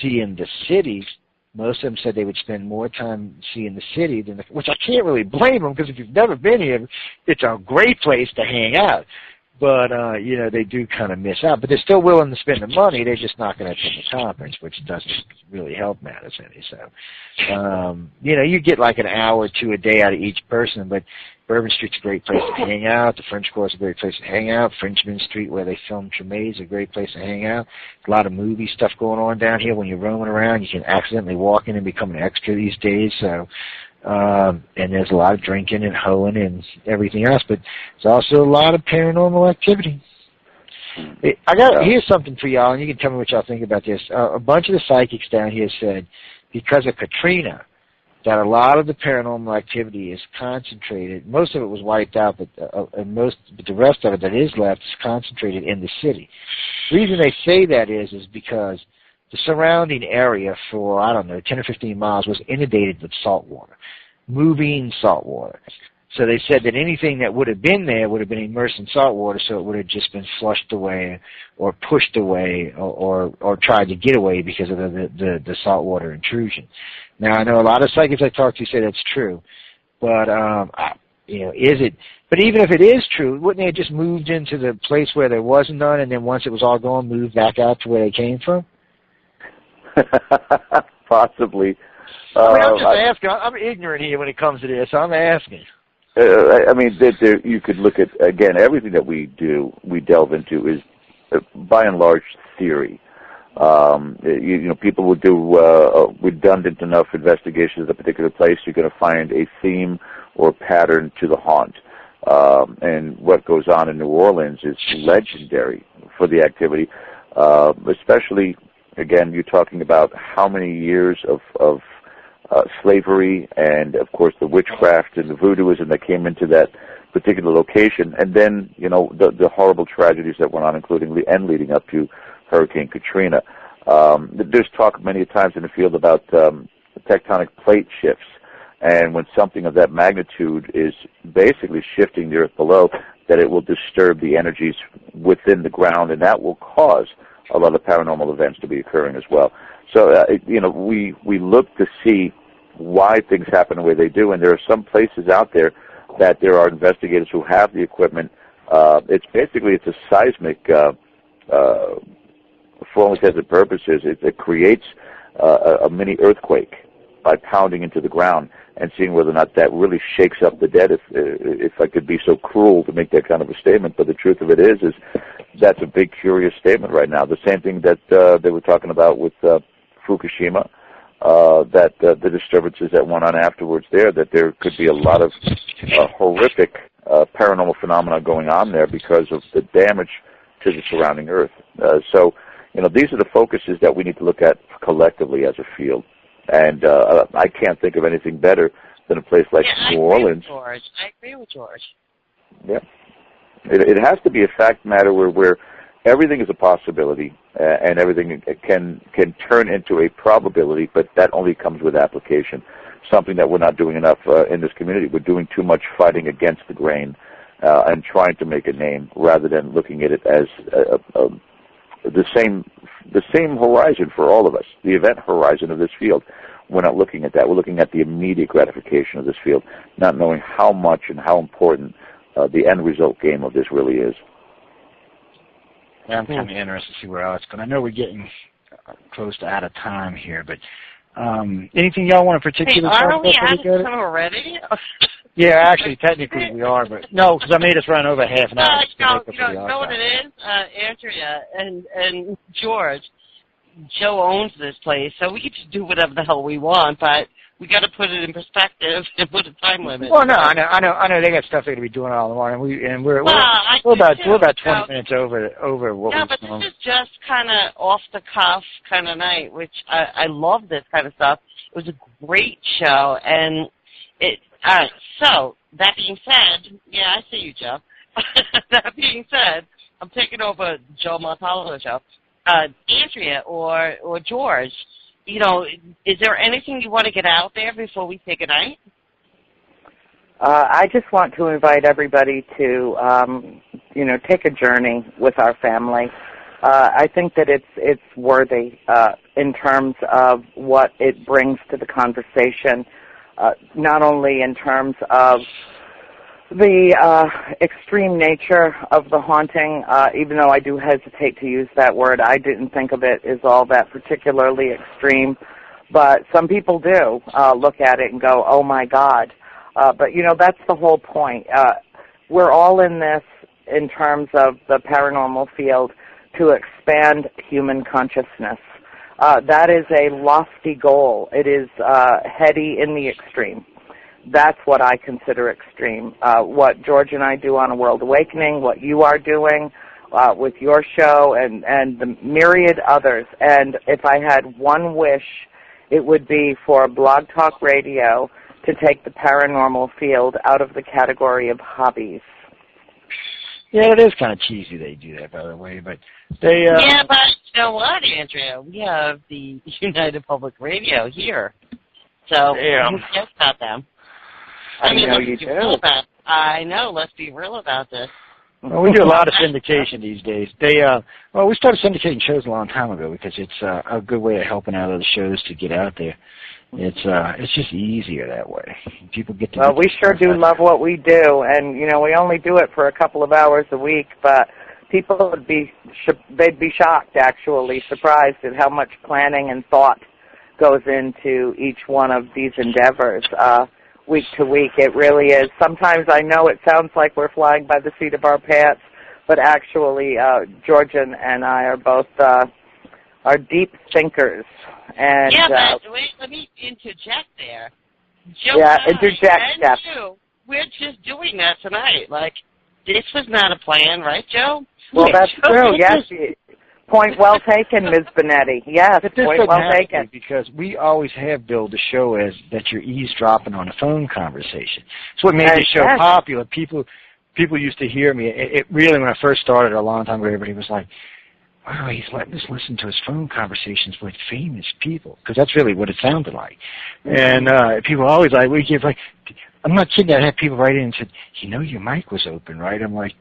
seeing the city, most of them said they would spend more time seeing the city than which I can't really blame them, because if you've never been here, it's a great place to hang out. But, you know, they do kind of miss out. But they're still willing to spend the money. They're just not going to attend the conference, which doesn't really help matters any. So, you know, you get like an hour or two a day out of each person, but Bourbon Street's a great place to hang out. The French Quarter's a great place to hang out. Frenchman Street, where they filmed Treme, is a great place to hang out. A lot of movie stuff going on down here. When you're roaming around, you can accidentally walk in and become an extra these days. So, and there's a lot of drinking and hoeing and everything else, but there's also a lot of paranormal activity. Here's something for y'all, and you can tell me what y'all think about this. A bunch of the psychics down here said because of Katrina that a lot of the paranormal activity is concentrated. Most of it was wiped out, but the rest of it that is left is concentrated in the city. The reason they say that is because the surrounding area for, 10 or 15 miles was inundated with salt water, moving salt water. So they said that anything that would have been there would have been immersed in salt water, so it would have just been flushed away or pushed away or tried to get away because of the salt water intrusion. Now, I know a lot of psychics I talk to say that's true, but, is it? But even if it is true, wouldn't they have just moved into the place where there was none, and then once it was all gone, moved back out to where they came from? Possibly. I'm just asking. I'm ignorant here when it comes to this. I'm asking. You could look at, again, everything that we delve into is, by and large, theory. People would do redundant enough investigations at a particular place. You're going to find a theme or pattern to the haunt. And what goes on in New Orleans is legendary for the activity, especially. Again, you're talking about how many years of slavery and, of course, the witchcraft and the voodooism that came into that particular location, and then, the horrible tragedies that went on, including and leading up to Hurricane Katrina. There's talk many times in the field about tectonic plate shifts, and when something of that magnitude is basically shifting the earth below, that it will disturb the energies within the ground, and that will cause a lot of paranormal events to be occurring as well. So, we look to see why things happen the way they do, and there are some places out there that there are investigators who have the equipment. It's a seismic, for all intents and purposes, it creates a mini earthquake by pounding into the ground and seeing whether or not that really shakes up the dead, if I could be so cruel to make that kind of a statement. But the truth of it is that's a big, curious statement right now. The same thing that they were talking about with Fukushima, that the disturbances that went on afterwards that there could be a lot of horrific paranormal phenomena going on there because of the damage to the surrounding earth. So, these are the focuses that we need to look at collectively as a field. And I can't think of anything better than a place like New Orleans. I agree with George. Yeah. It has to be a fact matter where everything is a possibility and everything can turn into a probability, but that only comes with application, something that we're not doing enough in this community. We're doing too much fighting against the grain and trying to make a name rather than looking at it as the same horizon for all of us, the event horizon of this field. We're not looking at that. We're looking at the immediate gratification of this field, not knowing how much and how important the end result game of this really is. Yeah, I'm kind of interested to see where else, because I know we're getting close to out of time here, but anything y'all want to particularly talk about? Aren't we out of time already? Yeah, actually, technically we are, but no, because I made us run over half an hour. You know what it is, Andrea and George? Joe owns this place, so we get to do whatever the hell we want, but we got to put it in perspective and put a time limit. Well, no, I know. They got stuff they're going to be doing all in the morning. We're about 20 minutes over what we. No, but this is just kind of off the cuff kind of night, which I love this kind of stuff. It was a great show, and it. So that being said, yeah, I see you, Joe. That being said, I'm taking over Joe-Montaldo show. Andrea or George, you know, is there anything you want to get out there before we say goodnight? I just want to invite everybody to, take a journey with our family. I think that it's worthy in terms of what it brings to the conversation, not only in terms of the extreme nature of the haunting, even though I do hesitate to use that word, I didn't think of it as all that particularly extreme. But some people do look at it and go, oh, my God. But, that's the whole point. We're all in this in terms of the paranormal field to expand human consciousness. That is a lofty goal. It is heady in the extreme. That's what I consider extreme. What George and I do on A World Awakening, what you are doing with your show, and the myriad others. And if I had one wish, it would be for Blog Talk Radio to take the paranormal field out of the category of hobbies. Yeah, it is kind of cheesy they do that, by the way, but they... Yeah, but you know what, Andrea? We have the United Public Radio here. So, who cares about them? I know you do. I know. Let's be real about this. Well, we do a lot of syndication these days. We started syndicating shows a long time ago because it's a good way of helping out other shows to get out there. It's just easier that way. People get to. Well, we sure do love what we do, and we only do it for a couple of hours a week, but people they'd be shocked, actually, surprised at how much planning and thought goes into each one of these endeavors. Week to week, it really is. Sometimes I know it sounds like we're flying by the seat of our pants, but actually, George and I are both are deep thinkers. And but wait, let me interject there. Joe interject, Steph. We're just doing that tonight. Like, this was not a plan, right, Joe? Well, that's true. Yes. Point well taken, Ms. Benetti. Yes, point well taken. Because we always have billed the show as that you're eavesdropping on a phone conversation. It's what made the show popular. People used to hear me. It really, when I first started a long time ago, everybody was like, wow, he's letting us listen to his phone conversations with famous people. Because that's really what it sounded like. And people always I'm not kidding. I had people write in and said, your mic was open, right? I'm like,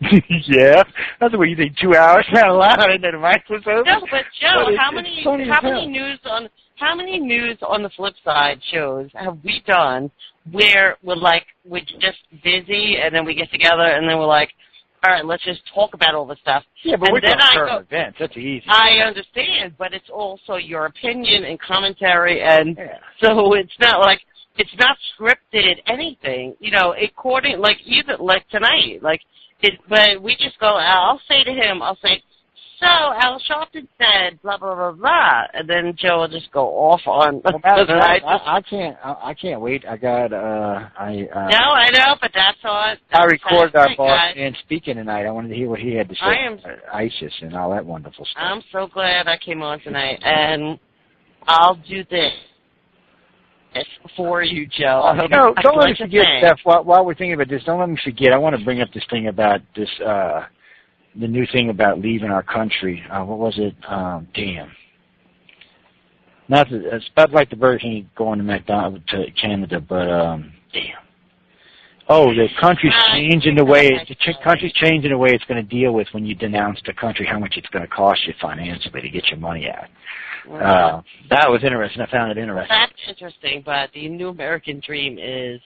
yeah. That's what you think, 2 hours not allowed, and then the mic was open? No, but Joe, how many news on the flip side shows have we done where we're just busy, and then we get together, and then we're like, all right, let's just talk about all the stuff. Yeah, but we're doing current events. That's easy. I understand, but it's also your opinion and commentary, and so it's not like, it's not scripted anything, according, like tonight, but we just go, I'll say to him, so Al Sharpton said, blah, blah, blah, blah, and then Joe will just go off on. I can't wait. I got, No, I know, but that's all. I recorded our boss and speaking tonight. I wanted to hear what he had to say about ISIS and all that wonderful stuff. I'm so glad I came on tonight, and I'll do this for you, Joe. No, don't let me forget, Steph, while we're thinking about this, don't let me forget, I want to bring up this thing about this, the new thing about leaving our country. What was it? Damn. It's about like the Burger King going to Canada, but damn. Oh, the country's changing the way it's going to deal with when you denounce the country, how much it's going to cost you financially to get your money out. That was interesting. I found it interesting. That's interesting, but the new American dream is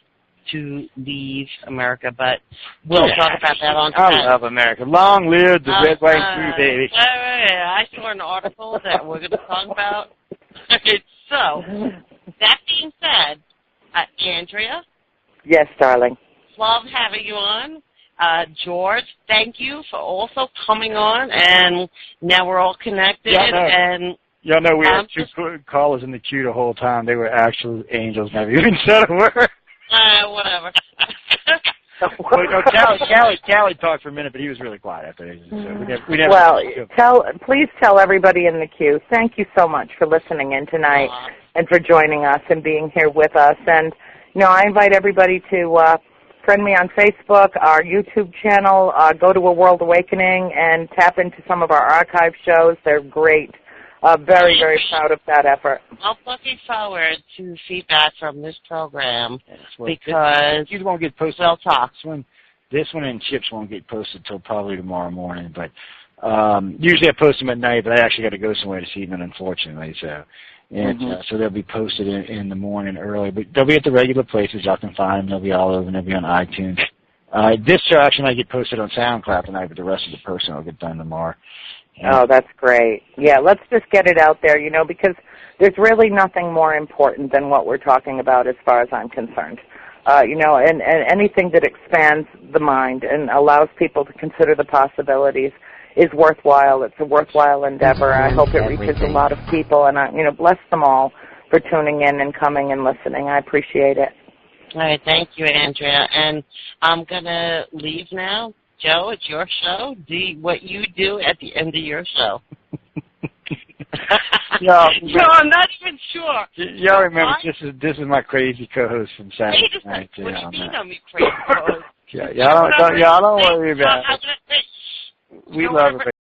to leave America, but we'll talk about that on tonight. I love America. Long live the red, white, and blue, baby. I saw an article that we're going to talk about. So, that being said, Andrea? Yes, darling. Love having you on. George, thank you for also coming on, and now we're all connected, and Y'all know we had two callers in the queue the whole time. They were actual angels, never even said a word. Whatever. Well, no, Callie talked for a minute, but he was really quiet after that. Please tell everybody in the queue, thank you so much for listening in tonight and for joining us and being here with us. And, I invite everybody to friend me on Facebook, our YouTube channel, go to A World Awakening and tap into some of our archive shows. They're great. Very, very proud of that effort. I'm looking forward to feedback from this program because these won't get posted. We'll talk. This one and Chips won't get posted until probably tomorrow morning. But usually I post them at night, but I actually got to go somewhere this evening, unfortunately. So, so they'll be posted in the morning early. But they'll be at the regular places. Y'all can find them. They'll be all over. They'll be on iTunes. This show actually might get posted on SoundCloud tonight, but the rest of the person will get done tomorrow. Oh, that's great. Yeah, let's just get it out there, because there's really nothing more important than what we're talking about as far as I'm concerned. And anything that expands the mind and allows people to consider the possibilities is worthwhile. It's a worthwhile endeavor. I hope it reaches a lot of people, and bless them all for tuning in and coming and listening. I appreciate it. All right, thank you, Andrea. And I'm going to leave now. Joe, it's your show. What you do at the end of your show. No, I'm not even sure. Y'all remember, this is my crazy co-host from Saturday night. What do you mean I'm your crazy co-host? Y'all don't worry about it. We love her.